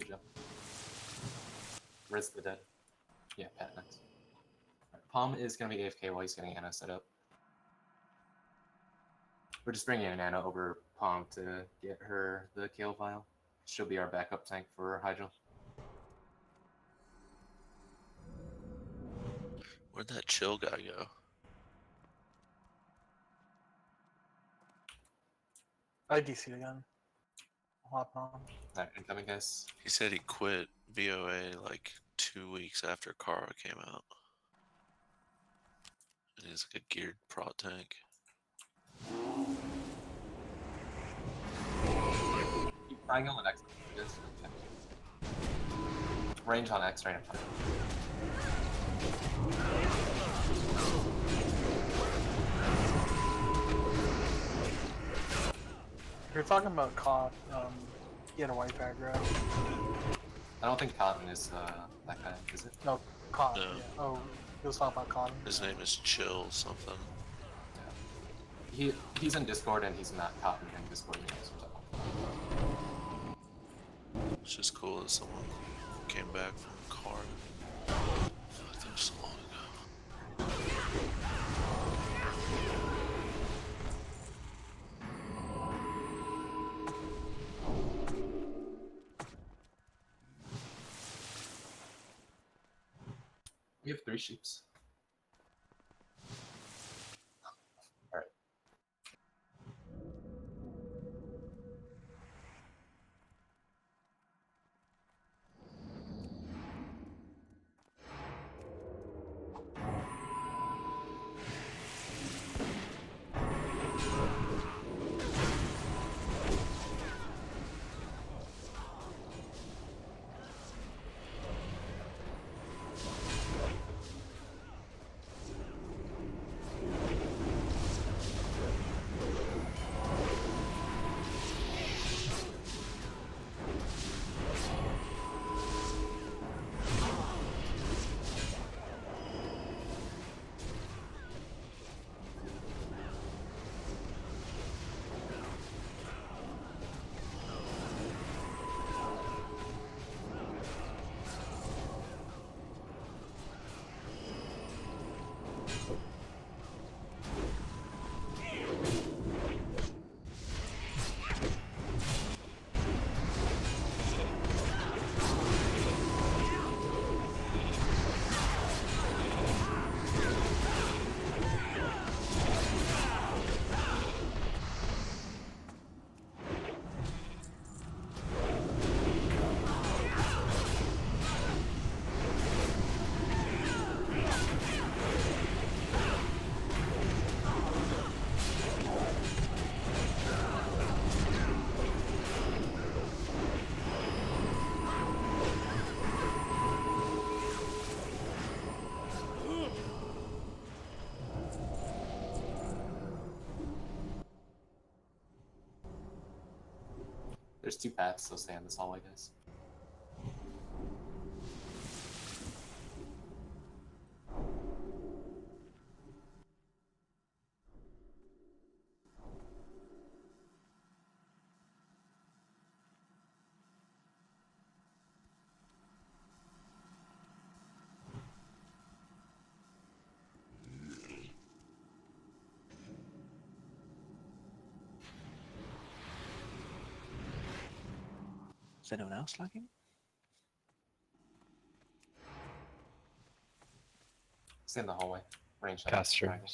Good job. Riz the dead. Yeah, Pat next. Palm is going to be AFK while he's getting Anna set up. We're just bringing in Anna over Palm to get her the Kale Vial. She'll be our backup tank for Hydra. Where'd that chill guy go? I DC again. hopping on. Alright, incoming, guys. He said he quit VoA like 2 weeks after Kara came out. And he's like a geared prot tank. Keep triangle and X. Yes. Range on X right in front. If you're talking about caught, he had a white bag, right? I don't think Cotton is that guy, is it? No, caught. No. Yeah. Oh, he was talking about cotton. His name is Chill something. He's in Discord and he's not Cotton in Discord. So. It's just cool that someone came back from Kara. I feel like that was so long ago. We have 3 sheeps. Alright. There's 2 paths, so stay in this hallway, guys. Is anyone else lagging? Stay in the hallway. Range on Casters. triangle.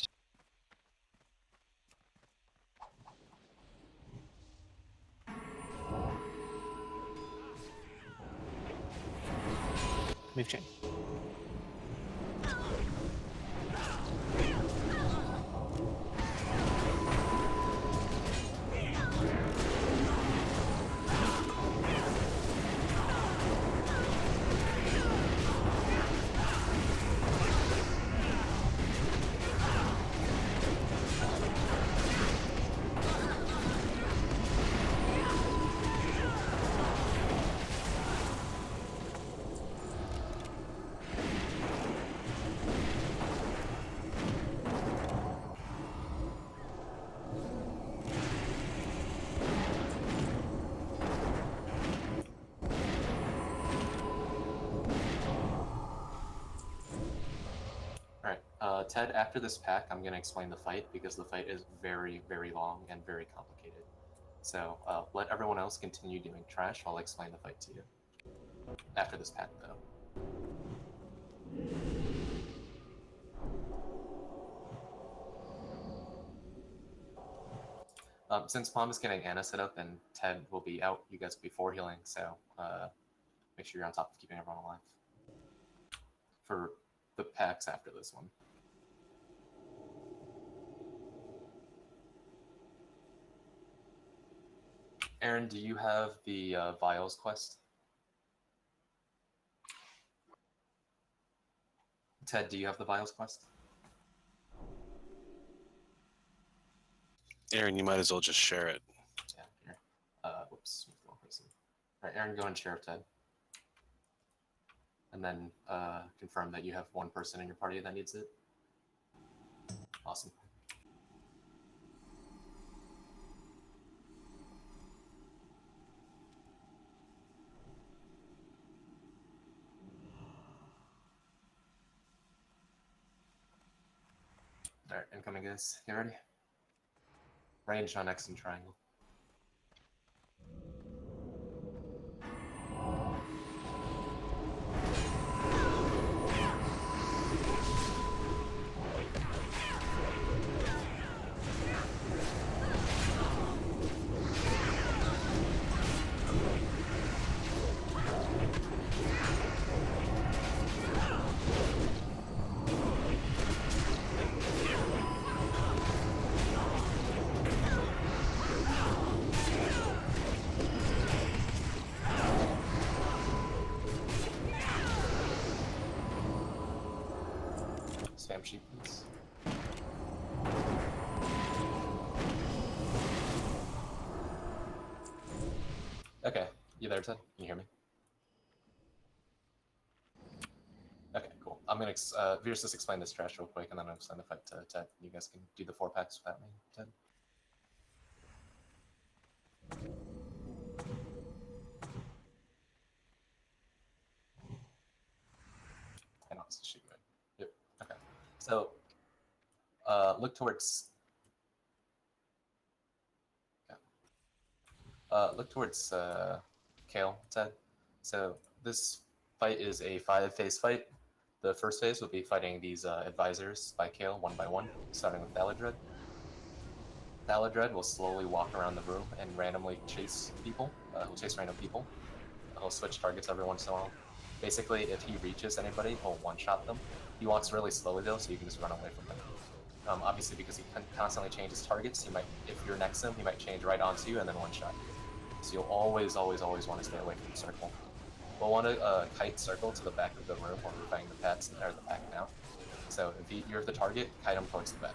Move chain. Ted, after this pack, I'm going to explain the fight because the fight is very, very long and very complicated. So let everyone else continue doing trash. I'll explain the fight to you. After this pack, though. Since Palm is getting Anna set up and Ted will be out, you guys will be 4 healing, so make sure you're on top of keeping everyone alive. For the packs after this one. Aaron, do you have the Vials quest? Ted, do you have the Vials quest? Aaron, you might as well just share it. Yeah, here. Whoops, wrong person. All right, Aaron, go and share it, Ted. And then confirm that you have 1 person in your party that needs it. Awesome. Alright, incoming guys. Get ready. Range on X and triangle. Spam sheet, please. Okay, you there, Ted? Can you hear me? Okay, cool. I'm gonna Veers just explain this trash real quick, and then I'm gonna send the fight to Ted. You guys can do the 4 packs without me, Ted. And also shoot good. Yep. Okay. So look towards. Yeah. Look towards Kale, Ted. So this fight is a 5-phase fight. The first phase will be fighting these advisors by Kale 1 by 1, starting with Thaladred. Thaladred will slowly walk around the room and randomly chase people. He'll chase random people. He'll switch targets every once in a while. Basically, if he reaches anybody, he'll one-shot them. He walks really slowly though, so you can just run away from him. Obviously, because he constantly changes targets, he might, if you're next to him, he might change right onto you and then one-shot you. So you'll always want to stay away from the circle. We'll want to kite circle to the back of the room where we're fighting the pets, or the back now. So if you're the target, kite him towards the back.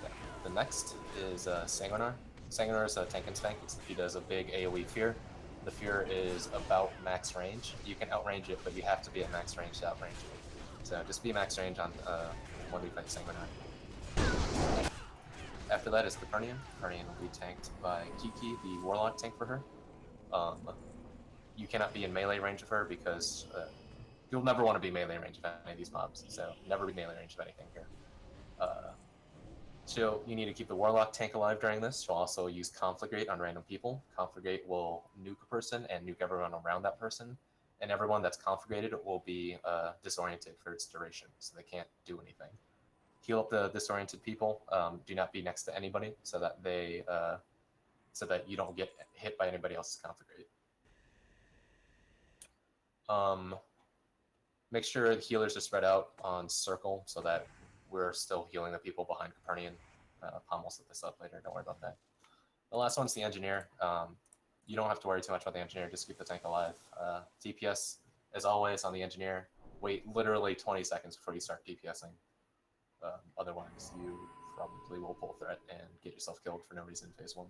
Okay. The next is Sanguinar. Sanguinar is a tank and spank. He does a big AoE fear. The fear is about max range. You can outrange it, but you have to be at max range to outrange it. So just be max range on when we fight Sanguinar. After that is Capernian. Capernian will be tanked by Kiki, the Warlock tank for her. You cannot be in melee range of her because you'll never want to be melee range of any of these mobs, so never be melee range of anything here. So you need to keep the Warlock tank alive during this. She'll also use Conflagrate on random people. Conflagrate will nuke a person and nuke everyone around that person, and everyone that's conflagrated will be disoriented for its duration, so they can't do anything. Heal up the disoriented people. Do not be next to anybody so that they so that you don't get hit by anybody else's conflagrate. Make sure the healers are spread out on circle so that we're still healing the people behind Capernian. Palm will set this up later, don't worry about that. The last one's the engineer. You don't have to worry too much about the engineer, just keep the tank alive. DPS, as always, on the engineer, wait literally 20 seconds before you start DPSing. Otherwise, you probably will pull threat and get yourself killed for no reason in phase 1.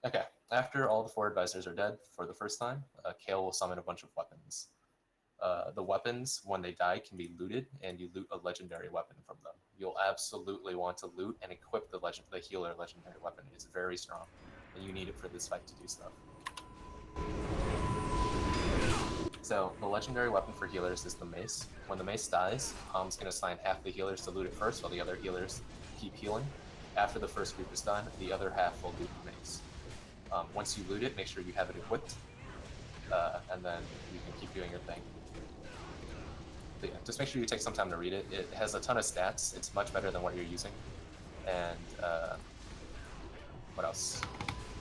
Okay, after all the 4 advisors are dead for the first time, Kale will summon a bunch of weapons. The weapons, when they die, can be looted, and you loot a legendary weapon from them. You'll absolutely want to loot and equip the healer legendary weapon. It's very strong, and you need it for this fight to do stuff. So, the legendary weapon for healers is the mace. When the mace dies, Palm's going to assign half the healers to loot it first, while the other healers keep healing. After the first group is done, the other half will loot the mace. Once you loot it, make sure you have it equipped, and then you can keep doing your thing. But yeah, just make sure you take some time to read it. It has a ton of stats. It's much better than what you're using. And what else?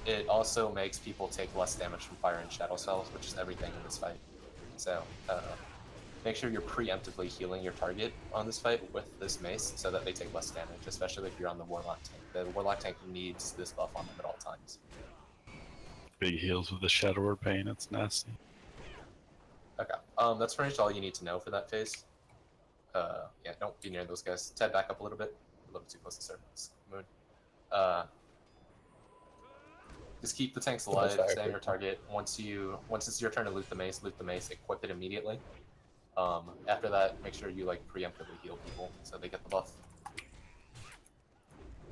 It also makes people take less damage from fire and shadow spells, which is everything in this fight. So make sure you're preemptively healing your target on this fight with this mace so that they take less damage, especially if you're on the Warlock tank. The Warlock tank needs this buff on them at all times. Big heals with the Shadow Word Pain, it's nasty. Okay, that's pretty much all you need to know for that phase. Yeah, don't be near those guys. Ted, back up a little bit. A little too close to surface. Moon. Just keep the tanks alive, stay on your target. Once it's your turn to loot the mace, equip it immediately. After that, make sure you like preemptively heal people so they get the buff.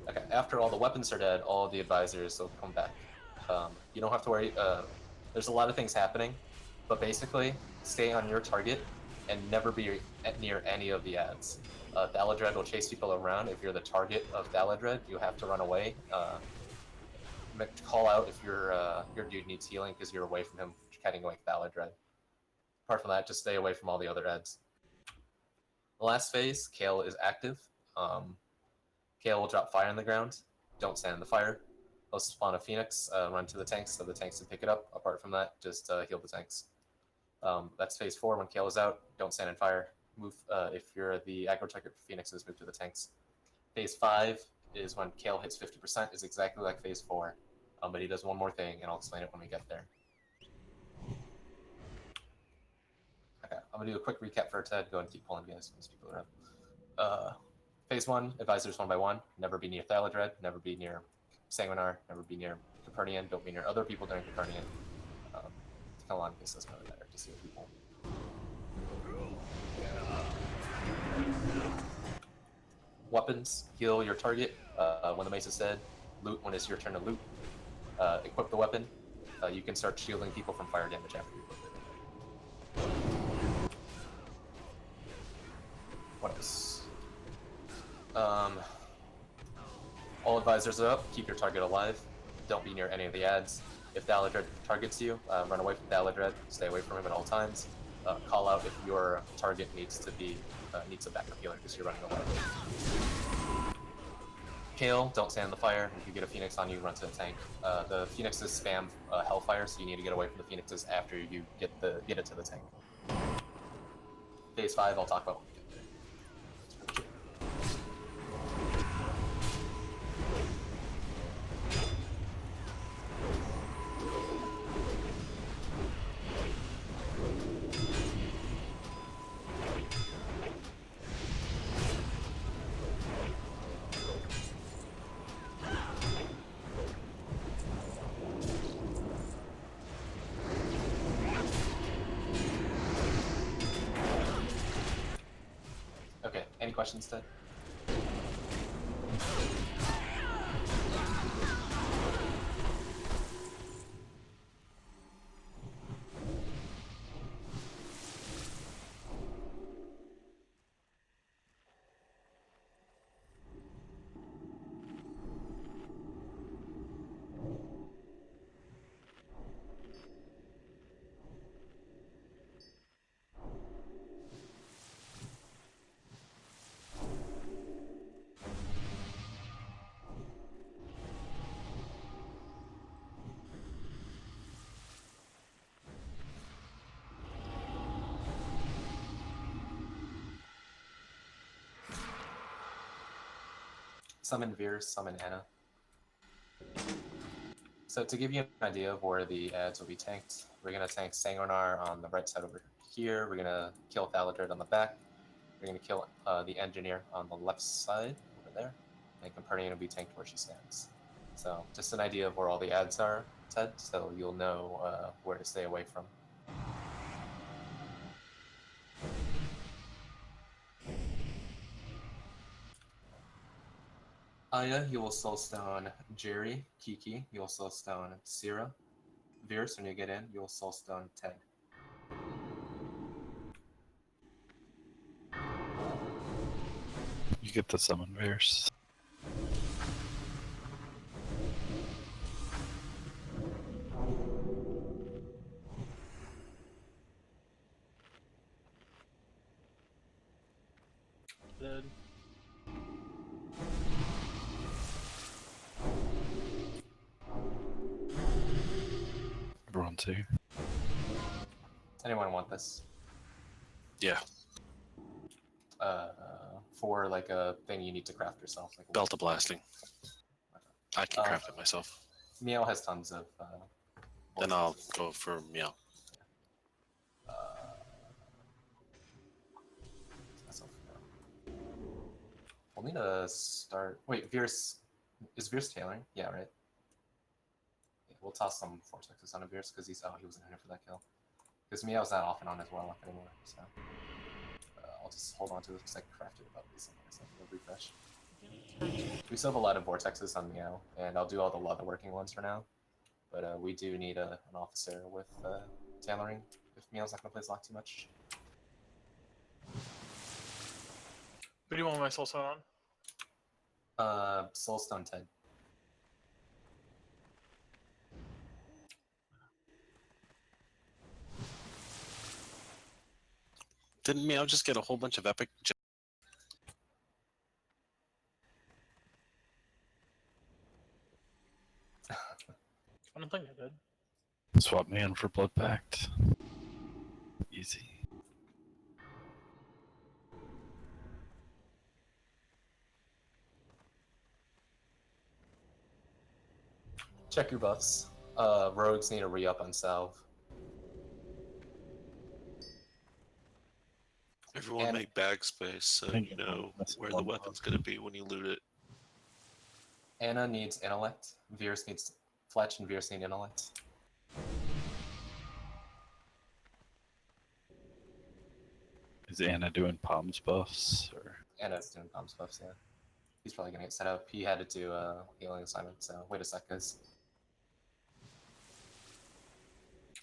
Okay, after all the weapons are dead, all the advisors will come back. You don't have to worry. There's a lot of things happening, but basically, stay on your target and never be near any of the ads. Thaladred will chase people around. If you're the target of Thaladred, you have to run away. Call out if your dude needs healing because you're away from him heading away Thaladred. Apart from that, just stay away from all the other ads. The last phase, Kale is active. Kale will drop fire on the ground. Don't stand in the fire. He'll spawn a Phoenix, run to the tanks so the tanks can pick it up. Apart from that, just heal the tanks. That's phase 4 when Kale is out. Don't stand in fire. Move if you're the aggro target for Phoenixes, move to the tanks. Phase 5 is when Kale hits 50%, is exactly like phase 4. But he does one more thing, and I'll explain it when we get there. Okay, I'm gonna do a quick recap for Ted. Go and keep pulling guys when these people are up. Phase 1, advisors 1 by 1. Never be near Thaladred. Never be near Sanguinar. Never be near Capernian. Don't be near other people during Capernian. Callonicus doesn't really matter. Just heal people. Weapons. Heal your target when the mace is dead. Loot when it's your turn to loot. Equip the weapon. You can start shielding people from fire damage after you equip it. What else? All advisors are up. Keep your target alive. Don't be near any of the ads. If Thaladred targets you, run away from Thaladred. Stay away from him at all times. Call out if your target needs a backup healer because you're running away. Kale, don't stand in the fire. If you get a Phoenix on you, run to the tank. The Phoenixes spam Hellfire, so you need to get away from the Phoenixes after you get it to the tank. Phase 5, I'll talk about when we get there. That's pretty Okay, any questions, Ted? Summon Veers, summon Anna. So to give you an idea of where the ads will be tanked, we're going to tank Sanguinar on the right side over here. We're going to kill Thaladred on the back. We're going to kill the Engineer on the left side over there. And Capernian will be tanked where she stands. So just an idea of where all the ads are, Ted, so you'll know where to stay away from. Aya, you will soulstone Jerry. Kiki, you will soulstone Syrah. Veers, when you get in, you will soulstone Ted. You get the summon verse. Dead. Everyone's here. Anyone want this? Yeah, For like a thing you need to craft yourself. Like belt of blasting. I can craft it myself. Meow has tons of. Then I'll go for Meow. Myself, yeah. We'll need to start. Wait, Veer's is Veer's tailoring? Yeah, right. Yeah, we'll toss some vortexes on Veer's because he wasn't here for that kill. Because Meow's not often on his warlock anymore, so I'll just hold on to this because I crafted about recently. So I'll refresh. We still have a lot of vortexes on Meow, and I'll do all the leather working ones for now. But we do need an officer with tailoring if Meow's not going to play Zlock too much. What do you want my soul stone on? Soulstone Ted. Didn't Meow just get a whole bunch of epic? I don't think I did. Swap me in for Blood Pact. Easy. Check your buffs. Rogues need a re-up on salve. Everyone And- make bag space so you know where the weapon's gonna be when you loot it. Anna needs intellect. Veers needs Fletch, and Veers need intellect. Is Anna doing palms buffs? Or Anna's doing comms buffs, yeah. He's probably gonna get set up. He had to do a healing assignment, so wait a sec, guys.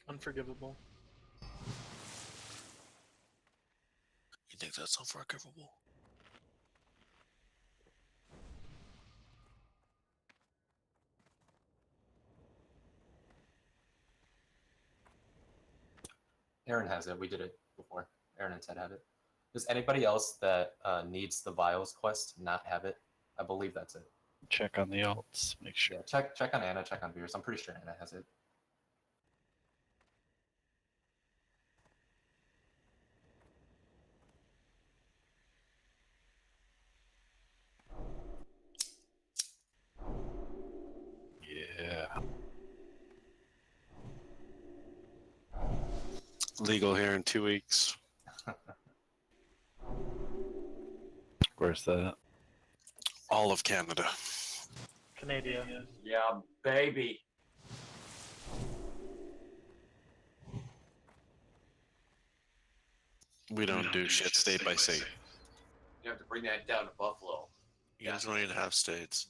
Unforgivable. You think that's unforgivable? Aaron has it. We did it before. Aaron and Ted had it. Does anybody else that needs the Vials quest not have it? I believe that's it. check on the alts, make sure. Yeah, check on Anna, check on Veers. I'm pretty sure Anna has it. Yeah. Legal here in 2 weeks. Where's that? All of Canada. Canada. Yeah, baby. We don't do shit state by state. You have to bring that down to Buffalo. You guys don't even have states.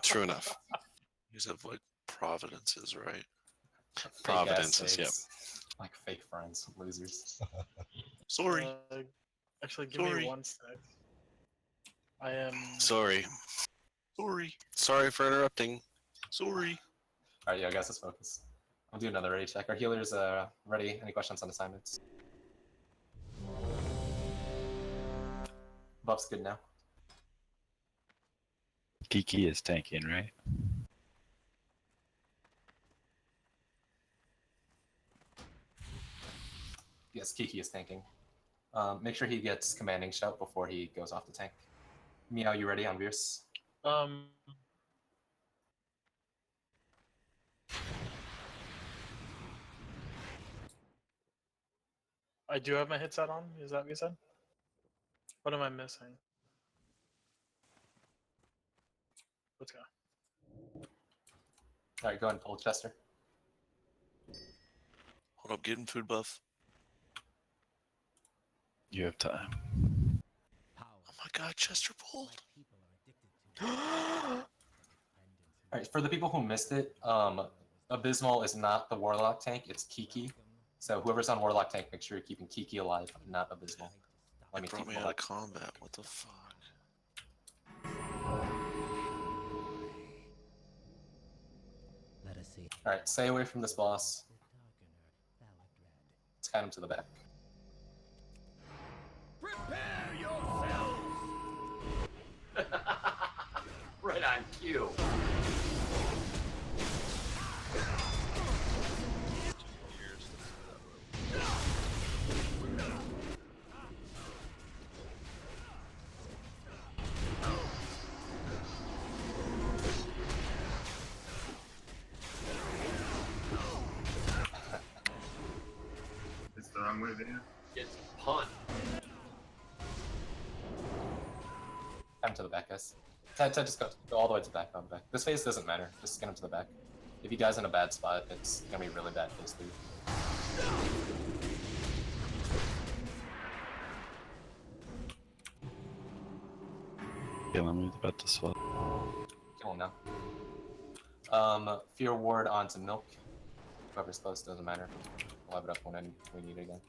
True enough. You guys have like providences, right? Fake-ass Providences, yep. states. Like fake friends, losers. Sorry. Actually, give Sorry. me 1 sec. I am. Sorry. Sorry. Sorry for interrupting. Sorry. Alright, yeah, guys, let's focus. I'll do another ready check. Our healers ready. Any questions on assignments? Buff's good now. Kiki is tanking, right? Yes, Kiki is tanking. Make sure he gets commanding shout before he goes off the tank. Meow, you ready on Veers? I do have my hit set on. Is that what you said? What am I missing? Let's go. Alright, go ahead and pull Chester. Hold up, getting food buff. You have time. Oh my god, Chester pulled. Alright, for the people who missed it, Abysmal is not the Warlock tank, it's Kiki. So whoever's on Warlock tank, make sure you're keeping Kiki alive, not Abysmal. Let me It brought keep me him out of alive. combat. What the fuck? Let us see. Alright, stay away from this boss. Let's guide him to the back. Prepare yourself! you. It's the wrong way there. It's punt. Come to the back, guys. Ted, just go all the way to the back, on the back. This phase doesn't matter. Just get him to the back. If he dies in a bad spot, it's gonna be really bad phase 3. Kill him with about to swap. Kill him now. Fear ward onto Milk. Whoever's close, doesn't matter. We'll have it up when we need it again.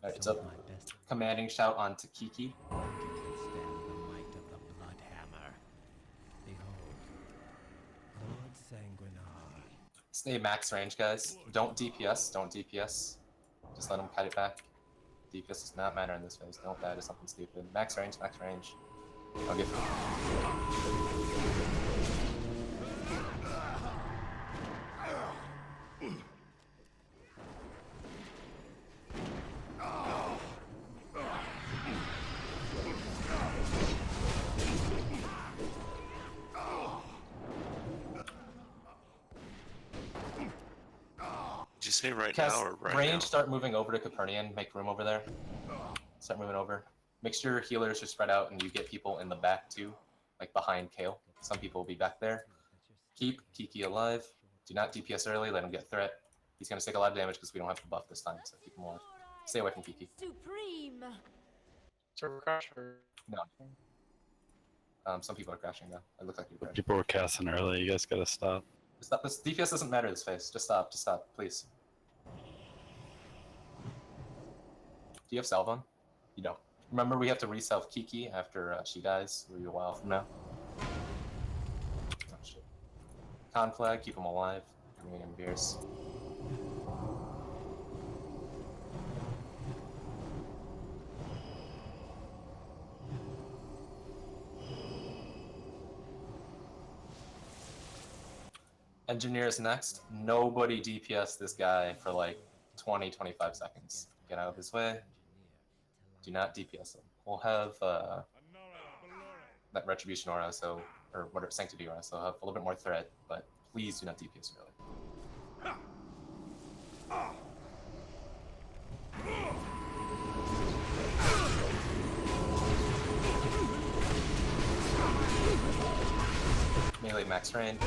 Alright, it's up. Commanding shout onto Kiki. Stand the might of the blood hammer. Behold, Lord Sanguinar. Stay max range, guys. Don't DPS. Don't DPS. Just let him cut it back. DPS does not matter in this phase. Don't die to something stupid. Max range, max range. I'll get Did you say right Cast now or right range, now? start moving over to Copernican. Make room over there. Start moving over. Make sure your healers are spread out and you get people in the back too, like behind Kale. Some people will be back there. Keep Kiki alive. Do not DPS early. Let him get threat. He's gonna take a lot of damage because we don't have the buff this time, so keep him alive. Stay away from Kiki. Supreme. Server crash or No. Some people are crashing though. It looks like you're crashing. People were casting early. You guys gotta stop. Stop. This DPS doesn't matter this phase. Just stop. Just stop, please. Do you have salve on? You don't. Remember, we have to resalve Kiki after she dies. Maybe a while from now. Oh shit. Con flag. Keep him alive. Giving him beers. Engineers next. Nobody DPS this guy for like 20-25 seconds. Get out of his way. Do not DPS him. We'll have that Retribution aura, so, or whatever, Sanctity aura, so have a little bit more threat, but please do not DPS early. Melee max range.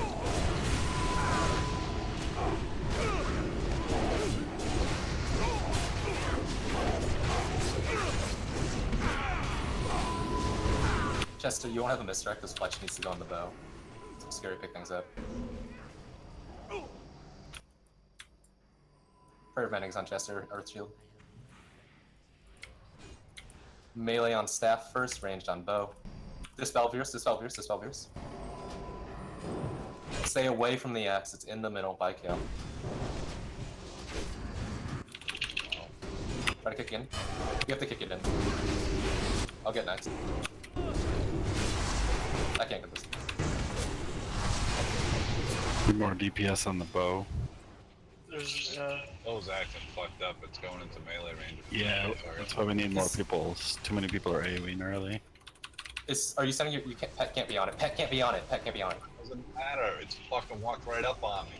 Chester, you won't have a misdirect because Fletch needs to go on the bow. It's scary, pick things up. Prayer bendings on Chester, Earth Shield. Melee on staff first, ranged on bow. Dispel Fierce, Dispel Fierce, Dispel Fierce. Stay away from the axe, it's in the middle by Kale. Try to kick in. You have to kick it in. I'll get next. I can't get this. Need more DPS on the bow. there's Bow's acting fucked up. It's going into melee range. Yeah, that's why we need more people. Too many people are AoEing early. Are you saying you can't, Pet can't be on it? Pet can't be on it. Pet can't be on it. Doesn't matter. It's fucking walked right up on me.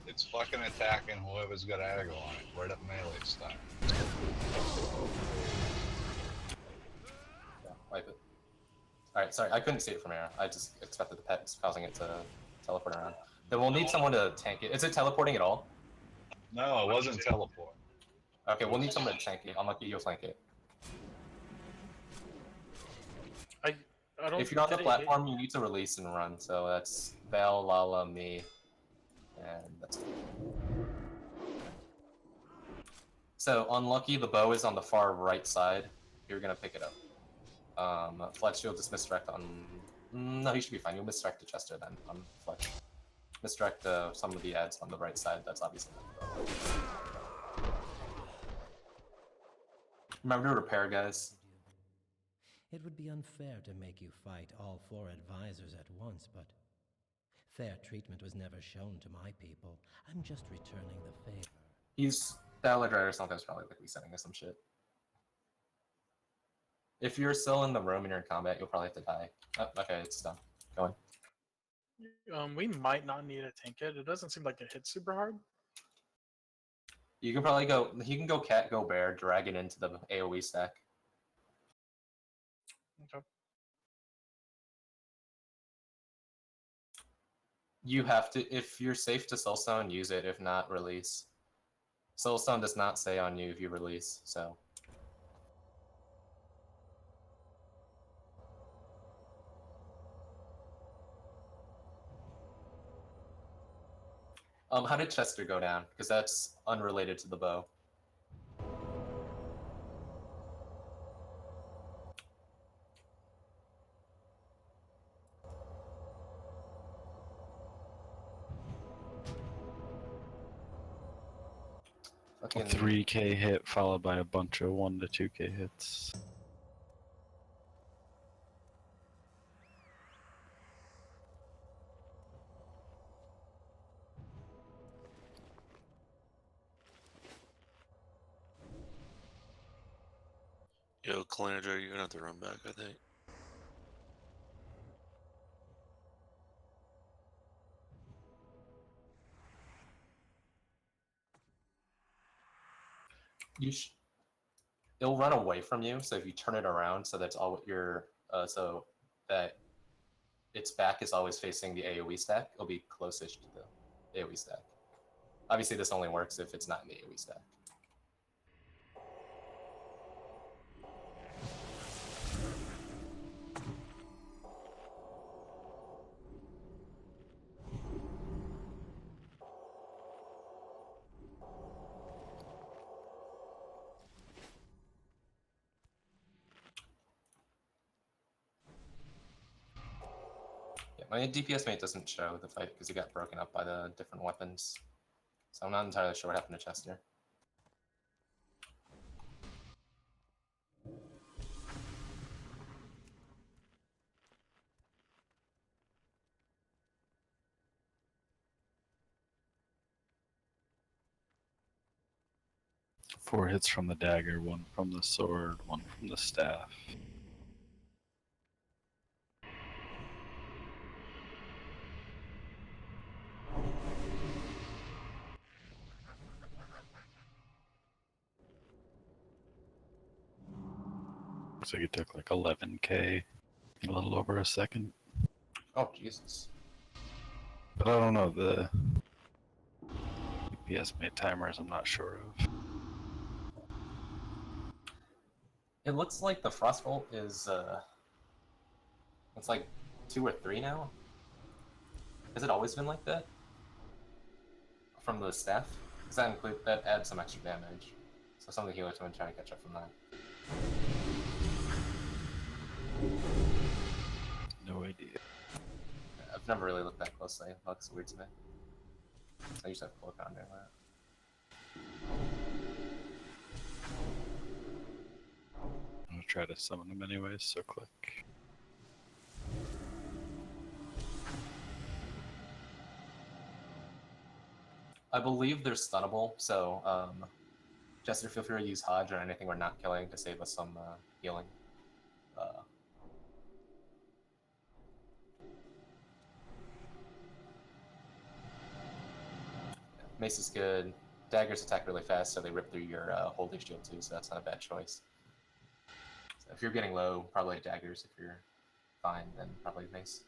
It's fucking attacking whoever's got Aggle on it. Right up melee style. Yeah, wipe it. Alright, sorry, I couldn't see it from here. I just expected the pet was causing it to teleport around. Then we'll need someone to tank it. Is it teleporting at all? No, it wasn't teleport. Okay, we'll need someone to tank it. Unlucky, you'll flank it. I don't. If you're on the did it platform, you need to release and run. So that's Val, Lala, me, and that's it. So unlucky, the bow is on the far right side. You're gonna pick it up. Fletch, you'll just misdirect on. No, he should be fine. You'll misdirect to Chester then on Fletch. Misdirect some of the ads on the right side. That's obviously not the bow. Remember to repair, guys. It would be unfair to make you fight all 4 advisors at once, but Fair treatment was never shown to my people. I'm just returning the favor. He's Ballad Rider sometimes probably like resetting or some shit. If you're still in the room and you're in combat, you'll probably have to die. Oh, okay, it's done. Go on. We might not need to tank it. It doesn't seem like it hits super hard. You can probably go. He can go cat, go bear, drag it into the AOE stack. Okay. You have to, if you're safe to Soulstone, use it. If not, release. Soulstone does not stay on you if you release, so. How did Chester go down? Because that's unrelated to the bow. A Fucking 3k hit followed by a bunch of 1 to 2k hits. Yo, Calandra, you're gonna have to run back, I think. It'll run away from you. So if you turn it around, so that's all your, so that its back is always facing the AOE stack, it'll be closest to the AOE stack. Obviously, this only works if it's not in the AOE stack. Yeah, my DPS mate doesn't show the fight because he got broken up by the different weapons. So I'm not entirely sure what happened to Chester. Four hits from the dagger, 1 from the sword, 1 from the staff. Looks like it took like 11k, a little over a second. Oh, Jesus. But I don't know, the DPS made timers I'm not sure of. It looks like the Frostbolt is, it's like 2 or 3 now? Has it always been like that? From the staff? Does that include, that adds some extra damage. So some of the healers have been trying to catch up from that. No idea. I've never really looked that closely. It looks weird to me. I used to have to look on there. I'm gonna try to summon them anyways, so click. I believe they're stunnable, so Jester, feel free to use Hodge or anything we're not killing to save us some healing. Mace is good. Daggers attack really fast, so they rip through your holy shield too, so that's not a bad choice. So if you're getting low, probably daggers. If you're fine, then probably mace.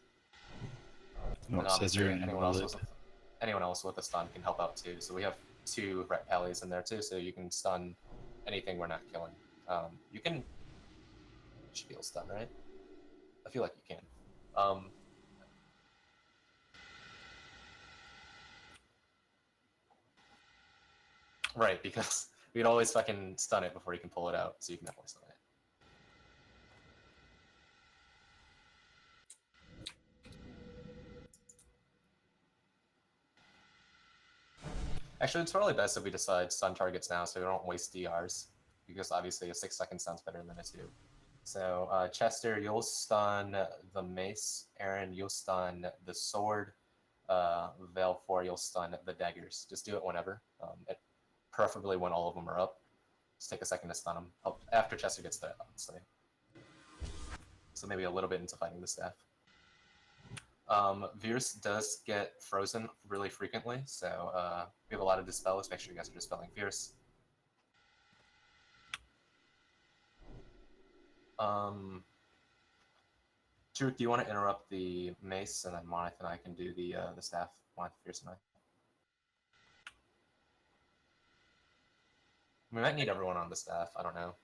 No, And it says obviously, you're invalid. anyone else with a stun can help out too. So we have 2 ret pallies in there too, so you can stun anything we're not killing. You can. You should be able to stun, right? I feel like you can. Right, because we can always fucking stun it before you can pull it out, so you can definitely stun it. Actually, it's probably best if we decide stun targets now so we don't waste DRs, because obviously a 6-second stun's better than a 2. So, Chester, you'll stun the mace. Aaron, you'll stun the sword. Veil 4, you'll stun the daggers. Just do it whenever. Preferably when all of them are up. Just take a second to stun them. After Chester gets there, honestly. So maybe a little bit into fighting the staff. Virus does get frozen really frequently, so we have a lot of dispels. Make sure you guys are dispelling Virus. Truk, do you want to interrupt the mace, and then Monith and I can do the staff? Monith, Fierce, and I. We might need everyone on the staff. I don't know.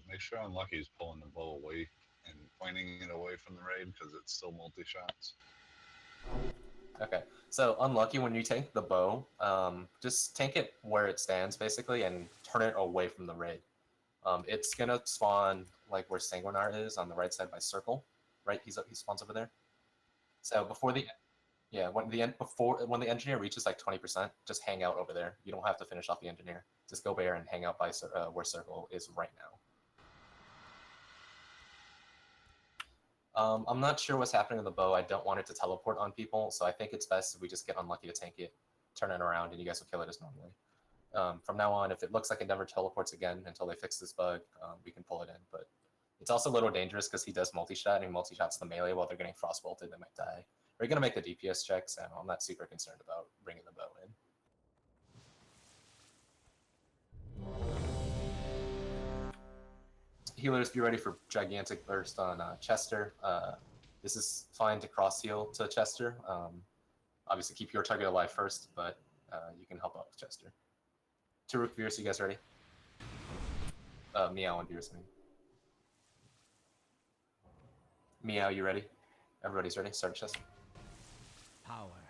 Make sure Unlucky's pulling the bow away and pointing it away from the raid because it's still multi-shots. Okay, so Unlucky, when you tank the bow, just tank it where it stands, basically, and turn it away from the raid. It's gonna spawn like where Sanguinar is on the right side by Circle, right? He spawns over there. So before the when the engineer reaches like 20%, just hang out over there. You don't have to finish off the engineer. Just go there and hang out by where Circle is right now. I'm not sure what's happening with the bow. I don't want it to teleport on people, so I think it's best if we just get Unlucky to tank it, turn it around, and you guys will kill it as normally. From now on, if it looks like it never teleports again until they fix this bug, we can pull it in. But it's also a little dangerous because he does multi-shot, and he multi-shots the melee while they're getting frostbolted. They might die. We're going to make the DPS check, so I'm not super concerned about bringing the bow in. Healers, be ready for Gigantic Burst on Chester. This is fine to cross-heal to Chester. Obviously, keep your target alive first, but you can help out with Chester. Taruk, Virus, you guys ready? Meow and Virus, I mean. Meow, you ready? Everybody's ready? Start Chester. Power.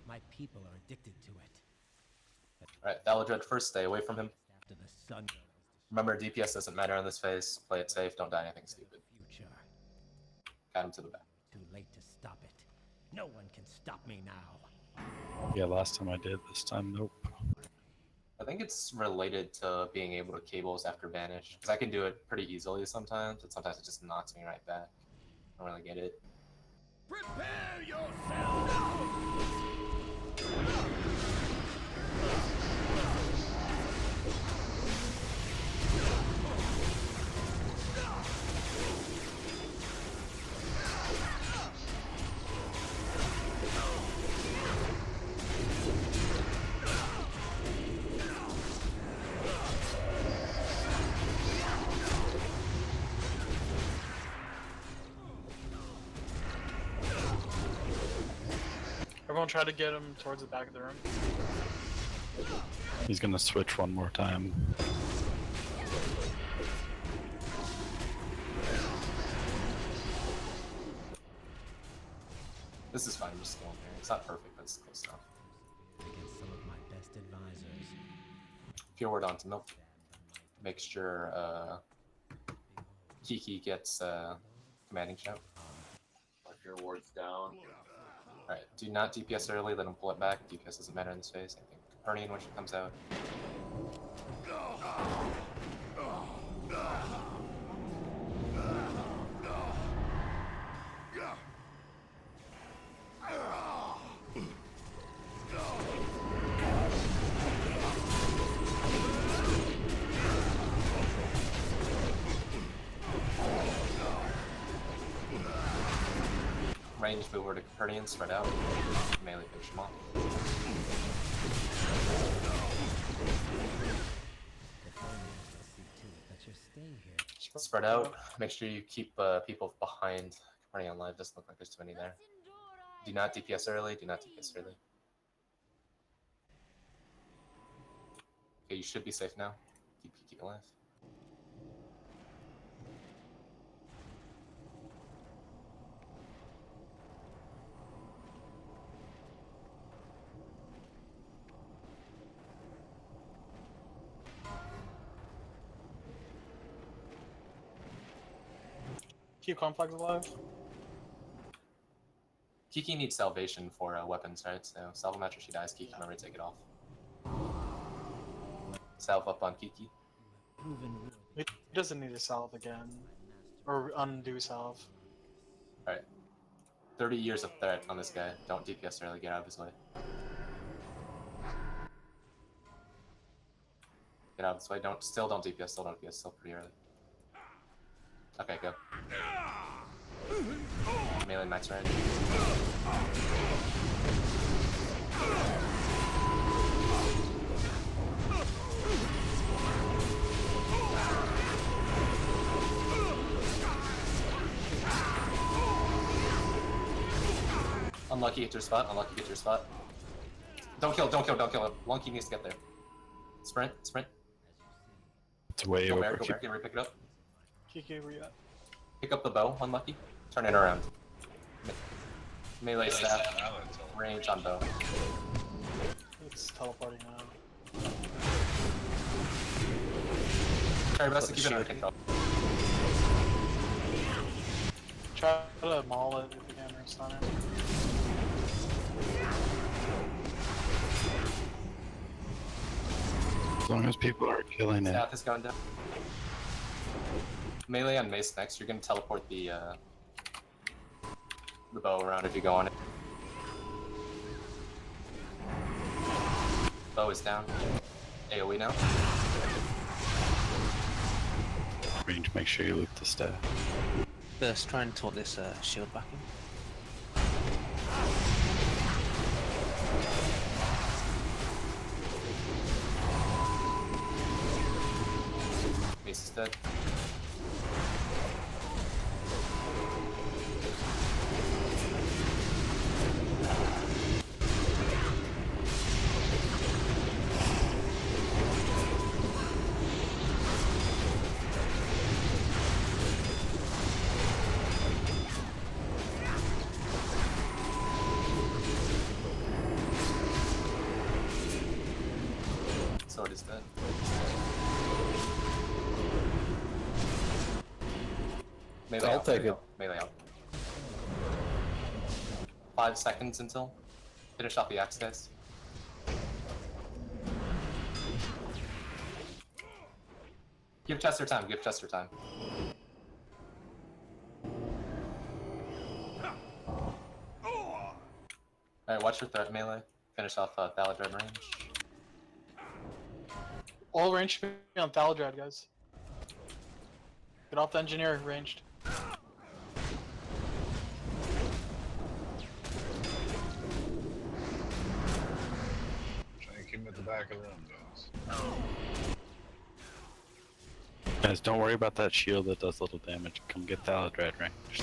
My people are addicted to it. Alright, Valadred first, stay away from him. After the sun. Remember, DPS doesn't matter on this phase. Play it safe, don't die anything stupid. Future. Got him to the back. Too late to stop it. No one can stop me now. Yeah, last time I did. This time, nope. I think it's related to being able to cables after Vanish. Because I can do it pretty easily sometimes, but sometimes it just knocks me right back. I don't really get it. Prepare yourself! Everyone try to get him towards the back of the room. He's gonna switch one more time. This is fine, I'm just going here. It's not perfect, but it's close enough. Against some of my best advisors. Pure word onto Milk. Make sure Kiki gets commanding shout. Like your ward's down. Alright, do not DPS early, let him pull it back. DPS doesn't matter in this phase. I think Capernian when she comes out. Range move over to Capernian, spread out. Melee finish him off. Spread out. Make sure you keep people behind Capernian alive. Doesn't look like there's too many there. Do not DPS early. Do not DPS early. Okay, you should be safe now. Keep alive. Keep Complex alive. Kiki needs salvation for weapons, right? So salve him after she dies. Kiki, remember to take it off. Salve up on Kiki. He doesn't need to salve again. Or undo salve. Alright. 30 years of threat on this guy. Don't DPS early, get out of his way. Get out of his way, still don't DPS, still pretty early. Okay, go. Melee max range. Unlucky, get your spot. Unlucky, get your spot. Don't kill him. Lunky needs to get there. Sprint. It's way Go over. Merrick, get ready, pick it up. Kiki, where you at? Pick up the bow, Unlucky. Turn it around. Melee staff. Range on bow. It's teleporting now. Try your best to keep it under control. Try to maul it if you can, or stun it. As long as people are killing it. Staff is going down. Melee on mace next. You're gonna teleport the bow around if you go on it. Bow is down. AoE now. Range, make sure you loop the staff. First, try and taunt this shield back in. Mace is dead. Sword is dead. Melee I'll out, take melee it. out, melee out. 5 seconds until. Finish off the axe, guys. Give Chester time, Alright, watch your threat melee. Finish off Thaladred range. All range should be on Thaladred, guys. Get off the engineer ranged. Trying to keep him at the back of the room, guys. Guys, don't worry about that shield that does little damage. Come get Thaladred range.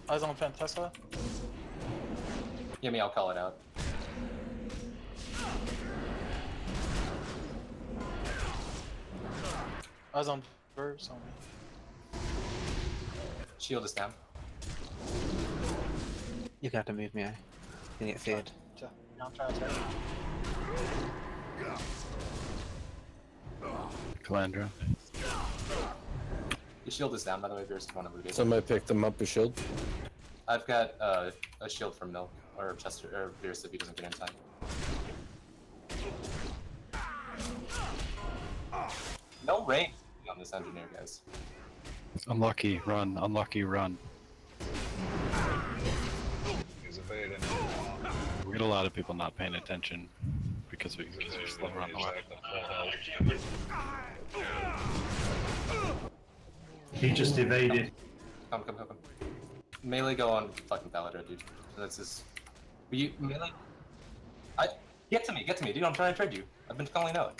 Eyes on Fantessa. Give me, I'll call it out. Eyes on Verse on me. Shield is down. You're gonna have to move me, eh? You get feared. Yeah, I'm trying to attack. Calandra. Your shield is down, by the way, Beers, if you want to move it. Somebody picked them up a shield. I've got a shield from Milk, or Chester, or Beers if he doesn't get in time. No range on this engineer, guys. Unlucky, run. Unlucky, run. He's evading. We get a lot of people not paying attention because we're slow run a lot. He just evaded. Come. Melee go on fucking Thaladred, dude. That's his. You melee? Get to me, dude. I'm trying to trade you. I've been calling out.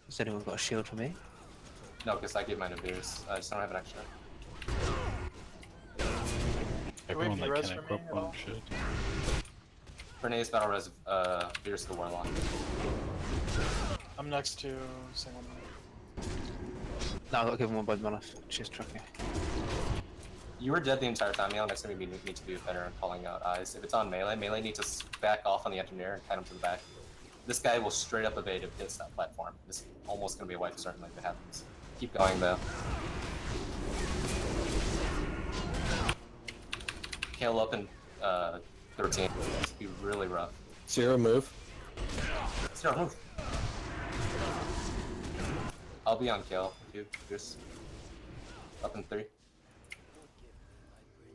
Has anyone got a shield for me? No, because I gave mine to Beers. I just don't have an extra. Everyone that res can for equip me at one all? should. Renee's battle res, Beers the Warlock. I'm next to single man. No, I got given one by Monolith. She's tricky. You were dead the entire time. Melee next time you need to be better at calling out eyes. If it's on melee needs to back off on the engineer and kite him to the back. This guy will straight up evade if it hits that platform. This is almost gonna be a wipe certainly if it happens. Keep going though. Kill up and 13. It's be really rough. Zero move. Zero move. I'll be on kill if you just up in 3.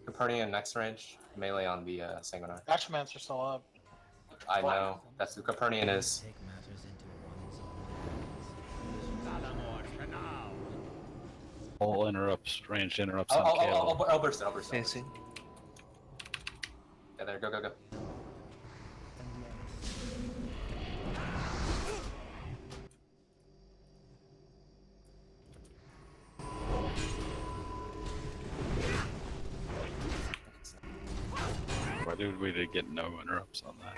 Capernian next range, melee on the Sanguinar. Ashmans are still up. I know, that's who Capernian is. Take matters into one's own hands. All interrupts, ranged interrupts on I'll burst it, I'll burst it. Yeah, see. Yeah, there, go, go, go. Why did we get no interrupts on that?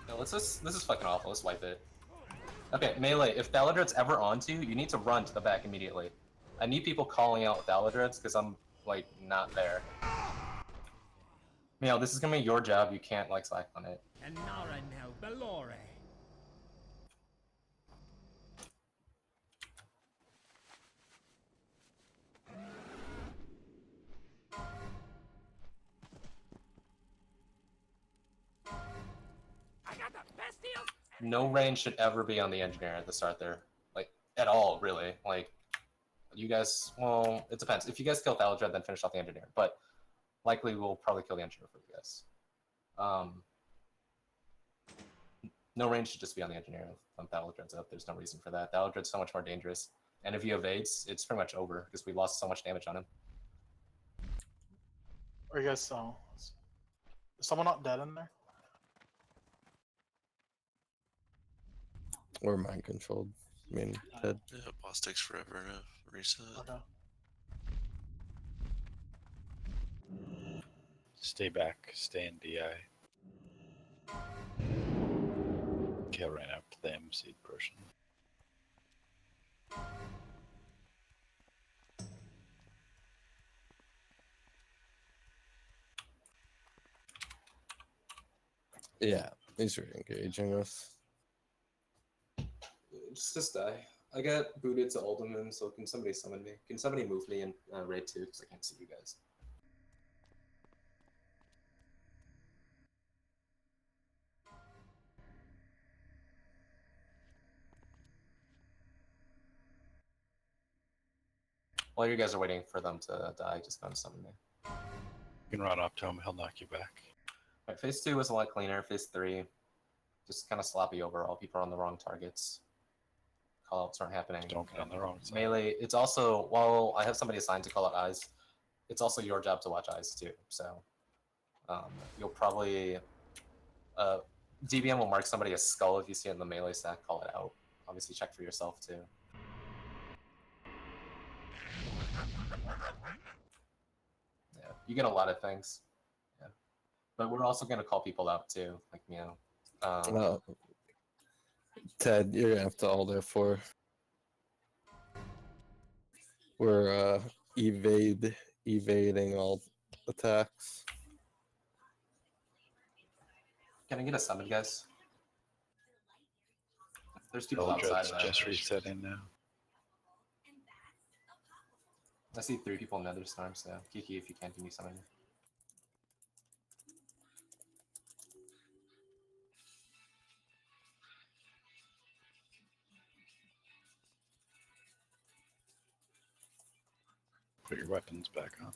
No, this is fucking awful, let's wipe it. Okay, melee, if Thaladred's ever onto you, you need to run to the back immediately. I need people calling out Thaladred's because I'm, like, not there. Meow, this is gonna be your job, you can't, like, slack on it. And Nara now Belore. I got the best deal. No range should ever be on the engineer at the start there. Like, at all, really. Like, you guys, well, it depends. If you guys kill Thaladred, then finish off the engineer. But likely we'll probably kill the engineer for you guys. No range should just be on the engineer when Thaladred's up. There's no reason for that. Thaladred's so much more dangerous. And if he evades, it's pretty much over because we lost so much damage on him. Or you guys still? Is someone not dead in there? We're mind controlled. I mean, dead. Yeah, boss takes forever to reset. Okay. Stay back, stay in DI. Kill right after the MC portion. Yeah, he's re-engaging us. Just die. I got booted to Alderman, so can somebody summon me? Can somebody move me in raid 2? Because I can't see you guys. While you guys are waiting for them to die, just go and summon me. You can run up to him, he'll knock you back. Right, phase 2 was a lot cleaner. Phase 3, just kind of sloppy overall. People are on the wrong targets. Callouts aren't happening. Don't get on the wrong side. Melee, it's also, while I have somebody assigned to call out eyes, it's also your job to watch eyes too. So you'll probably, DBM will mark somebody a skull if you see it in the melee stack, call it out. Obviously check for yourself too. Yeah, you get a lot of things. Yeah, but we're also gonna call people out too, like No. Ted, you're gonna have to alder for. We're evading all attacks. Can I get a summon, guys? There's people Eldred's outside of that. just resetting now. I see 3 people in Nether Storm, so Kiki, if you can, me summon. Put your weapons back on.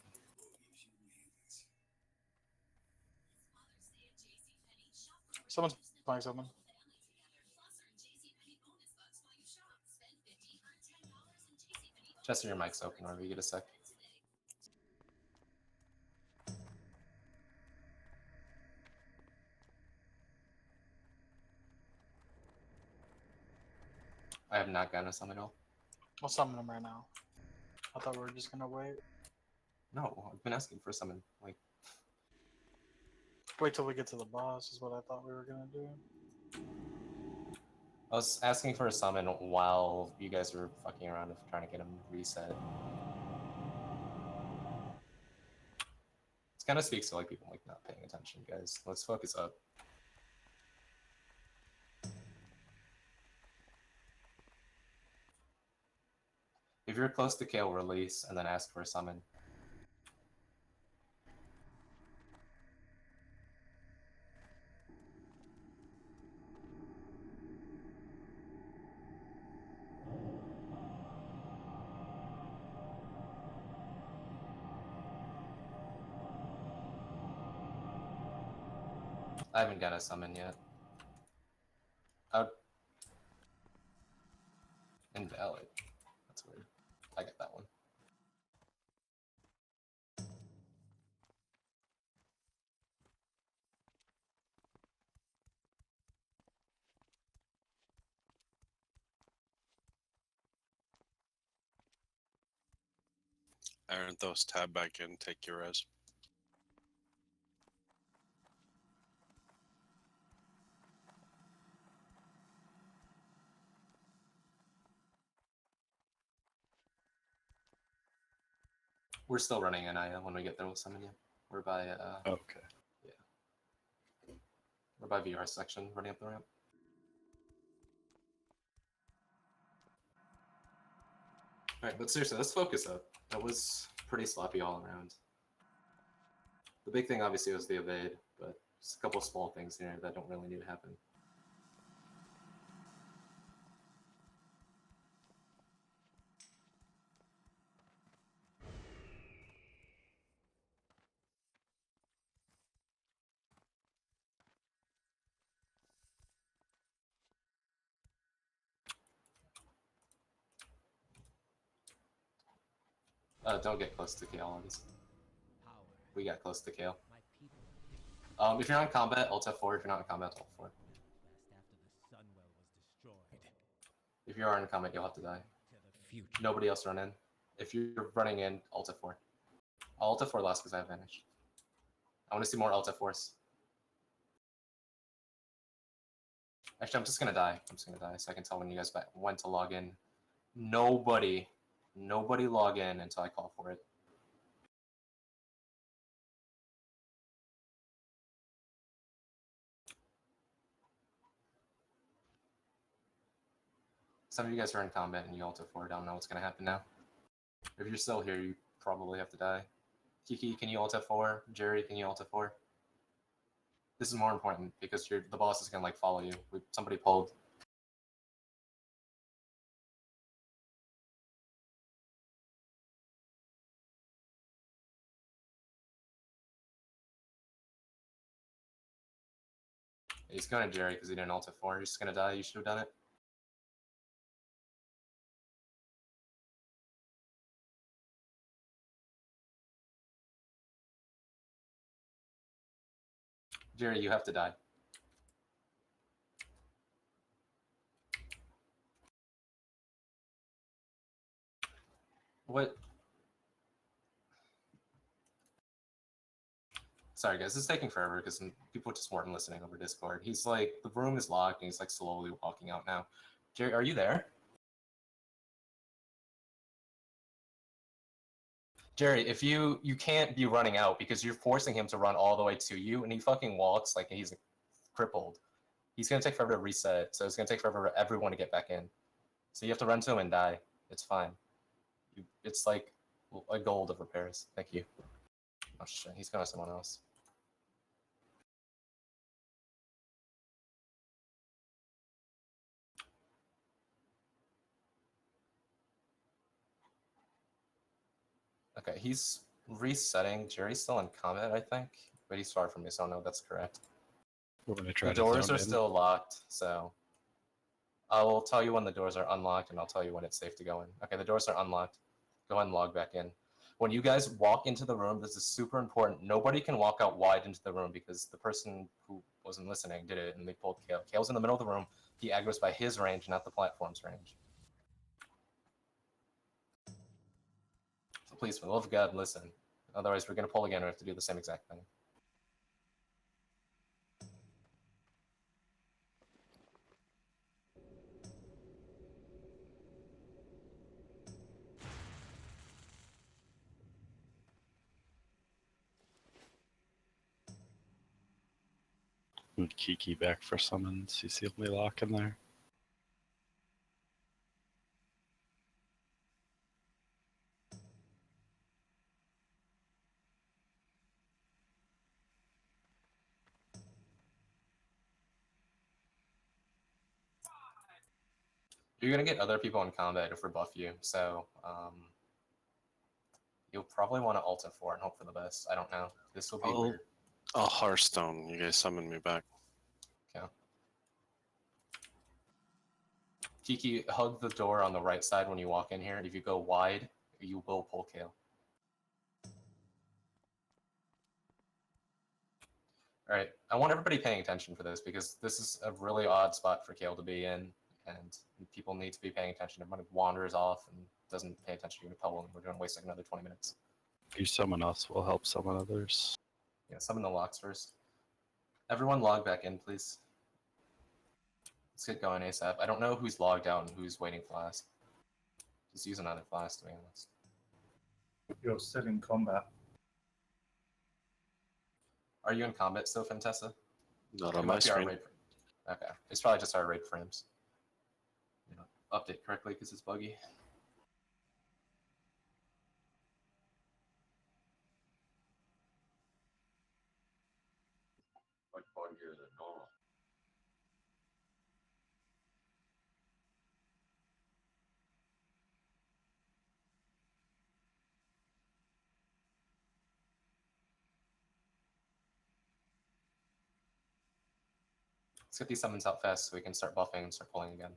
Someone's buying something. Chester, your mic's open whenever you get a sec. I have not gotten a summon at all. I'll summon them right now. I thought we were just gonna wait. No, I've been asking for a summon. Like, Wait till we get to the boss is what I thought we were gonna do. I was asking for a summon while you guys were fucking around trying to get him reset. It kind of speaks to like people like not paying attention, guys. Let's focus up. If you're close to Kale, release and then ask for a summon. I haven't got a summon yet. Invalid. That's weird. I get that one. Aaron, those tab back in, take your res. We're still running Naya when we get there. We'll summon you. We're by Okay. we're by VR section, running up the ramp. Alright, but seriously, let's focus up. That was pretty sloppy all around. The big thing obviously was the evade, but just a couple small things here that don't really need to happen. Don't get close to Kale, obviously. We got close to Kale. If you're on combat, Alt F4. If you're not in combat, Alt F4. If you are in combat, you'll have to die. Nobody else run in. If you're running in, Alt F4. I'll Alt F4 last because I have advantage. I want to see more Alt F4s. Actually, I'm just gonna die. I'm just gonna die so I can tell when you guys when to log in. Nobody log in until I call for it. Some of you guys are in combat and you Alt F4. Don't know what's gonna happen now. If you're still here, you probably have to die. Kiki, can you Alt F4? Jerry, can you Alt F4? This is more important because the boss is gonna like follow you. Somebody pulled. He's going to Jerry because he didn't Alt F4. He's just gonna die. You should have done it. Jerry, you have to die. What? Sorry guys, this is taking forever because people just weren't listening over Discord. He's like, the room is locked and he's like slowly walking out now. Jerry, are you there? Jerry, if you can't be running out because you're forcing him to run all the way to you and he fucking walks like he's crippled. He's gonna take forever to reset, so it's gonna take forever for everyone to get back in. So you have to run to him and die. It's fine. It's like a gold of repairs. Thank you. Oh shit, he's going to someone else. Okay, he's resetting. Jerry's still in combat, I think, but he's far from me, so I know that's correct. We're gonna try The to doors zone are in. still locked, so I will tell you when the doors are unlocked, and I'll tell you when it's safe to go in. Okay, the doors are unlocked. Go ahead and log back in. When you guys walk into the room, this is super important. Nobody can walk out wide into the room because the person who wasn't listening did it, and they pulled Kale. Kale's in the middle of the room. He aggroes by his range, not the platform's range. So please, for the love of God, listen. Otherwise, we're going to pull again and we have to do the same exact thing. Move Kiki back for summons. He's the only lock in there. You're gonna get other people in combat to rebuff you, so you'll probably want to ult F4 and hope for the best. I don't know. This will be weird. I'll Hearthstone. You guys summon me back. Okay. Kiki, hug the door on the right side when you walk in here. If you go wide, you will pull Kale. Alright, I want everybody paying attention for this because this is a really odd spot for Kale to be in, and people need to be paying attention. Everybody wanders off and doesn't pay attention to Pebble, and we're going to waste like another 20 minutes. If you summon us, we'll help summon others. Yeah, summon the locks first. Everyone log back in, please. Let's get going ASAP. I don't know who's logged out and who's waiting for last. Just use another class, to be honest. You're still in combat. Are you in combat still, Fantessa? Not on my screen. Okay, it's probably just our raid frames. You know, update correctly because it's buggy. Much buggier than normal. Let's get these summons out fast so we can start buffing and start pulling again.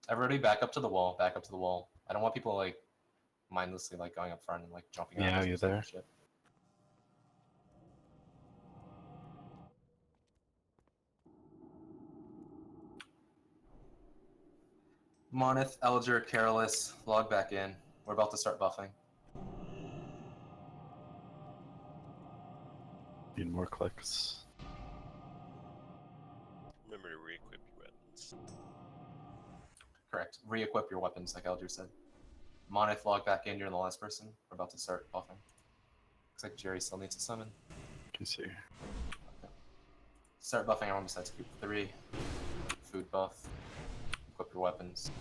Everybody back up to the wall, back up to the wall. I don't want people like mindlessly like going up front and like jumping out. Yeah, you there? Shit. Monith, Elger, Careless, log back in. We're about to start buffing. Need more clicks. Remember to re-equip your weapons. Correct. Re-equip your weapons, like Elger said. Monith, log back in. You're the last person. We're about to start buffing. Looks like Jerry still needs to summon. Can see. Okay. Start buffing everyone besides group 3. Food buff. Equip your weapons.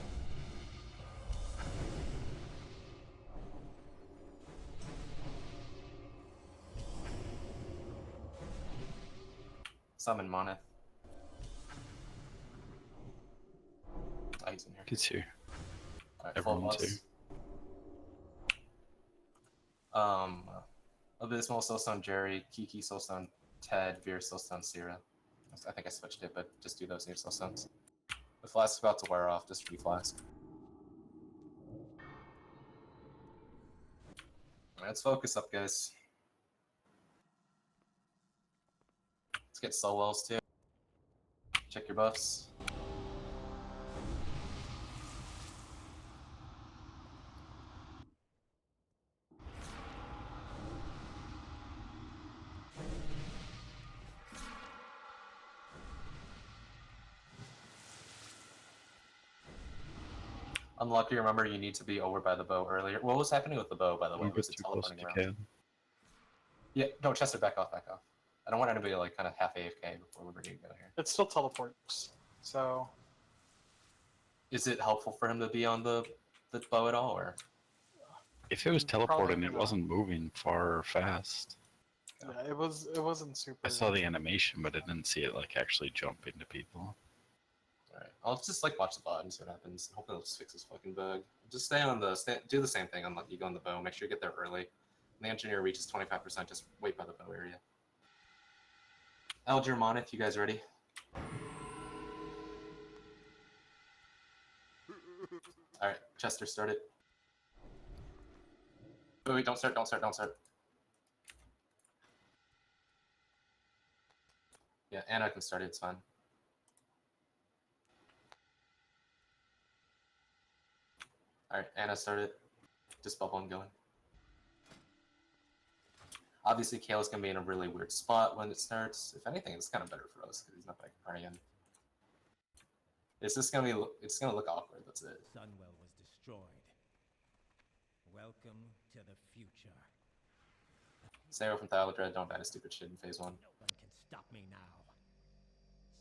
Summon Monith. Oh, he's in here. It's here. Alright, Everyone's here. Abysmal, Soulstone, Jerry, Kiki, Soulstone, Ted, Veer, Soulstone, Sierra. I think I switched it, but just do those new Soulstones. The flask's about to wear off, just reflask. Let's focus up, guys. Let's get soul wells too. Check your buffs. Unlucky, remember you need to be over by the bow earlier. What was happening with the bow, by the way? Was it teleporting around? Yeah, no, Chester, back off, back off. I don't want anybody like kind of half AFK before we're ready to go here. It still teleports, so... Is it helpful for him to be on the bow at all, or? If it was teleporting, it wasn't moving far or fast. Yeah, it wasn't super... I saw the animation, but I didn't see it like actually jump into people. Alright, I'll just like watch the bot and see what happens. Hopefully it'll just fix this fucking bug. Just stay on the, do the same thing on you go on the bow. Make sure you get there early. When the engineer reaches 25%, just wait by the bow area. Elger, Monith, you guys ready? Alright, Chester, start it. Wait, don't start, don't start, don't start. Yeah, Anna can start it, it's fine. Alright, Anna started. Just bubble and going. Obviously, Kale's gonna be in a really weird spot when it starts. If anything, it's kind of better for us because he's not like praying. It's just gonna be. It's gonna look awkward. That's it. Sunwell was destroyed. Welcome to the future. Stay away from Thylodred. Don't die to stupid shit in phase 1. No one can stop me now.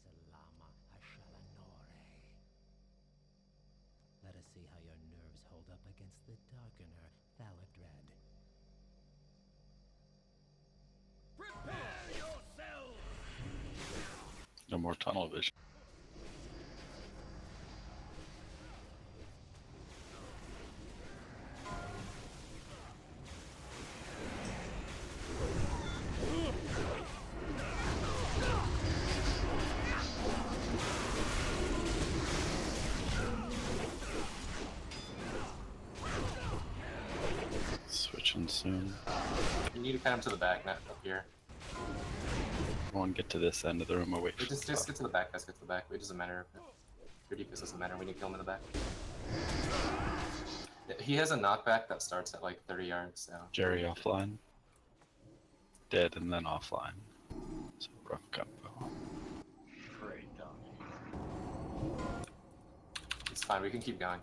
Salama Ashalanore. Let us see how your nerves hold up against the Darkener, Thylodred. Prepare yourself! No more tunnel vision. soon. You need to cut him to the back, not up here. Everyone get to this end of the room away from Just get to the back, guys. Get to the back. It doesn't matter. Your DPS doesn't matter. We need to kill him in the back. He has a knockback that starts at like 30 yards. So. Jerry offline. Dead and then offline. So rough combo. Great, down. It's fine. We can keep going.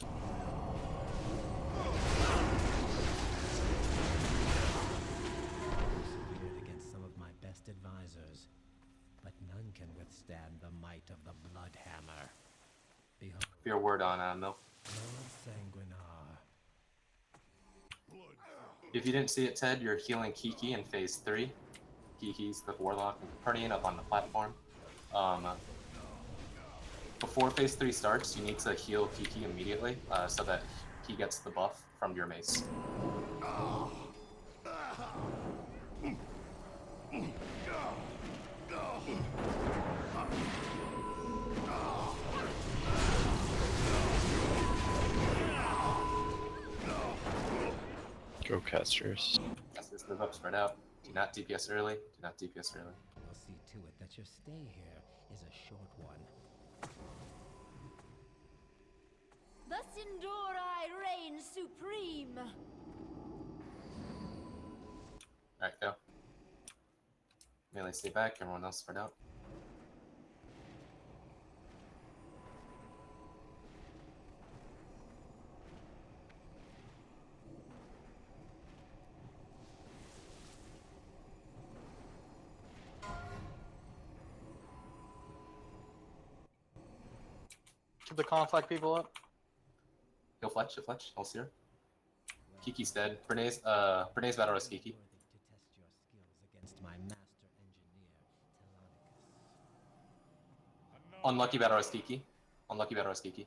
Persevered against some of my best advisors, but none can withstand the might of the Bloodhammer. Behold, Your word on Milk. Lord Sanguinar. If you didn't see it, Ted, you're healing Kiki in phase 3. Kiki's the warlock and partying up on the platform. Before phase 3 starts, you need to heal Kiki immediately so that he gets the buff from your mace. Go casters. Casters move up, spread out. Do not DPS early. Do not DPS early. We'll see to it that your stay here is a short one. The Sindori reign supreme. Alright, go. Melee, stay back. Everyone else spread out. Keep the conflict people up. He'll Fletch, he'll Fletch. I'll see her. Kiki's dead. Bernays battle is Kiki. Worthy to test your skills against my master engineer, Telonicus. Unlucky battle is Kiki. Unlucky battle is Kiki.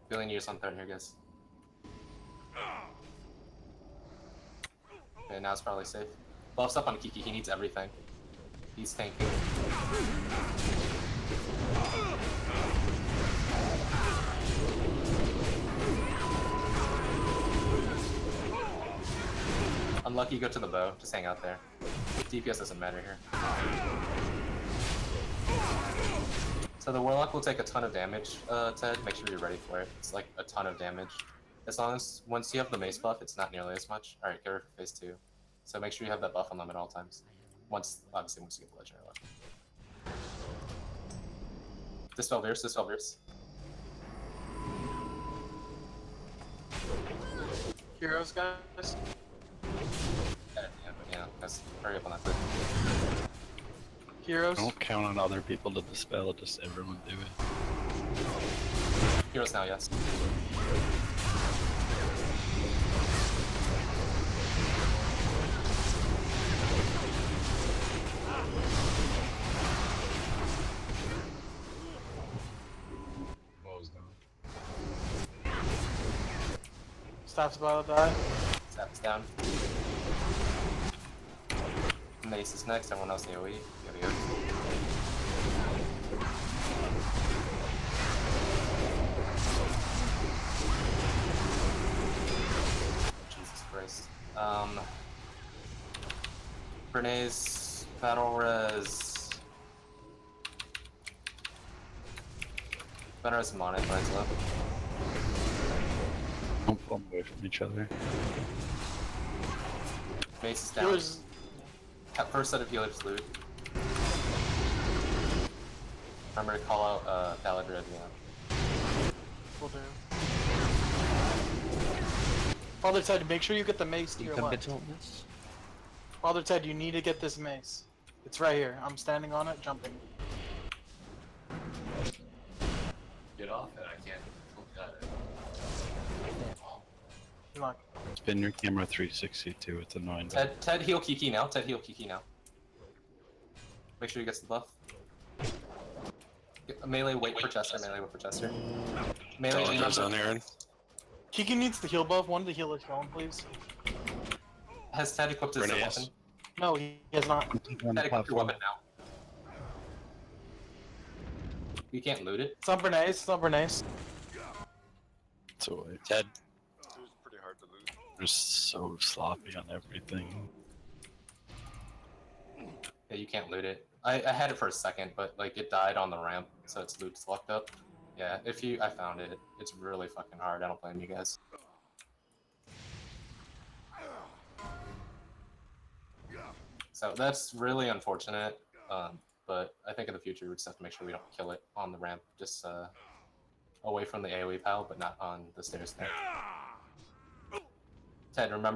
Billion years on third here, guys. Okay, now it's probably safe. Buffs up on Kiki, he needs everything. He's tanking. Unlucky, go to the bow. Just hang out there. DPS doesn't matter here. So the Warlock will take a ton of damage, Ted. Make sure you're ready for it. It's like a ton of damage. As long as, once you have the mace buff, it's not nearly as much. Alright, get ready for phase 2. So make sure you have that buff on them at all times. Obviously, once you get the legendary level. Dispel Verse, Dispel Verse. Heroes, guys. Yeah, guys, hurry up on that. Heroes. Don't count on other people to dispel, just everyone do it. Heroes now, yes. Bows down. Staff's about to die. Staff is down. Mace is next, everyone else AoE. Go. Jesus Christ. Bernays, Battle Res. Battle Res and Monet, mine's low. Don't pull them away from each other. Mace is down. Heroes. First set of healers loot. Remember to call out Paladin at the end. Will do. Father Ted, make sure you get the mace to You your come left. get on this. Father Ted, you need to get this mace. It's right here. I'm standing on it, jumping. Get off it, I can't look at it. Come on. Spin your camera 360 too, it's annoying. Ted heal Kiki now. Ted heal Kiki now. Make sure he gets the buff. Melee, wait for Chester. Melee, wait for Chester. Melee, Tell goes on Aaron. Kiki needs the heal buff. One of the healers going, please. Has Ted equipped his Bernays. weapon? No, he has not. Ted, equip your weapon now. You can't loot it. It's on Bernays. It's on Bernays. It's away. Ted. It was pretty hard to lose. They're so sloppy on everything. Yeah, you can't loot it. I had it for a second, but like it died on the ramp, so its loot's locked up. Yeah, I found it. It's really fucking hard. I don't blame you guys. So that's really unfortunate. But I think in the future we just have to make sure we don't kill it on the ramp, just away from the AoE pile, but not on the stairs there. Ted, remember